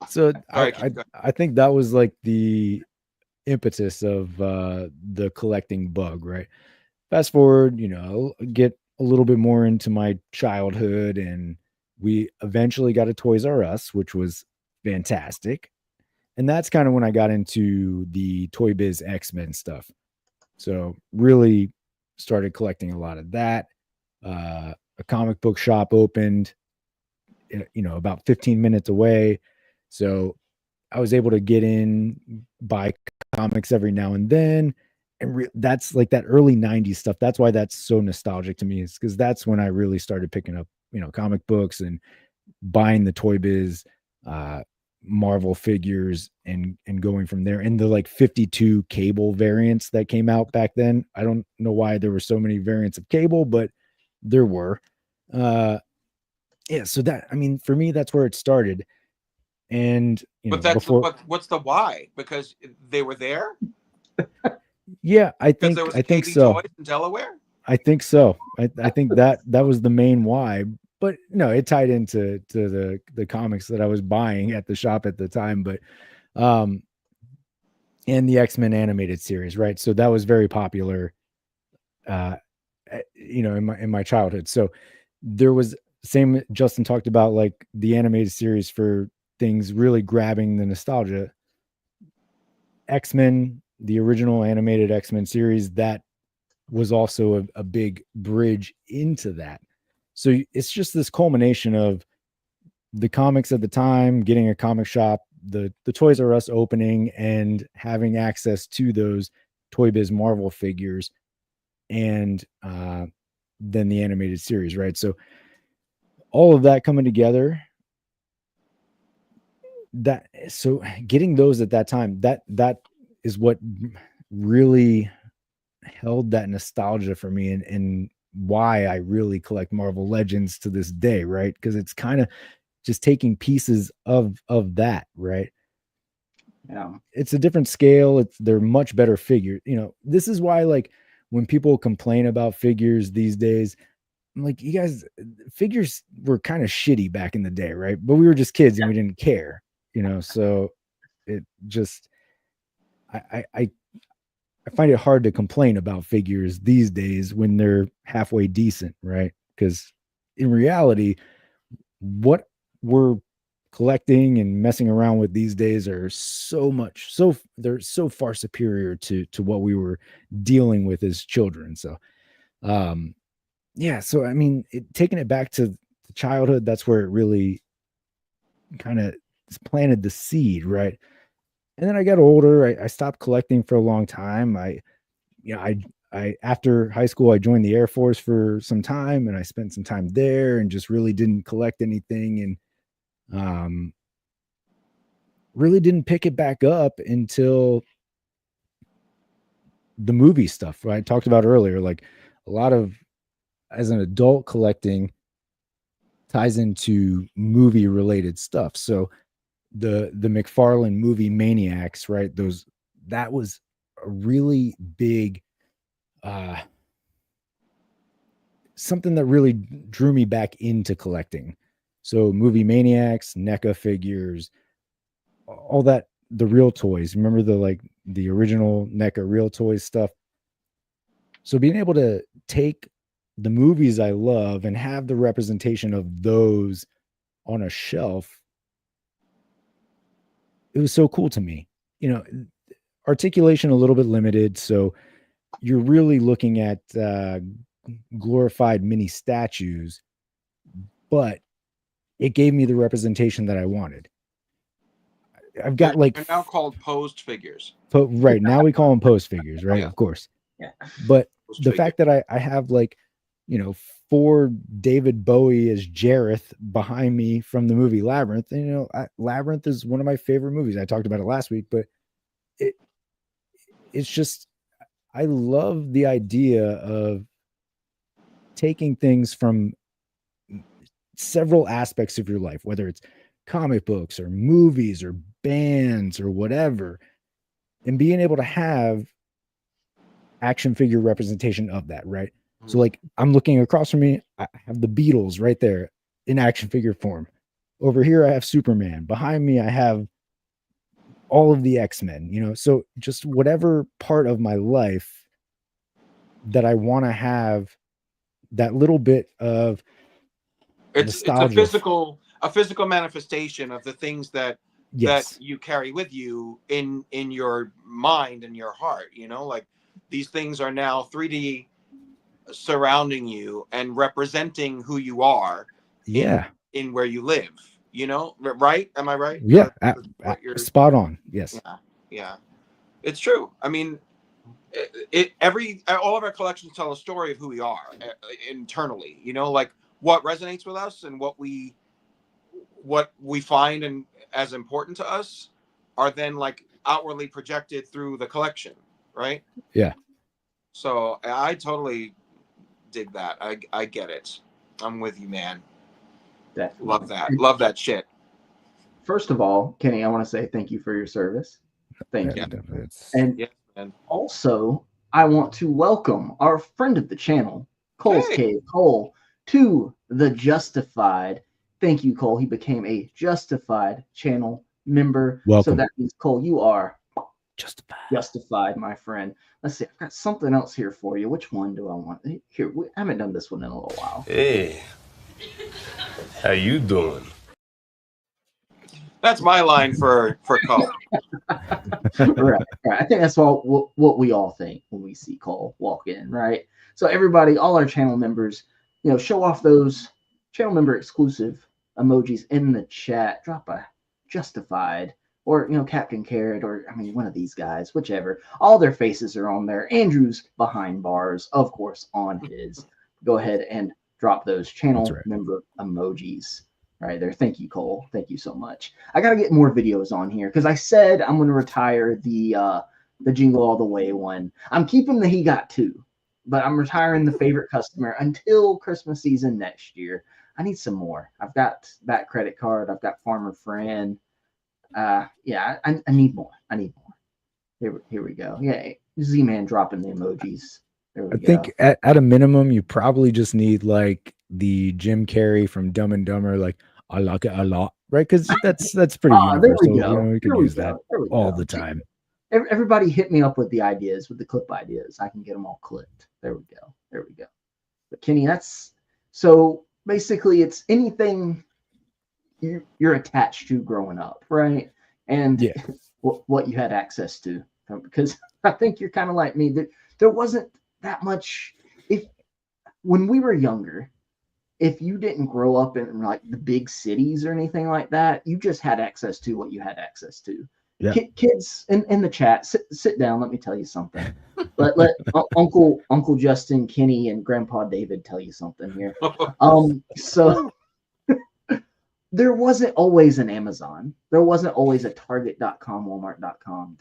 So I think that was like the impetus of the collecting bug, right? Fast forward, you know, get a little bit more into my childhood, and we eventually got a Toys R Us, which was fantastic. And that's kind of when I got into the Toy Biz X-Men stuff. So really started collecting a lot of that. A comic book shop opened, you know, about 15 minutes away. So I was able to get in, buy comics every now and then. And that's like that early 90s stuff. That's why that's so nostalgic to me, is because that's when I really started picking up, you know, comic books and buying the Toy Biz Marvel figures and going from there. And the like 52 Cable variants that came out back then. I don't know why there were so many variants of Cable, but there were. So that, I mean, for me, that's where it started. And but what's the why? Because they were there. Yeah, I think so. Toys in Delaware. I think so. I think that was the main why. But no, it tied into the comics that I was buying at the shop at the time. But and the X-Men animated series, right? So that was very popular, in my childhood. So there was same Justin talked about, like the animated series for things really grabbing the nostalgia. X-Men, the original animated X-Men series, that was also a big bridge into that. So it's just this culmination of the comics at the time, getting a comic shop, the Toys R Us opening, and having access to those Toy Biz Marvel figures, and then the animated series, right? So all of that coming together, so getting those at that time, that is what really held that nostalgia for me, and why I really collect Marvel Legends to this day, right? Because it's kind of just taking pieces of that, right? Yeah. It's a different scale. They're much better figures. This is why, like, when people complain about figures these days, I'm like, you guys, figures were kind of shitty back in the day, right? But we were just kids and we didn't care, so it just, I find it hard to complain about figures these days when they're halfway decent, right? Because in reality, what we're collecting and messing around with these days are they're so far superior to what we were dealing with as children. So so I mean, taking it back to childhood, that's where it really kind of planted the seed, right? And then I got older. I stopped collecting for a long time. I after high school, I joined the Air Force for some time, and I spent some time there, and just really didn't collect anything, and really didn't pick it back up until the movie stuff, right? I talked about earlier, like a lot of, as an adult, collecting ties into movie related stuff. So the McFarlane movie Maniacs, right? That was a really big something that really drew me back into collecting. So movie Maniacs, NECA figures, all that, the real toys. Remember the original NECA real toys stuff? So being able to take the movies I love and have the representation of those on a shelf, it was so cool to me. Articulation a little bit limited, so you're really looking at glorified mini statues, but it gave me the representation that I wanted. I've got They're now called posed figures. Right now we call them post figures, right? Yeah. Of course. Yeah. But Post the figure. fact that I have 4 David Bowie as Jareth behind me from the movie Labyrinth. And, Labyrinth is one of my favorite movies. I talked about it last week, but it's just, I love the idea of taking things from several aspects of your life, whether it's comic books or movies or bands or whatever, and being able to have action figure representation of that, right? Mm-hmm. So like, I'm looking across from me, I have the Beatles right there in action figure form. Over here I have Superman. Behind me I have all of the X-Men, so just whatever part of my life that I want to have that little bit of it's a physical manifestation of the things that that you carry with you in your mind and your heart. Like, these things are now 3D surrounding you and representing who you are in where you live, right? Am I right? Yeah. Spot on. Yes. Yeah. It's true. I mean, all of our collections tell a story of who we are internally, like what resonates with us and what we find and as important to us are then like outwardly projected through the collection, right? Yeah. So I totally dig that. I get it. I'm with you, man. Definitely. Love that shit. First of all, Kenny, I want to say thank you for your service. Thank you. Definitely. And yeah, man. Also, I want to welcome our friend of the channel, Cole's Hey. Cave, Cole, to the Justified. Thank you, Cole. He became a Justified channel member. Welcome. So that means, Cole, you are Justified, my friend. Let's see. I've got something else here for you. Which one do I want? Here, I haven't done this one in a little while. Hey, how you doing? That's my line for Cole. Right. I think that's all what we all think when we see Cole walk in, right? So everybody, all our channel members, show off those channel member exclusive emojis in the chat. Drop a Justified or Captain Carrot or one of these guys, whichever. All their faces are on there. Andrew's behind bars, of course, on his. Go ahead and drop those channel member emojis right there. Thank you, Cole. Thank you so much. I got to get more videos on here because I said I'm going to retire the Jingle All the Way one. I'm keeping the He Got Two, but I'm retiring the favorite customer until Christmas season next year. I need some more. I've got that credit card. I've got Farmer Fran. Yeah, I need more. I need more. Here we go. Yeah, Z-Man dropping the emojis. There we go. I think at a minimum, you probably just need like the Jim Carrey from Dumb and Dumber, like I like it a lot, right? Because that's pretty universal. We could use that all the time. Everybody hit me up with the ideas, with the clip ideas. I can get them all clipped. There we go. But Kenny, that's so basically it's anything you're attached to growing up, right? And what you had access to, because I think you're kind of like me. There wasn't that much. When we were younger, if you didn't grow up in like the big cities or anything like that, you just had access to what you had access to. Yeah. Kids in the chat, sit down. Let me tell you something. Let Uncle Justin, Kenny, and Grandpa David tell you something here. So there wasn't always an Amazon. There wasn't always a Target.com, Walmart.com.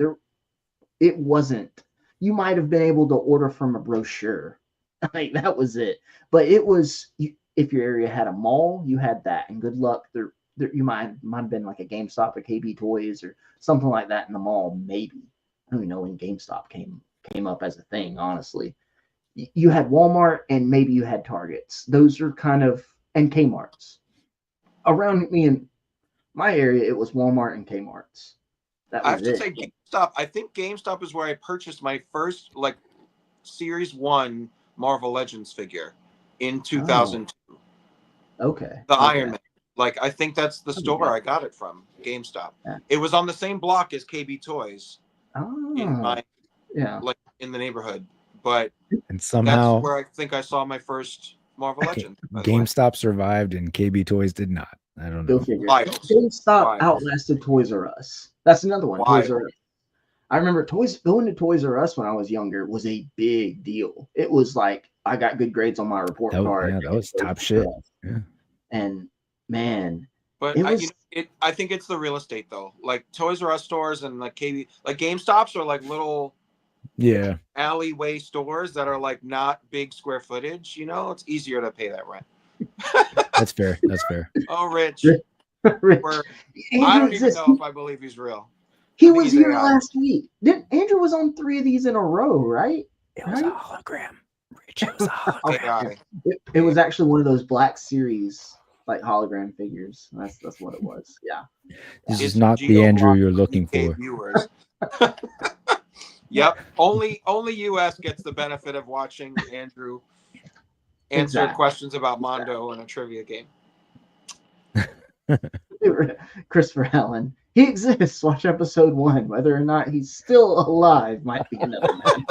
It wasn't. You might have been able to order from a brochure. Like that was it. But it was, if your area had a mall, you had that. And good luck. There you might have been like a GameStop or KB Toys or something like that in the mall. Maybe. I don't even know when GameStop came up as a thing, honestly. You had Walmart and maybe you had Targets. Those are kind of, and Kmart's. Around me in my area, it was Walmart and Kmart's. I have to say GameStop. I think GameStop is where I purchased my first like Series 1 Marvel Legends figure in 2002. Okay. The Iron Man. Like I think that's the store I got it from, GameStop. Yeah. It was on the same block as KB Toys. In my like in the neighborhood. But and somehow that's where I think I saw my first Marvel Legends. GameStop survived and KB Toys did not. I don't know. GameStop outlasted Toys R Us. That's another one. Toys R Us. I remember going to Toys R Us when I was younger was a big deal. It was like I got good grades on my report card. Yeah, that was top shit. Yeah. And man, but I think it's the real estate though. Like Toys R Us stores and like GameStops are like little alleyway stores that are like not big square footage. It's easier to pay that rent. That's fair. Oh, Rich. I don't even know if I believe he's real. He was here last week. Andrew was on 3 of these in a row, right? It was a hologram. Rich, it was a hologram. It was actually one of those Black Series like hologram figures. That's what it was. Yeah. This is not the Andrew you're looking for. Viewers. Yep. Only US gets the benefit of watching Andrew answer questions about Mondo in a trivia game. Christopher Allen. He exists. Watch episode 1. Whether or not he's still alive might be another matter.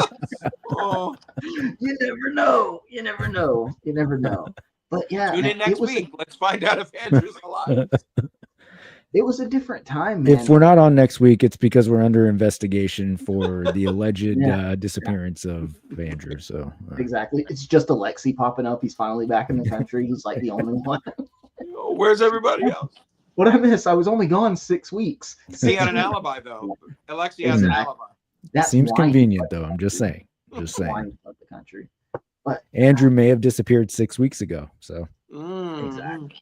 Oh. You never know. But yeah. Tune in next week. Let's find out if Andrew's alive. It was a different time, man. If we're not on next week, it's because we're under investigation for the alleged disappearance of Andrew. So exactly. It's just Alexi popping up. He's finally back in the country. He's like the only one. Where's everybody else? What I miss? I was only gone 6 weeks. He had an alibi, though. Alexi has an alibi. That seems convenient, though. I'm just saying. The country. But Andrew may have disappeared 6 weeks ago. So exactly.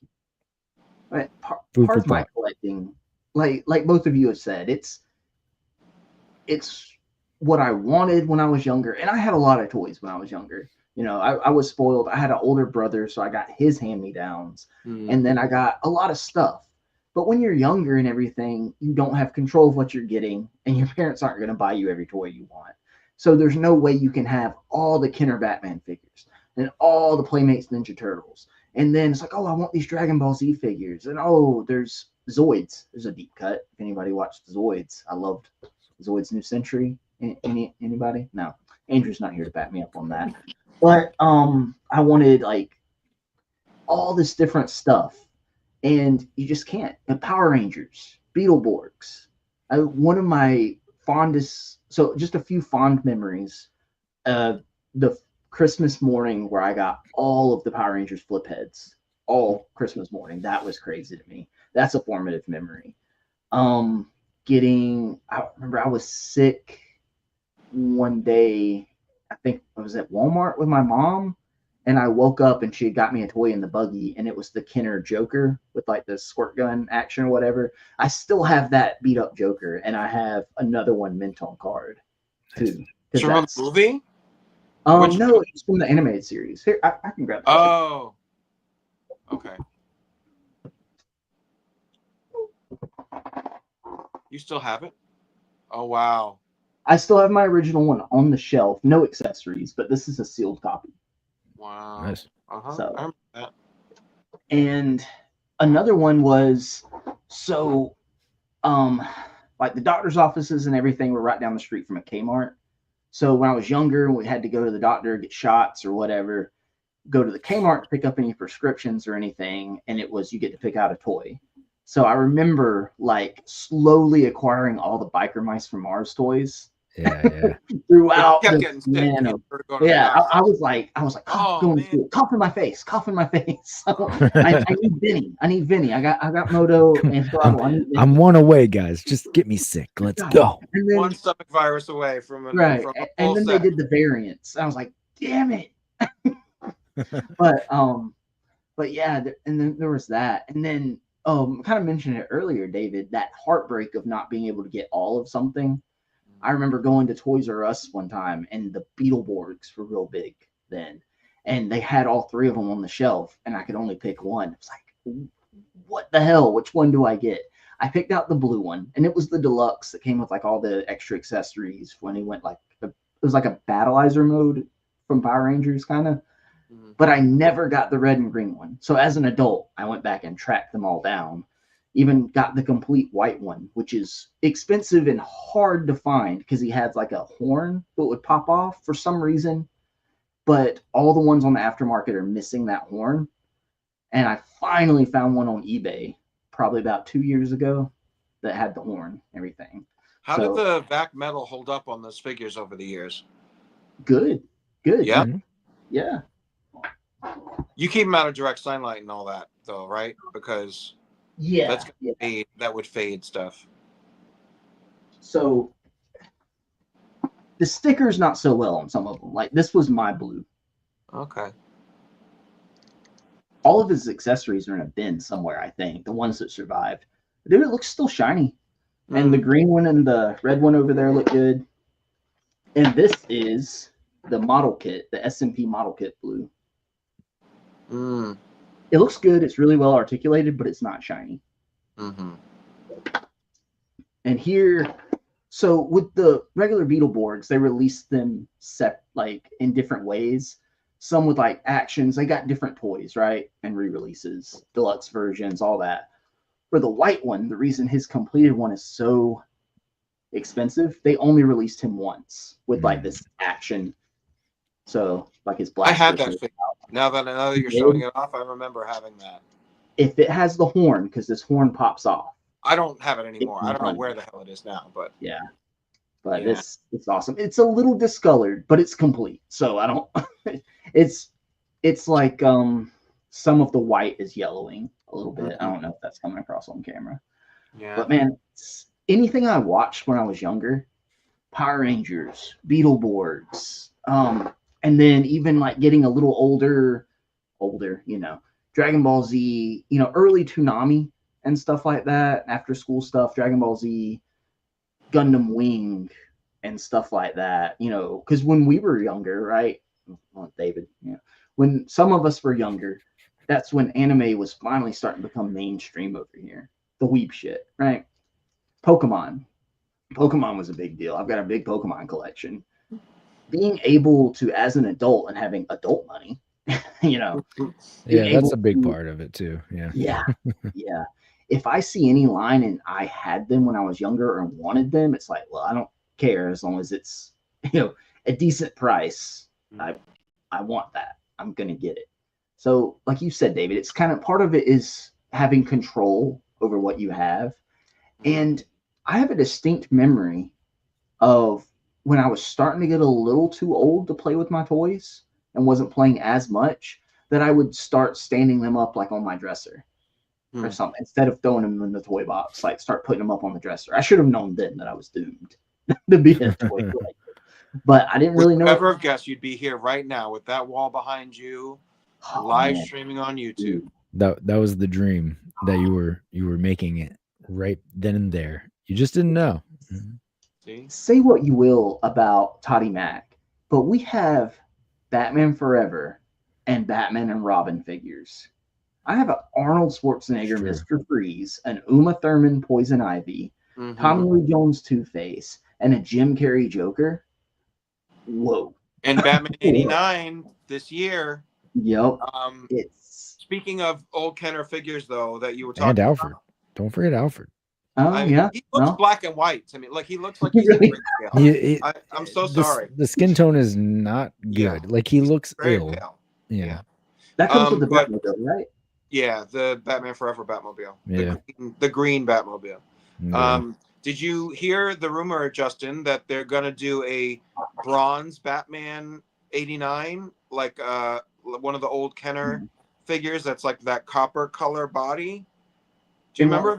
But part of my collecting, like both of you have said, it's what I wanted when I was younger, and I had a lot of toys when I was younger. You know, I was spoiled. I had an older brother, so I got his hand-me-downs, and then I got a lot of stuff. But when you're younger and everything, you don't have control of what you're getting, and your parents aren't going to buy you every toy you want. So there's no way you can have all the Kenner Batman figures and all the Playmates Ninja Turtles. And then it's like, oh, I want these Dragon Ball Z figures. And oh, there's Zoids. There's a deep cut. If anybody watched Zoids, I loved Zoids New Century. Anybody? No. Andrew's not here to back me up on that. But I wanted like all this different stuff. And you just can't. And Power Rangers, Beetleborgs. One of my fondest, so just a few fond memories. The Christmas morning where I got all of the Power Rangers flip heads, all Christmas morning. That was crazy to me. That's a formative memory. I remember I was sick one day. I think I was at Walmart with my mom. And I woke up and she had got me a toy in the buggy, and it was the Kenner Joker with like the squirt gun action or whatever. I still have that beat up Joker, and I have another one mint on card too. It's from a movie? No, it's from the animated series. Here, I can grab that. Oh, okay. You still have it? Oh, wow. I still have my original one on the shelf, no accessories, but this is a sealed copy. Wow. Nice. So, I remember that. And another one was like the doctor's offices and everything were right down the street from a Kmart. So when I was younger and we had to go to the doctor, get shots or whatever, go to the Kmart to pick up any prescriptions or anything, and it was you get to pick out a toy. So I remember like slowly acquiring all the Biker Mice from Mars toys. Yeah. Throughout Kept the getting sick. man You of, were going to the yeah, doctor. I was like, going to school, cough in my face. So I need Vinny. I got Moto and Throttle. I'm one away, guys. Just get me sick. Let's go. And then, one stomach virus away from a right, from a and full then set. they did the variants. I was like, damn it. But yeah, and then there was that, and then kind of mentioned it earlier, David, that heartbreak of not being able to get all of something. I remember going to Toys R Us one time, and the Beetleborgs were real big then, and they had all three of them on the shelf, and I could only pick one. It's like, what the hell? Which one do I get? I picked out the blue one, and it was the deluxe that came with like all the extra accessories. When he went it was like a battleizer mode from Power Rangers, kind of. But I never got the red and green one. So as an adult, I went back and tracked them all down. Even got the complete white one, which is expensive and hard to find because he had like a horn that would pop off for some reason. But all the ones on the aftermarket are missing that horn. And I finally found one on eBay probably about 2 years ago that had the horn and everything. How did the back metal hold up on those figures over the years? Good. Yeah. Yeah. You keep them out of direct sunlight and all that, though, right? Because that would fade stuff. So the sticker's not so well on some of them. Like this was my blue. Okay. All of his accessories are in a bin somewhere, I think. The ones that survived. Dude, it looks still shiny. And the green one and the red one over there look good. And this is the model kit, the SMP model kit blue. It looks good. It's really well articulated, but it's not shiny. And here, so with the regular Beetleborgs, they released them in different ways. Some with like actions. They got different toys, right? And re-releases, deluxe versions, all that. For the white one, the reason his completed one is so expensive, they only released him once with like this action. So like his black. I had that figure. Now that you're showing it off, I remember having that. If it has the horn, because this horn pops off. I don't have it anymore. I don't know where the hell it is now, but yeah. But it's awesome. It's a little discolored, but it's complete. So I don't. it's like some of the white is yellowing a little bit. I don't know if that's coming across on camera. Yeah. But man, anything I watched when I was younger, Power Rangers, Beetleborgs, and then even like getting a little older, Dragon Ball Z, early Toonami and stuff like that, after school stuff, Dragon Ball Z, Gundam Wing, and stuff like that, you know, because when we were younger, right? Well, David, yeah, when some of us were younger, that's when anime was finally starting to become mainstream over here. The weeb shit, right? Pokemon. Pokemon was a big deal. I've got a big Pokemon collection. Being able to, as an adult and having adult money, you know, Yeah, being that's able a big to, part of it too. Yeah. yeah, yeah. If I see any line and I had them when I was younger and wanted them, it's like, well, I don't care as long as it's, you know, a decent price. I I want that. I'm gonna get it. So, like you said, David, it's kind of part of it is having control over what you have. And I have a distinct memory of when I was starting to get a little too old to play with my toys and wasn't playing as much, that I would start standing them up like on my dresser or something instead of throwing them in the toy box. Like start putting them up on the dresser. I should have known then that I was doomed to be a toy collector, but I didn't really Would know. you ever have guessed you'd be here right now with that wall behind you, live man. streaming on YouTube? That was the dream that you were making it right then and there. You just didn't know. See? Say what you will about Toddy Mac, but we have Batman Forever and Batman and Robin figures. I have an Arnold Schwarzenegger True. Mr. Freeze, an Uma Thurman Poison Ivy, Tommy Lee Jones Two Face, and a Jim Carrey Joker. Whoa. And Batman '89 this year. Yep. It's Speaking of old Kenner figures, though, that you were talking And Alfred. about. Don't forget Alfred. oh I mean, yeah. he looks No. black and white to me. Like he looks like He he's in really- grayscale. I'm so the, sorry. The skin tone is not good. Yeah. Like he looks Very ill. pale. Yeah. That comes with the but- Batmobile, right? Yeah, the Batman Forever Batmobile. Yeah. The green Batmobile. Yeah. Did you hear the rumor, Justin, that they're gonna do a bronze Batman '89, like one of the old Kenner figures that's like that copper color body? Do you remember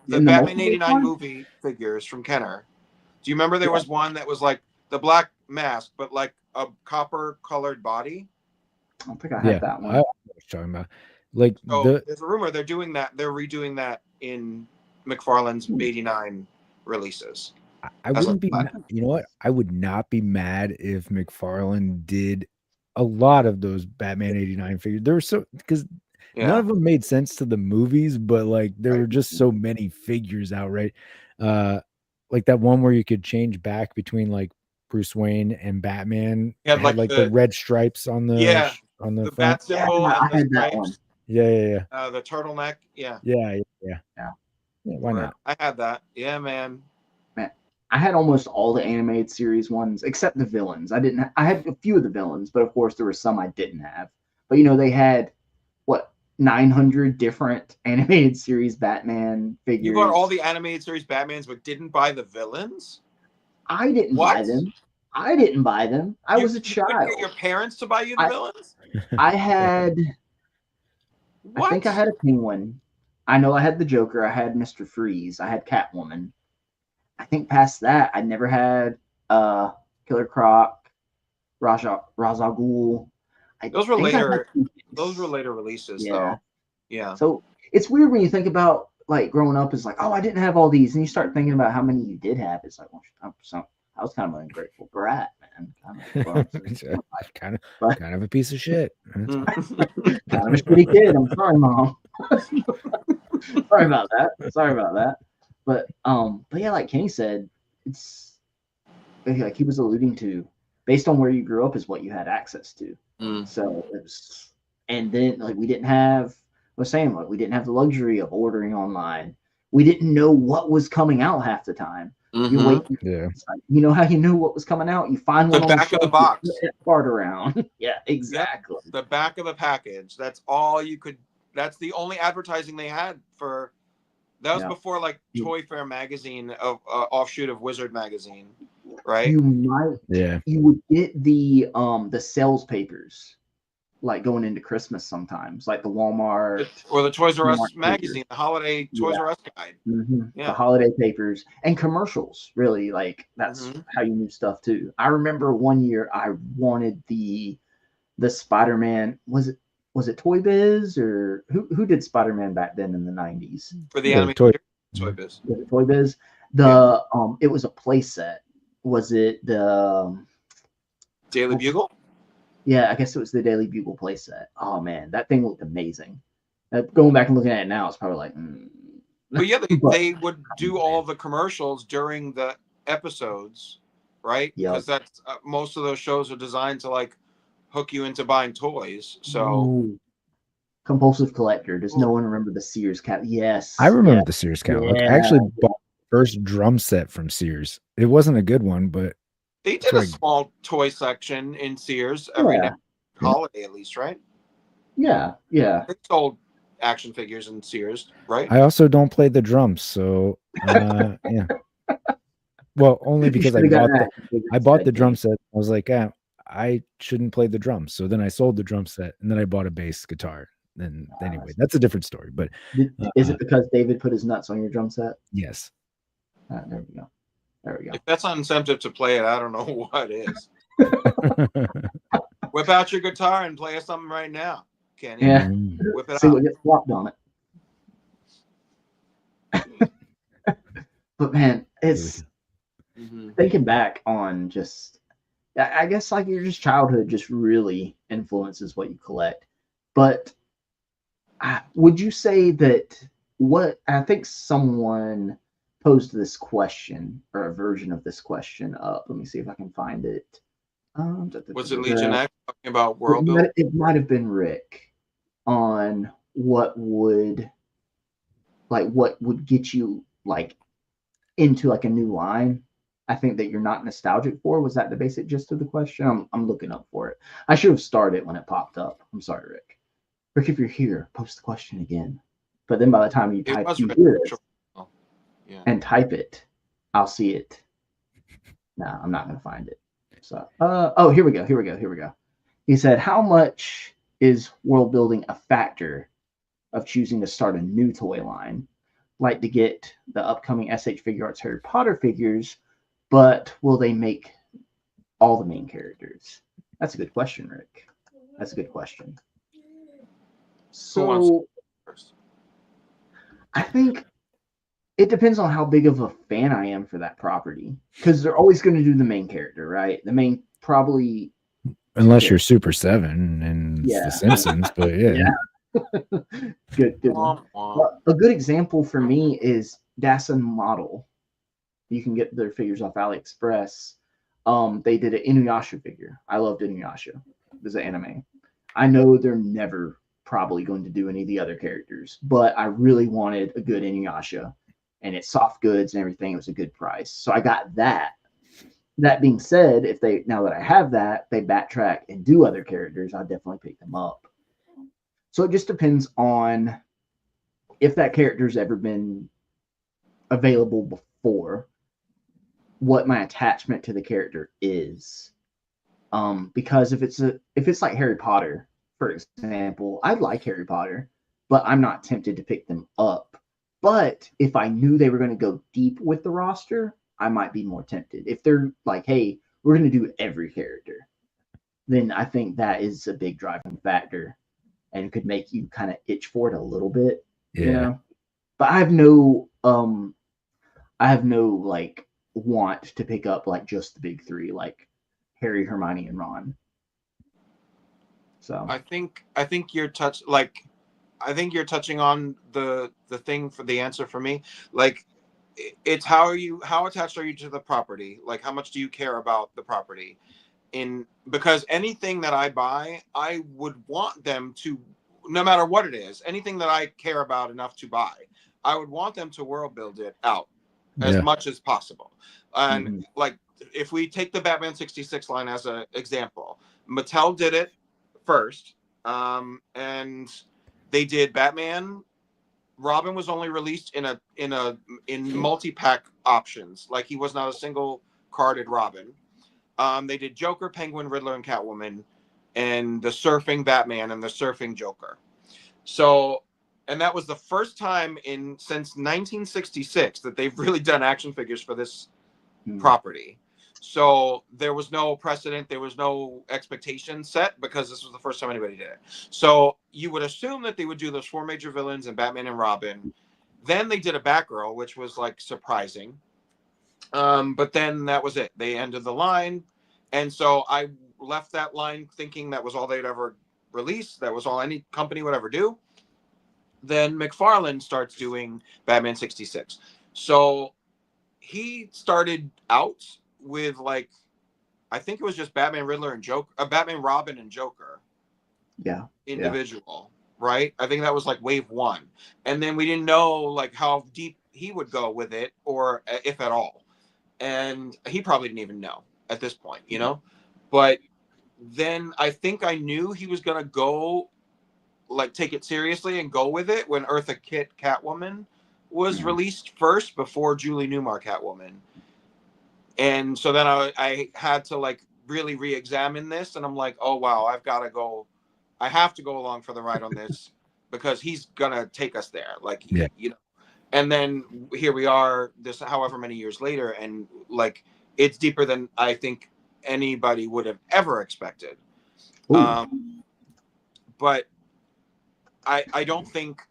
the Batman '89 movie figures from Kenner? Do you remember there was one that was like the black mask, but like a copper colored body? I don't think I had that one. I know what you're talking about. Like So there's a rumor they're doing that. They're redoing that in McFarlane's '89 releases. I wouldn't be, you know what? I would not be mad if McFarlane did a lot of those Batman '89 figures. There were so, because none of them made sense to the movies, but like there were just so many figures out, right? Like that one where you could change back between like Bruce Wayne and Batman. Yeah, had like the red stripes on the on the front. bat symbol and the stripes. Yeah. The turtleneck. Yeah. Why not? I had that. Yeah, man. I had almost all the animated series ones except the villains. I had a few of the villains, but of course there were some I didn't have. But you know, they had 900 different animated series Batman figures. You bought all the animated series Batmans, but didn't buy the villains? I didn't buy them. I was a child. You couldn't get your parents to buy you the villains? I had. I think I had a Penguin. I know I had the Joker. I had Mr. Freeze. I had Catwoman. I think past that, I never had Killer Croc, Ra's al Ghul. Those were later. Those were later releases, though. Yeah. So it's weird when you think about like growing up. Is like, oh, I didn't have all these, and you start thinking about how many you did have. It's like, well, I was kind of an ungrateful brat, man. Kind of a piece of shit. Kind of a shitty kid. I'm sorry, Mom. Sorry about that. But yeah, like Kenny said, it's like he was alluding to, based on where you grew up is what you had access to. So it was, and then like we didn't have the luxury of ordering online. We didn't know what was coming out half the time. You wait, you know how you knew what was coming out? You find one on the back of the box, fart around. Yeah, exactly. The back of the package. That's all you could. That's the only advertising they had for. That was before like Toy Fair magazine, of offshoot of Wizard magazine, right? You would get the sales papers, like going into Christmas sometimes, like the Walmart or the Toys R Us magazine, the holiday Toys R Us guide. The holiday papers and commercials. Really, like that's how you knew stuff too. I remember one year I wanted the Spider-Man. Was it Toy Biz or who did Spider-Man back then in the 90s? For the animated Toy Biz. Toy Biz. It was a play set was it the Daily Bugle. yeah, I guess it was the Daily Bugle playset. Oh man, that thing looked amazing. Going back and looking at it now, it's probably like. But yeah, But- they would do all the commercials during the episodes, right? Yep. Because that's most of those shows are designed to like hook you into buying toys. So Ooh. Compulsive collector. Does no one remember the Sears cat? Yes. I remember yeah. the Sears catalog. Yeah. I actually bought the first drum set from Sears. It wasn't a good one, but they That's did a right. small toy section in Sears every Yeah. now holiday at least, right? Yeah. They sold action figures in Sears, right? I also don't play the drums, so yeah. Well, only because I should've bought gotten I bought instead, the drum Dave. set. I was like, I shouldn't play the drums. So then I sold the drum set, and then I bought a bass guitar. And anyway, that's a different story. But Is it because David put his nuts on your drum set? yes, There we go. There we go. If that's not incentive to play it, I don't know what is. Whip out your guitar and play us something right now, Kenny. Yeah. Mm. Whip it See out. what gets flopped on it. But man, it's Mhm. thinking back on just, I guess like your just childhood just really influences what you collect. But would you say that what I think someone posed this question or a version of this question up? Let me see if I can find it. Was it Legion X talking about world It building? it might have been Rick on what would get you like into like a new line. I think that you're not nostalgic for. Was that the basic gist of the question? I'm looking up for it. I should have started when it popped up. I'm sorry, Rick. Rick, if you're here, post the question again. But then by the time you It was you Rick. hear this Yeah. and type it, I'll see it. No, I'm not gonna find it. So oh, here we go. He said, how much is world building a factor of choosing to start a new toy line? Like to get the upcoming SH Figure Arts Harry Potter figures, but will they make all the main characters? That's a good question, Rick. That's a good question. Who wants to So go first? I think it depends on how big of a fan I am for that property, because they're always going to do the main character, right? The main probably unless you're Super 7 and it's Yeah. The Simpsons, but yeah. good one. Womp womp. Well, a good example for me is Dasan Model. You can get their figures off AliExpress. They did an Inuyasha figure. I loved Inuyasha. There's an anime. I know they're never probably going to do any of the other characters, but I really wanted a good Inuyasha, and it's soft goods and everything. It was a good price, so I got that. That being said, if they now that I have that, they backtrack and do other characters, I'll definitely pick them up. So it just depends on if that character's ever been available before, what my attachment to the character is. Because if it's like Harry Potter, for example, I like Harry Potter, but I'm not tempted to pick them up. But if I knew they were going to go deep with the roster, I might be more tempted. If they're like, hey, we're going to do every character, then I think that is a big driving factor and could make you kind of itch for it a little bit, you Yeah. know. But I have no like want to pick up like just the big three, like Harry, Hermione, and Ron. So I think you're I think you're touching on the thing for the answer for me. Like it's how attached are you to the property? Like how much do you care about the property? Because anything that I buy, I would want them to, no matter what it is, anything that I care about enough to buy, I would want them to world build it out as Yeah. much as possible. And like if we take the Batman 66 line as an example, Mattel did it first, and they did Batman. Robin was only released in multi-pack options, like he was not a single carded Robin. They did Joker, Penguin, Riddler, and Catwoman, and the surfing Batman and the surfing Joker. So, and that was the first time since 1966 that they've really done action figures for this property. So there was no precedent, there was no expectation set because this was the first time anybody did it. So you would assume that they would do those four major villains and Batman and Robin. Then they did a Batgirl, which was like surprising. But then that was it. They ended the line, and so I left that line thinking that was all they'd ever release. That was all any company would ever do. Then McFarlane starts doing Batman 66. So he started out with like, I think it was just Batman Riddler and Joker, Batman Robin and Joker Yeah. individual, right? I think that was like wave one, and then we didn't know like how deep he would go with it, or if at all. And he probably didn't even know at this point, you know. But then I think I knew he was gonna go like take it seriously and go with it when Eartha Kitt Catwoman was released first before Julie Newmar Catwoman. And so then I had to like really re-examine this, and I'm like, oh wow, I have to go along for the ride on this because he's gonna take us there, like Yeah. you know. And then here we are, this however many years later, and like it's deeper than I think anybody would have ever expected. But I don't think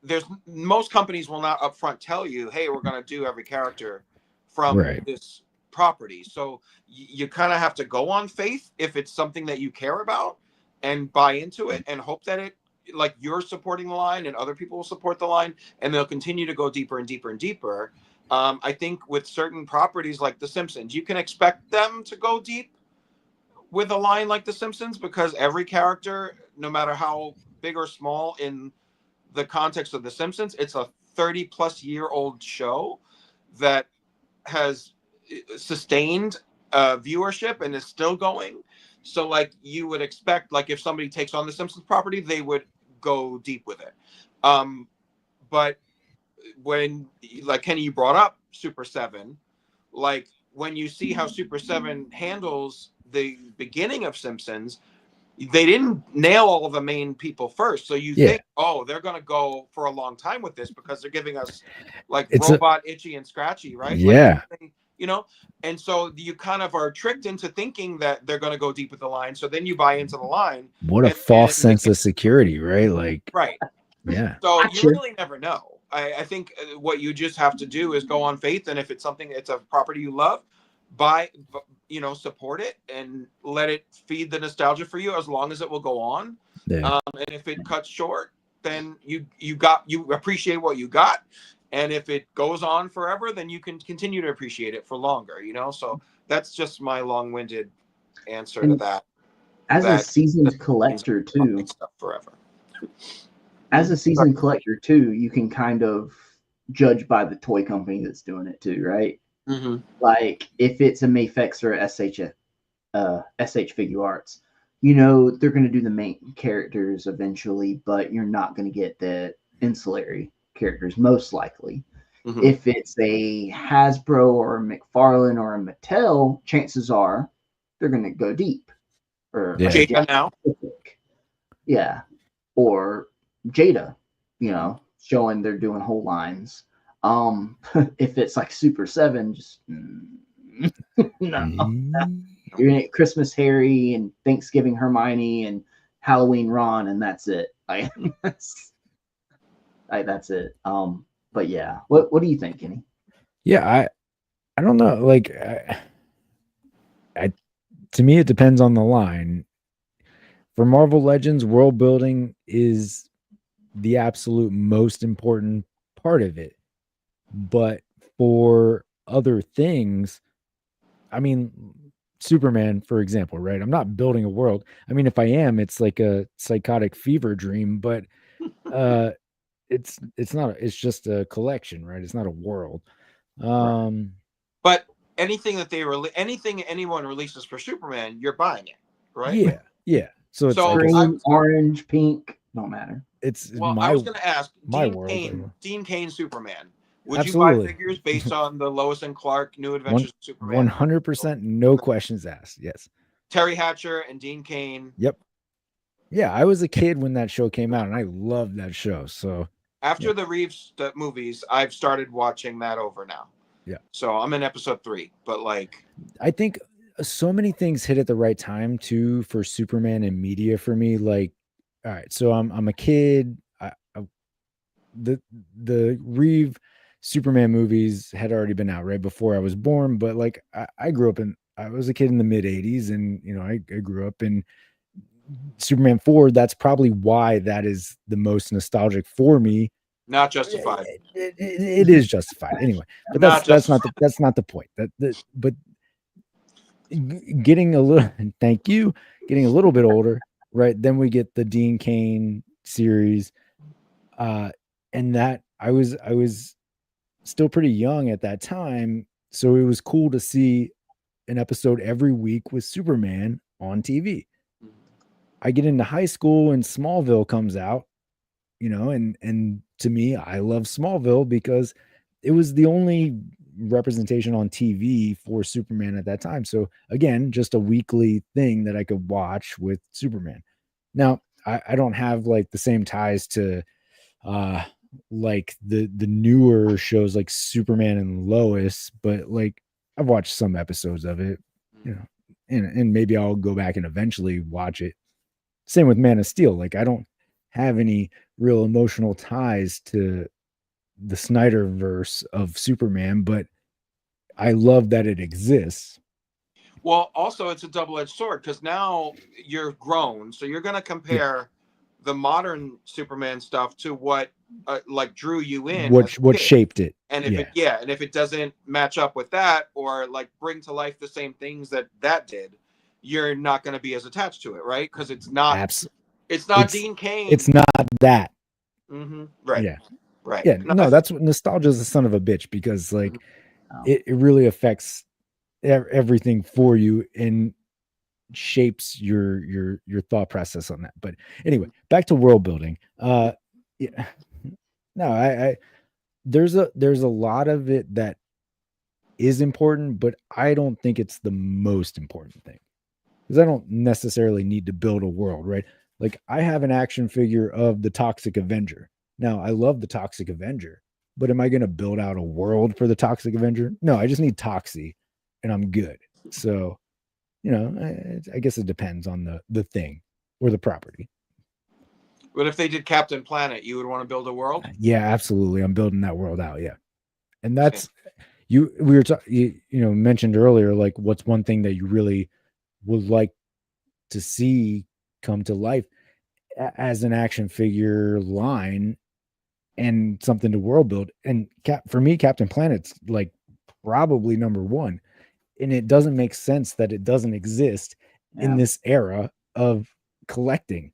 there's most companies will not upfront tell you, hey, we're going to do every character from Right. this property. So you kind of have to go on faith if it's something that you care about and buy into it and hope that it like you're supporting the line and other people will support the line and they'll continue to go deeper and deeper and deeper. I think with certain properties like The Simpsons, you can expect them to go deep with a line like The Simpsons because every character, no matter how big or small in the context of The Simpsons, it's a 30-plus-year-old show that has sustained viewership and is still going. So, like, you would expect, like, if somebody takes on the Simpsons property, they would go deep with it. But when, like, Kenny, you brought up Super 7, like, when you see how Super 7 handles the beginning of Simpsons, they didn't nail all of the main people first. So you think, oh, they're going to go for a long time with this because they're giving us like robot Itchy and Scratchy, right? Yeah. Like, you know, and so you kind of are tricked into thinking that they're going to go deep with the line. So then you buy into the line. What a false sense of security, right? Like, right. Yeah. So you really never know. I think what you just have to do is go on faith. And if it's something, it's a property you love, buy, you know, support it and let it feed the nostalgia for you as long as it will go on. Yeah. And if it cuts short, then you appreciate what you got. And if it goes on forever, then you can continue to appreciate it for longer, you know? So that's just my long-winded answer to that. As a seasoned collector too, forever. As a seasoned collector too, you can kind of judge by the toy company that's doing it too, right? Mm-hmm. Like if it's a Mafex or a SH Figure Arts, you know they're going to do the main characters eventually, but you're not going to get the ancillary characters most likely. Mm-hmm. If it's a Hasbro or a McFarlane or a Mattel, chances are they're going to go deep. Or Jada now. Yeah. Or Jada, you know, showing they're doing whole lines. If it's like Super 7, just no. You're gonna get Christmas Harry and Thanksgiving Hermione and Halloween Ron, and that's it. That's it. But yeah, what do you think, Kenny? Yeah, I don't know. Like, to me, it depends on the line. For Marvel Legends, world building is the absolute most important part of it. But for other things, I mean, Superman, for example, right? I'm not building a world. I mean, if I am, it's like a psychotic fever dream, but it's not, it's just a collection, right? It's not a world. But anything that anything anyone releases for Superman, you're buying it, right? Yeah. So it's green, orange, pink, don't matter. It's I was going to ask Dean Cain Superman. Would you buy figures based on the Lois and Clark New Adventures of Superman? 100%, no questions asked. Yes. Terry Hatcher and Dean Cain. Yep. Yeah, I was a kid when that show came out, and I loved that show. So after the Reeves movies, I've started watching that over now. Yeah. So I'm in episode 3, but like, I think so many things hit at the right time too for Superman and media for me. Like, all right, so I'm a kid. The Reeve Superman movies had already been out right before I was born, but like I grew up I was a kid in the mid 80s, and I grew up in Superman 4. That's probably why that is the most nostalgic for me. Not justified. It is justified anyway, but Not that's not justified. that's not the point. But getting a little thank you, getting a little bit older, right? Then we get the Dean Cain series, and that I was still pretty young at that time, so it was cool to see an episode every week with Superman on TV. I get into high school and Smallville comes out, and to me, I love Smallville because it was the only representation on TV for Superman at that time. So again, just a weekly thing that I could watch with Superman. Now, I don't have like the same ties to like the newer shows like Superman and Lois, but like I've watched some episodes of it, and maybe I'll go back and eventually watch it. Same with Man of Steel. Like I don't have any real emotional ties to the Snyderverse of Superman, but I love that it exists. Well, also it's a double-edged sword because now you're grown, so you're going to compare the modern Superman stuff to what like drew you in as a What kid. shaped it. And if it doesn't match up with that, or like bring to life the same things that did, you're not going to be as attached to it, right? Because it's not Dean Cain. It's not that. Right. Yeah. Right. Yeah. No, that's what nostalgia is, a son of a bitch, because like it really affects everything for you and shapes your thought process on that. But anyway, back to world building. Yeah. No, I there's a lot of it that is important, but I don't think it's the most important thing, because I don't necessarily need to build a world, right? Like I have an action figure of the Toxic Avenger. Now, I love the Toxic Avenger, but am I going to build out a world for the Toxic Avenger? No, I just need Toxie and I'm good. So, I guess it depends on the thing or the property. But if they did Captain Planet, you would want to build a world? Yeah, absolutely. I'm building that world out. Yeah. And that's we were mentioned earlier, like what's one thing that you really would like to see come to life as an action figure line and something to world build. And for me, Captain Planet's like probably number one. And it doesn't make sense that it doesn't exist in this era of collecting.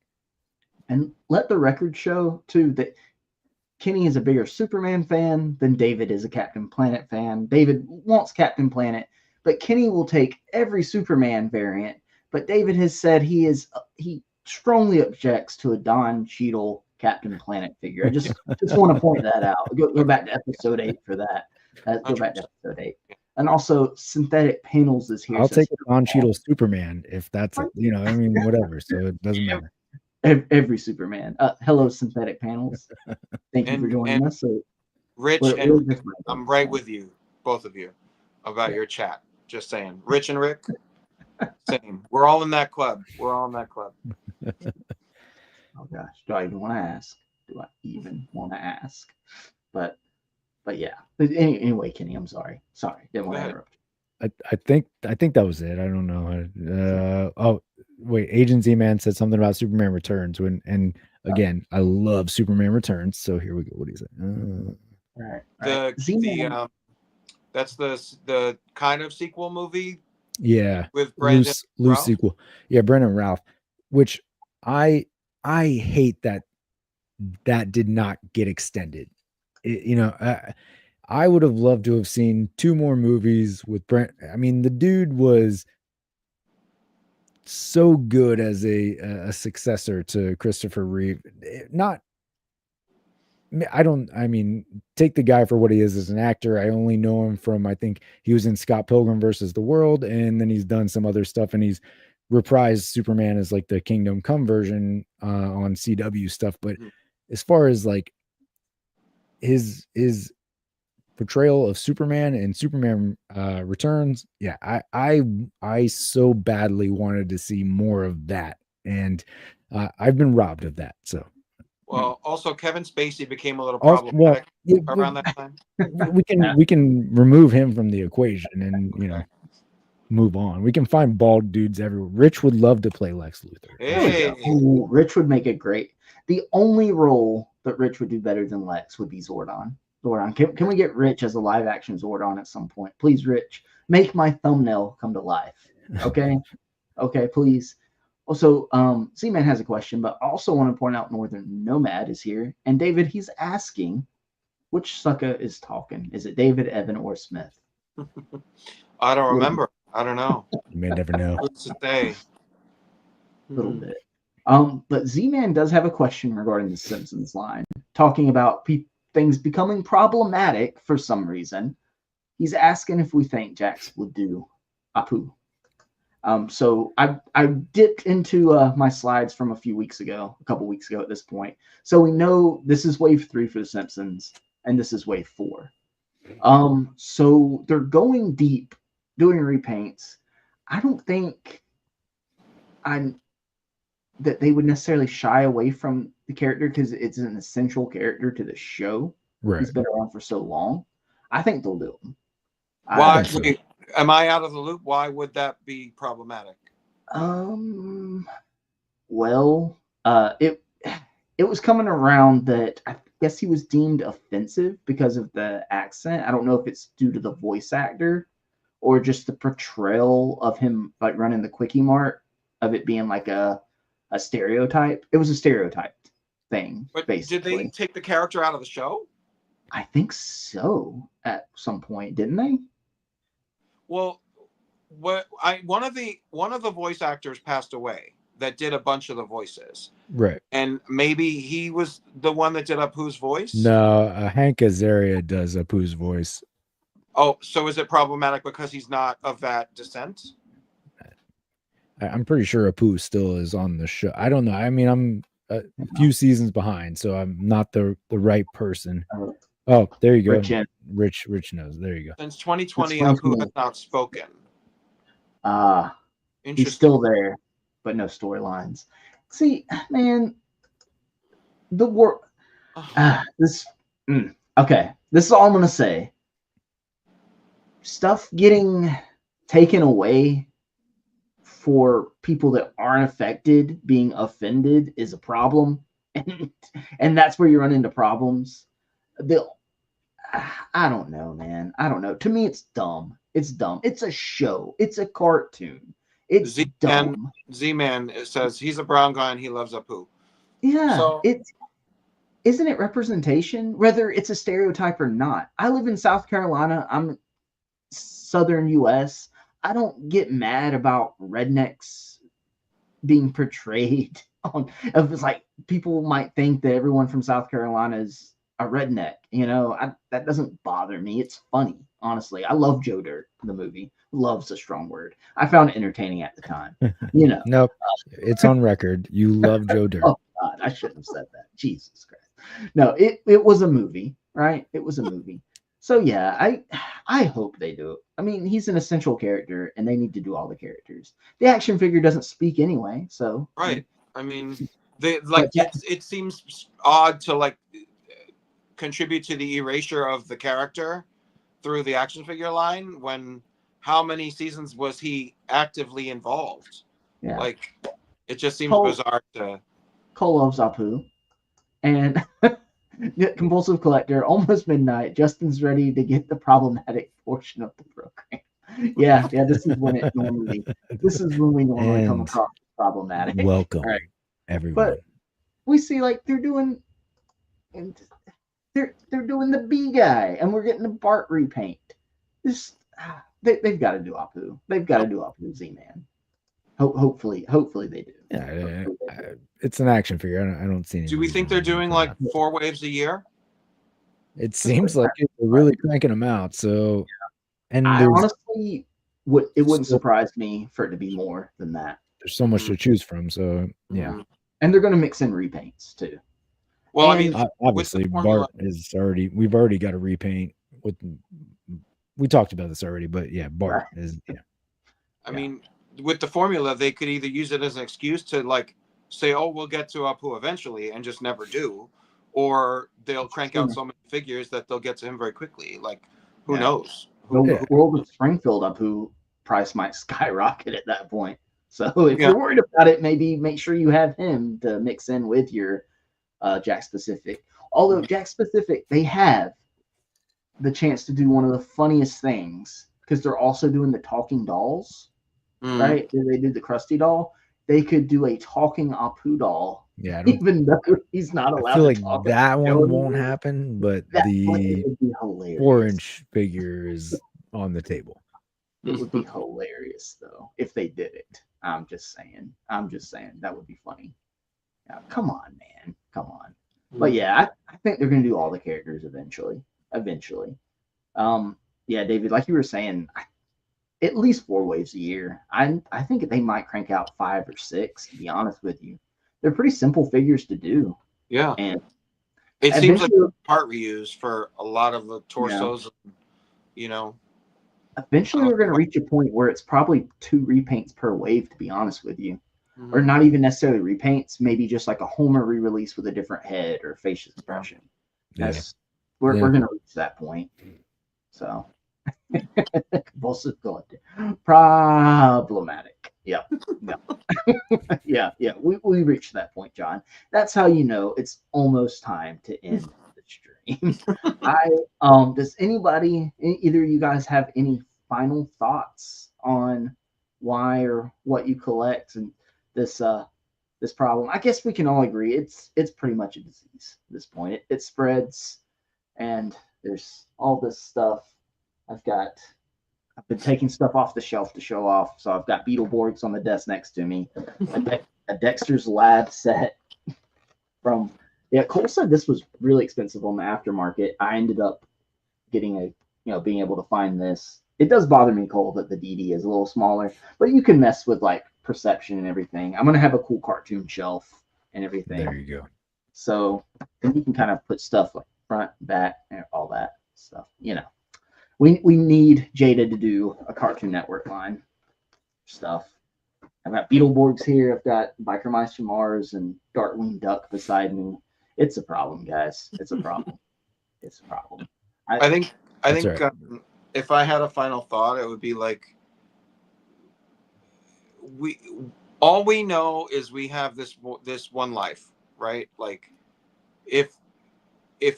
And let the record show too that Kenny is a bigger Superman fan than David is a Captain Planet fan. David wants Captain Planet, but Kenny will take every Superman variant. But David has said he strongly objects to a Don Cheadle Captain Planet figure. I just want to point that out. Go back to episode 8 for that. Go back to episode 8. And also, Synthetic Panels is here. I'll take a Don Cheadle Superman if that's whatever. So it doesn't matter. Every Superman. Hello, Synthetic Panels. Thank you for joining us. So, Rich and Rick, I'm right with you, both of you, about your chat. Just saying. Rich and Rick, same. We're all in that club. Oh gosh, do I even want to ask? But yeah. But anyway, Kenny, I'm sorry. Didn't want to interrupt. I think that was it. I don't know. Oh wait, Agent Z-Man said something about Superman Returns and again, I love Superman Returns. So here we go. What do you say? Right. That's the kind of sequel movie. Yeah, with Brandon loose sequel. Yeah, Brandon Ralph, which I hate that did not get extended. I would have loved to have seen 2 more movies with Brent. I mean, the dude was so good as a successor to Christopher Reeve. Take the guy for what he is as an actor. I only know him from, I think he was in Scott Pilgrim versus the World, and then he's done some other stuff, and he's reprised Superman as like the Kingdom Come version on CW stuff. But as far as like his portrayal of Superman and Superman Returns, yeah, I so badly wanted to see more of that, and I've been robbed of that. So Well, also Kevin Spacey became a little Also, well, problematic yeah, around that time. we can remove him from the equation and move on. We can find bald dudes everywhere. Rich would love to play Lex Luthor. Hey, Ooh, Rich would make it great. The only role that Rich would do better than Lex would be Zordon. Zordon. Can we get Rich as a live action Zordon at some point? Please, Rich, make my thumbnail come to life. Okay? Okay, please. Also, Z-Man has a question, but I also want to point out Northern Nomad is here. And David, he's asking, which sucker is talking? Is it David, Evan, or Smith? I don't remember. I don't know. You may never know. Who's to say? A little bit. But Z-Man does have a question regarding the Simpsons line, talking about things becoming problematic for some reason. He's asking if we think Jax would do Apu. So I dipped into my slides from a couple weeks ago at this point. So we know this is wave 3 for the Simpsons, and this is wave 4. So they're going deep, doing repaints. I don't think that they would necessarily shy away from the character because it's an essential character to the show. Right. He's been around for so long. I think they'll do him. Why? Wait, am I out of the loop? Why would that be problematic? Well, it was coming around that I guess he was deemed offensive because of the accent. I don't know if it's due to the voice actor or just the portrayal of him like running the Quickie Mart, of it being like a stereotype. It was a stereotyped thing. But basically. did they take the character out of the show? I think so at some point, didn't they? Well, one of the voice actors passed away that did a bunch of the voices. Right. And maybe he was the one that did Apu's voice? No, Hank Azaria does Apu's voice. Oh, so is it problematic because he's not of that descent? I'm pretty sure Apu still is on the show. I don't know. I mean, I'm a few seasons behind, so I'm not the right person. Oh, there you go. Rich knows. There you go. Since 2020, Apu has not spoken. He's still there, but no storylines. See, man, the work. Okay, this is all I'm gonna say. Stuff getting taken away for people that aren't affected being offended is a problem, and that's where you run into problems. I don't know, man. I don't know. To me, it's dumb. It's dumb. It's a show. It's a cartoon. It's dumb. Z-Man says he's a brown guy and he loves Apu. Yeah, so, isn't it representation, whether it's a stereotype or not? I live in South Carolina. I'm southern U.S. I don't get mad about rednecks being portrayed on. It's like people might think that everyone from South Carolina is a redneck. That doesn't bother me. It's funny, honestly. I love Joe Dirt, the movie. Love's a strong word. I found it entertaining at the time. Nope, it's on record. You love Joe Dirt. Oh God, I shouldn't have said that. Jesus Christ. No, it was a movie, right? It was a movie. So yeah, I hope they do it. I mean, he's an essential character, and they need to do all the characters. The action figure doesn't speak anyway, so right. I mean, it seems odd to contribute to the erasure of the character through the action figure line when how many seasons was he actively involved? Yeah. It just seems bizarre to. Cole loves Apu, and. Compulsive Collector, almost midnight. Justin's ready to get the problematic portion of the program. Yeah, this is when we normally come across problematic. Welcome, right, everyone. But we see they're doing the B guy, and we're getting the Bart repaint. They've got to do Apu. They've got to do Apu Z-Man. Hopefully they do. Yeah, it's an action figure. I don't see any. Do we think they're doing 4 waves a year? It seems like they're really cranking them out. So, and I honestly wouldn't surprise me for it to be more than that. There's so much to choose from. So yeah, and they're going to mix in repaints too. Well, I mean, obviously Bart is already. We've already got a repaint. We talked about this already, but yeah, Bart is. Yeah. I mean, with the formula, they could either use it as an excuse to say, "Oh, we'll get to Apu eventually," and just never do, or they'll crank out so many figures that they'll get to him very quickly. Like, who knows? The world of Springfield Apu price might skyrocket at that point. So if you're worried about it, maybe make sure you have him to mix in with your Jack Specific. Although Jack Specific, they have the chance to do one of the funniest things because they're also doing the talking dolls, right? They did the Krusty doll. They could do a talking Apu doll. Yeah, even though he's not allowed I feel to like talk. that one won't happen, but the would be hilarious. 4-inch figure is on the table. It would be hilarious though if they did it. I'm just saying that would be funny. Yeah, come on, man, come on. But yeah, I think they're gonna do all the characters eventually. Yeah, David, like you were saying, at least 4 waves a year. I think they might crank out 5 or 6. To be honest with you, they're pretty simple figures to do. Yeah, and it seems like part reuse for a lot of the torsos. You know, eventually we're going to reach a point where it's probably 2 repaints per wave. To be honest with you, or not even necessarily repaints. Maybe just like a Homer re-release with a different head or facial expression. We're going to reach that point. So. Compulsive collector. Problematic. Yep. Yeah. We reached that point, John. That's how you know it's almost time to end the stream. Does anybody, either of you guys, have any final thoughts on why or what you collect and this problem? I guess we can all agree it's pretty much a disease at this point. It spreads, and there's all this stuff. I've been taking stuff off the shelf to show off. So I've got Beetleborgs on the desk next to me. A Dexter's Lab set from, Cole said this was really expensive on the aftermarket. I ended up getting being able to find this. It does bother me, Cole, that the DD is a little smaller, but you can mess with like perception and everything. I'm going to have a cool cartoon shelf and everything. There you go. So you can kind of put stuff like front, back, and all that stuff, We need Jada to do a Cartoon Network line stuff. I've got Beetleborgs here. I've got Biker Mice from Mars and Darkwing Duck beside me. It's a problem, guys. It's a problem. I think right. If I had a final thought, it would be like all we know is we have this one life, right? Like if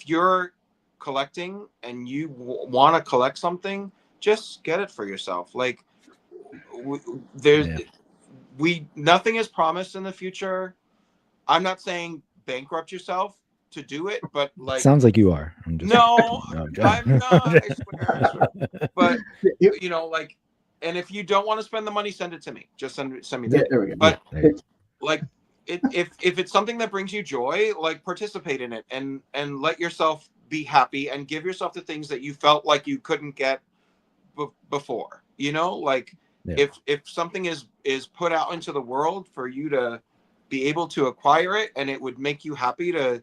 you're collecting and you want to collect something, just get it for yourself. Like nothing is promised in the future. I'm not saying bankrupt yourself to do it, but like, sounds like you are. I'm not. I swear. But like, and if you don't want to spend the money, send it to me. Just send me the. There we go. But like, if it's something that brings you joy, like participate in it and let yourself be happy and give yourself the things that you felt like you couldn't get before. Like if something is put out into the world for you to be able to acquire it, and it would make you happy to,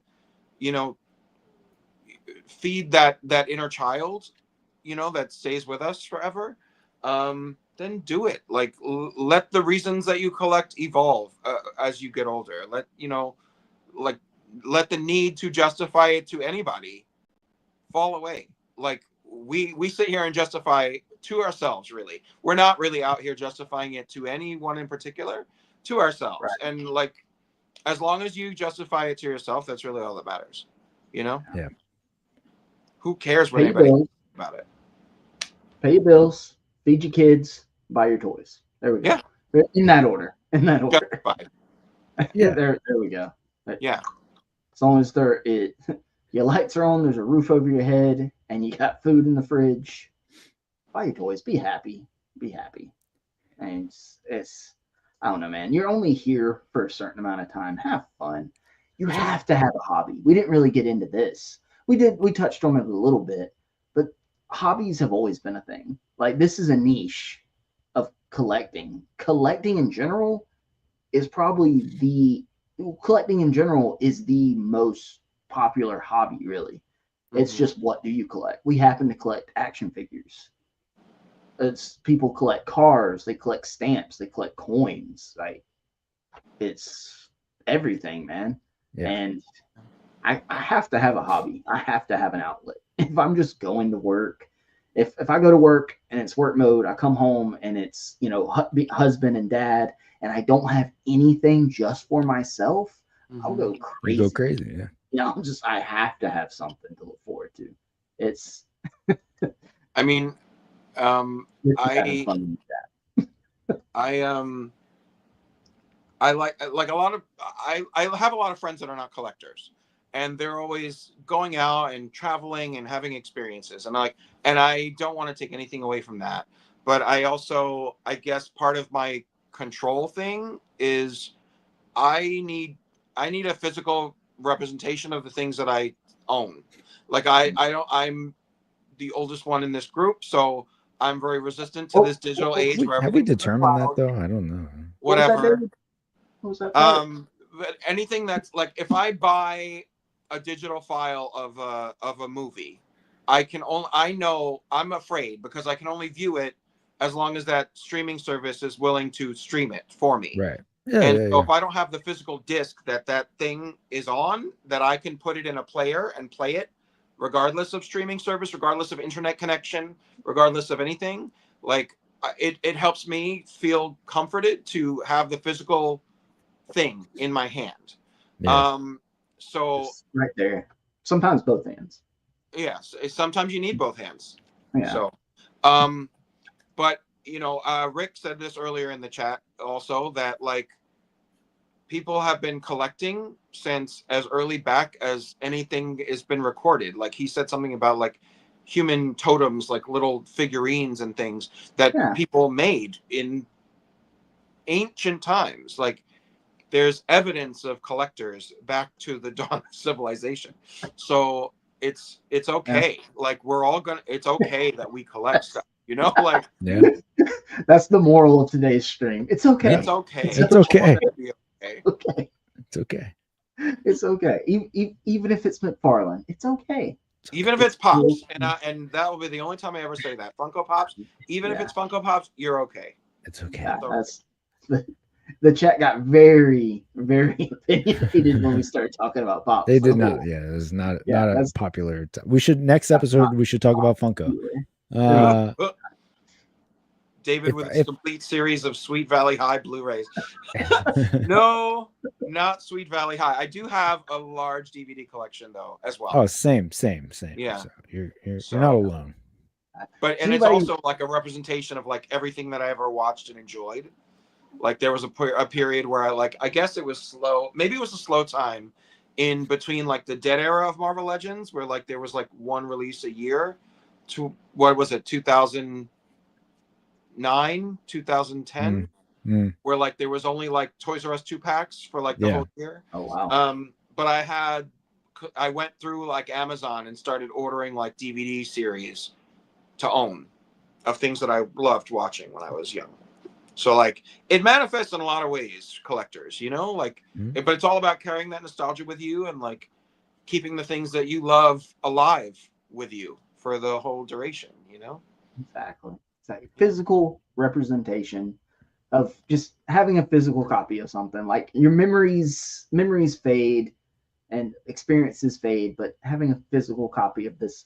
feed that inner child, that stays with us forever, then do it. Like let the reasons that you collect evolve as you get older. Let the need to justify it to anybody fall away. Like we sit here and justify to ourselves. Really, we're not really out here justifying it to anyone in particular, to ourselves. Right. And like, as long as you justify it to yourself, that's really all that matters. Yeah. Who cares what anybody thinks about it? Pay your bills, feed your kids, buy your toys. There we go. Yeah. In that order. Justified. Yeah. There we go. Yeah. As long as your lights are on, there's a roof over your head, and you got food in the fridge, buy your toys. Be happy. And it's I don't know, man. You're only here for a certain amount of time. Have fun. You have to have a hobby. We didn't really get into this. We touched on it a little bit, but hobbies have always been a thing. Like, this is a niche of collecting. Collecting in general is the most popular hobby, really. It's just, what do you collect? We happen to collect action figures. People collect cars, they collect stamps, they collect coins. Like, it's everything, man. Yeah. And I have to have a hobby. I have to have an outlet. If I'm just going to work, if I go to work and it's work mode, I come home and it's, you know, husband and dad, and I don't have anything just for myself, I'll go You crazy. go crazy. Yeah. You know, I have to have something to look forward to. It's I mean, having I fun. I like a lot of I have a lot of friends that are not collectors, and they're always going out and traveling and having experiences, and I don't want to take anything away from that, but I guess part of my control thing is I need a physical representation of the things that I own. Like I don't I'm the oldest one in this group, so I'm very resistant to this digital age where Have we everything's in the determined that cloud, though? I don't know. whatever. What was that? Part? But anything that's like, if I buy a digital file of a movie, I know I'm afraid because I can only view it as long as that streaming service is willing to stream it for me. Right. Yeah. And Yeah. so Yeah. if I don't have the physical disc that thing is on, that I can put it in a player and play it, regardless of streaming service, regardless of internet connection, regardless of anything, like it helps me feel comforted to have the physical thing in my hand. Yeah. So It's right there. Sometimes both hands. yes, sometimes you need both hands. Yeah. So, but you know, Rick said this earlier in the chat also, that like people have been collecting since as early back as anything has been recorded. Like he said something about like human totems, like little figurines and things that people made in ancient times. Like there's evidence of collectors back to the dawn of civilization. So it's okay. Like it's okay that we collect stuff, you know, like that's the moral of today's stream. It's okay. It's okay. It's okay. Okay. It's okay. It's okay. Even if it's McFarlane, it's okay. Even if it's Pops, and that will be the only time I ever say that. Funko Pops, even if it's Funko Pops, you're okay. It's okay. Yeah, that's the chat got very, very opinionated when we started talking about Pops. They did not. Yeah, it was not a popular. We should next episode. We should talk about Funko. David with a complete series of Sweet Valley High Blu-rays. No, not Sweet Valley High. I do have a large DVD collection though, as well. Oh, same. Yeah, so you're not alone. But it's also like a representation of like everything that I ever watched and enjoyed. Like there was a period where I guess it was slow. Maybe it was a slow time in between like the dead era of Marvel Legends, where like there was like one release a year, to what was it, 2009, 2010, where like there was only like Toys R Us 2-packs for like the whole year. Oh wow. But I went through like Amazon and started ordering like DVD series to own of things that I loved watching when I was young. So like it manifests in a lot of ways, collectors, you know, like, but it's all about carrying that nostalgia with you and like keeping the things that you love alive with you for the whole duration, you know? Exactly. It's like physical representation of just having a physical copy of something. Like your memories fade and experiences fade, but having a physical copy of this,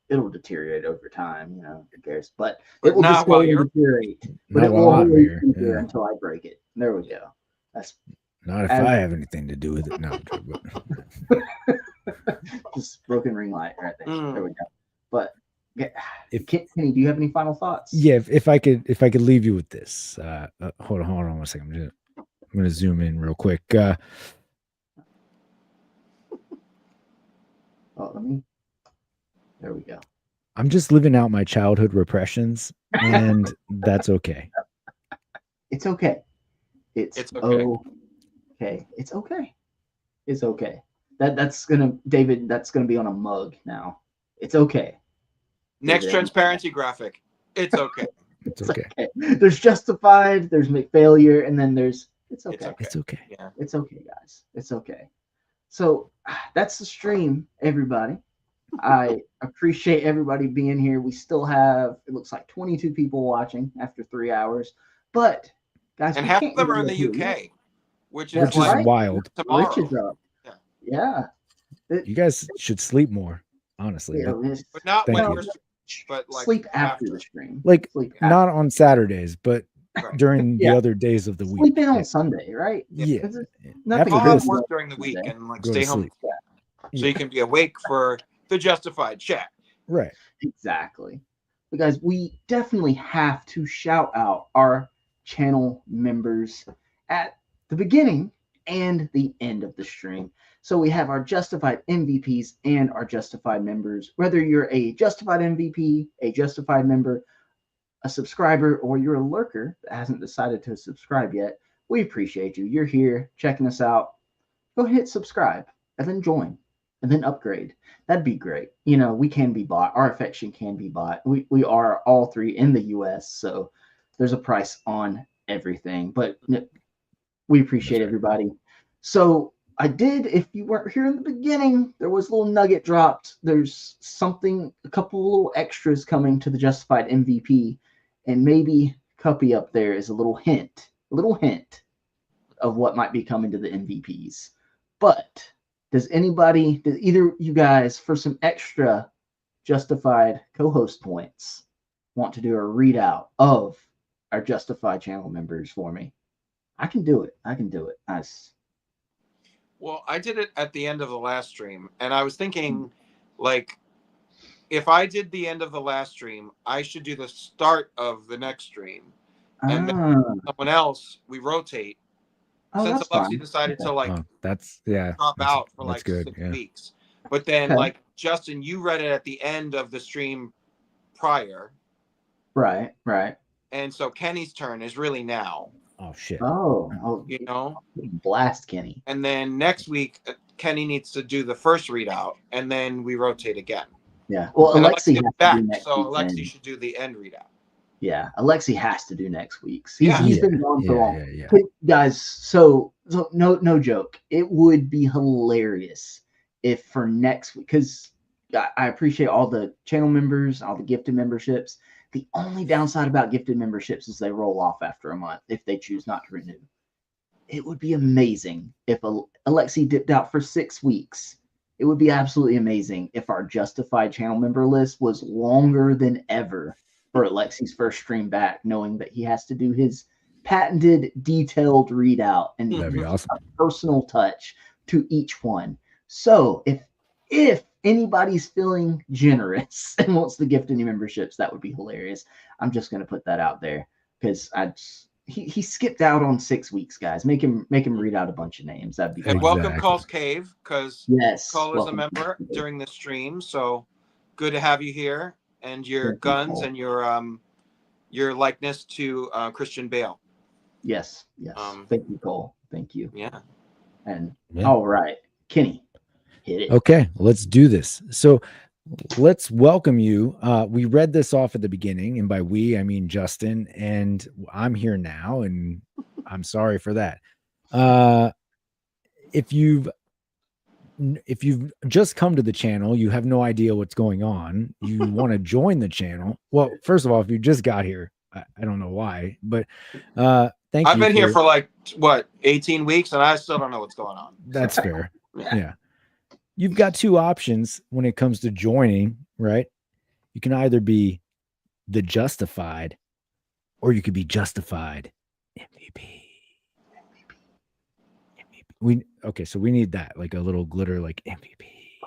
it'll deteriorate over time, you know, who cares? But it will not while you're deteriorate. But it will always be here until I break it. There we go. That's not if I have anything to do with it. No, just broken ring light right there. There we go. But Kenny, do you have any final thoughts? Yeah, if I could leave you with this. Hold on 1 second. I'm gonna zoom in real quick. There we go. I'm just living out my childhood repressions, and that's okay. It's okay. It's okay. It's okay. It's okay. That's gonna be on a mug now. It's okay. Next transparency graphic. It's okay. It's okay. There's justified, there's McFailure, and then there's it's okay. It's okay. Yeah. It's okay, guys. It's okay. So that's the stream, everybody. I appreciate everybody being here. We still have, it looks like 22 people watching after 3 hours, but guys, and half of them are in the UK. which That's is which is like wild. tomorrow. Rich is up. Yeah. Yeah. You guys should sleep more, honestly. Yeah, But it's- But not Thank when you. you're but like sleep after the stream. like Sleep not on Saturdays, but Right. during the Yeah. other days of the week. Sleep in on Like, Sunday, right? yeah. It's nothing After I'll have this, work during the week Sunday. and like go stay to home sleep. so Yeah. you can be awake for the Justified chat. Right. Exactly. But guys, we definitely have to shout out our channel members at the beginning and the end of the stream. So we have our Justified MVPs and our Justified members. Whether you're a Justified MVP, a Justified member, a subscriber, or you're a lurker that hasn't decided to subscribe yet, we appreciate you. You're here checking us out. Go hit subscribe and then join and then upgrade. That'd be great. You know, we can be bought. Our affection can be bought. We are all three in the US, so there's a price on everything. But we appreciate everybody. So I did, if you weren't here in the beginning, there was a little nugget dropped. There's something, a couple little extras coming to the Justified MVP, and maybe Cuppy up there is a little hint of what might be coming to the MVPs. But does either you guys, for some extra Justified co-host points, want to do a readout of our Justified channel members for me? I can do it. Nice. Well, I did it at the end of the last stream, and I was thinking, like, if I did the end of the last stream, I should do the start of the next stream, and then someone else, we rotate. Since That's Alexi fine. decided to like that's drop out for like good, 6 yeah. weeks, but then Okay. like Justin, you read it at the end of the stream prior, Right. and so Kenny's turn is really now. Oh shit. Oh, You know, blast Kenny. and then next week Kenny needs to do the first readout, and then we rotate again. Yeah. Well, And Alexi is has back, to do next so week's Alexi end. should do the end readout. Yeah, Alexi has to do next week's. Yeah. He's been gone for long. Yeah. But guys, so no joke. It would be hilarious if for next week, because I appreciate all the channel members, all the gifted memberships. The only downside about gifted memberships is they roll off after a month if they choose not to renew. It would be amazing if Alexi dipped out for 6 weeks. It would be absolutely amazing if our Justified channel member list was longer than ever for Alexi's first stream back, knowing that he has to do his patented detailed readout and That'd be awesome. a personal touch to each one. So if anybody's feeling generous and wants to gift any memberships, that would be hilarious. I'm just going to put that out there because he skipped out on 6 weeks, guys. Make him read out a bunch of names. That'd be And fun. welcome Exactly. Call's Cave, because Yes, Call is a welcome. member during the stream, so good to have you here, and your Thank you, guns Cole. and your likeness to Christian Bale. Yes. Thank you, Cole. Thank you. Yeah. And Yeah. all right, Kenny, hit it. Okay, let's do this. So let's welcome you. We read this off at the beginning, and by we I mean Justin, and I'm here now, and I'm sorry for that. If you've just come to the channel, you have no idea what's going on, you want to join the channel. Well, first of all, if you just got here, I don't know why, but thank you. I've been here for like what, 18 weeks, and I still don't know what's going on. That's fair. Yeah. You've got two options when it comes to joining, right? You can either be the Justified or you could be Justified MVP. So we need that, like a little glitter, like MVP.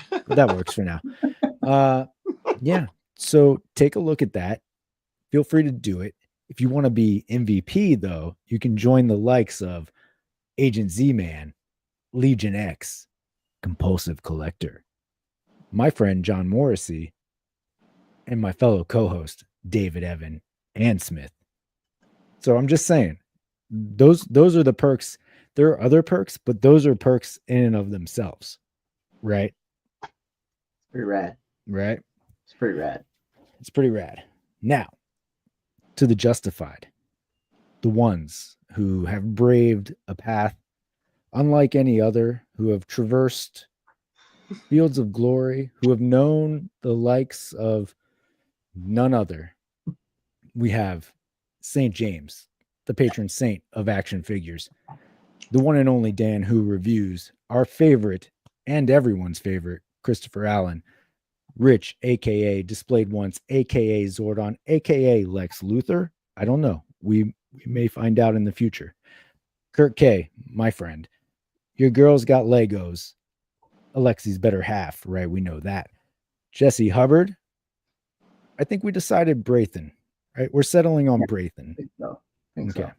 But that works for now. Yeah. So take a look at that. Feel free to do it. If you want to be MVP, though, you can join the likes of Agent Z-Man, Legion X, Compulsive Collector, my friend John Morrissey, and my fellow co-host David Evan and Smith. So I'm just saying, those are the perks. There are other perks, but those are perks in and of themselves, right? Pretty rad. Right? It's pretty rad. It's pretty rad. Now, to the Justified, the ones who have braved a path unlike any other, who have traversed fields of glory, who have known the likes of none other. We have St. James, the patron saint of action figures, the one and only Dan, who reviews our favorite and everyone's favorite, Christopher Allen, Rich, aka Displayed Once, aka Zordon, aka Lex Luthor. I don't know. We may find out in the future. Kurt K, my friend. Your girl's got Legos. Alexi's better half, right? We know that. Jesse Hubbard. I think we decided Braithen, right? We're settling on Braithen. I think so. Okay.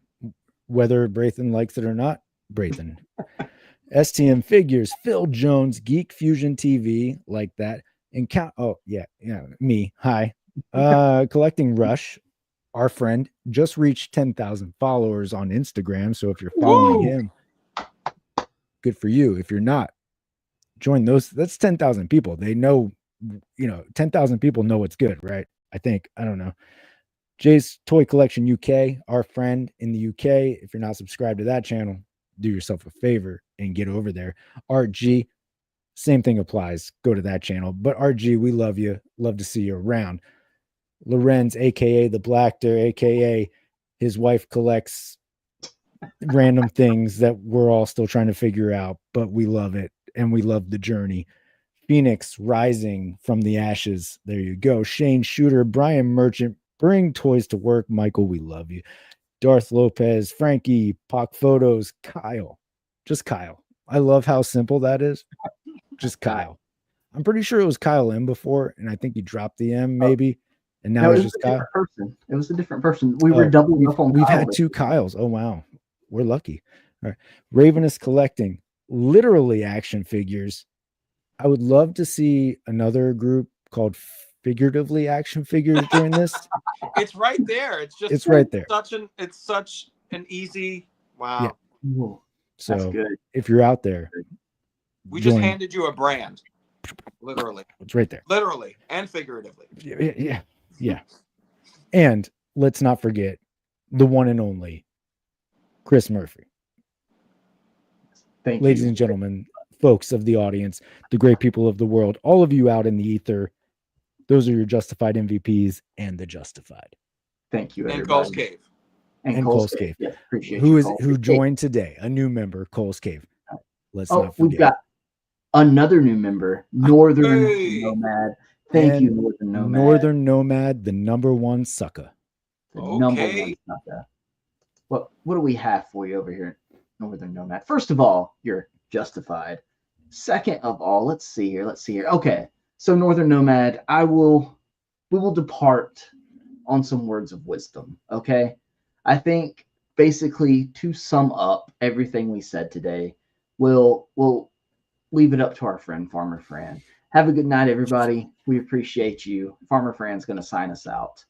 Whether Braithen likes it or not, Braithen. STM Figures, Phil Jones, Geek Fusion TV, like that. And count. Oh, yeah, me. Hi. Collecting Rush, our friend, just reached 10,000 followers on Instagram. So if you're following him, good for you. If you're not, join those. That's 10,000 people. They know, 10,000 people know what's good, right? I think. I don't know. Jay's Toy Collection UK, our friend in the UK. If you're not subscribed to that channel, do yourself a favor and get over there. RG, same thing applies. Go to that channel. But RG, we love you. Love to see you around. Lorenz, aka the Blackter, aka his wife collects random things that we're all still trying to figure out, but we love it and we love the journey. Phoenix rising from the ashes. There you go. Shane Shooter, Brian Merchant, bring toys to work. Michael, we love you. Darth Lopez, Frankie, Pock Photos, Kyle. Just Kyle. I love how simple that is. Just Kyle. I'm pretty sure it was Kyle M before, and I think he dropped the M maybe. And now it's just Kyle. Person. It was a different person. We were doubling up on We've had two Kyles. Oh, wow. We're lucky. All right. Ravenous Collecting, literally action figures. I would love to see another group called Figuratively Action Figures during this. It's right there. It's right there. It's such an easy. Wow. Yeah. Ooh, so that's good. If you're out there, we just handed you a brand. Literally. It's right there. Literally and figuratively. Yeah. And let's not forget the one and only Chris Murphy. Thank Ladies you. and gentlemen, folks of the audience, the great people of the world, all of you out in the ether, those are your Justified MVPs and the Justified. Thank you, everybody. And Cole's Cave. And Cole's Cave. Yes, appreciate who joined today, a new member, Cole's Cave. Let's not forget. We've got another new member, Northern Nomad. Thank you, Northern Nomad. Northern Nomad, the number one sucker. Number one sucker. What do we have for you over here, Northern Nomad? First of all, you're Justified. Second of all, let's see here. Okay, so Northern Nomad, we will depart on some words of wisdom. Okay, I think basically to sum up everything we said today, we'll leave it up to our friend Farmer Fran. Have a good night, everybody. We appreciate you. Farmer Fran's going to sign us out.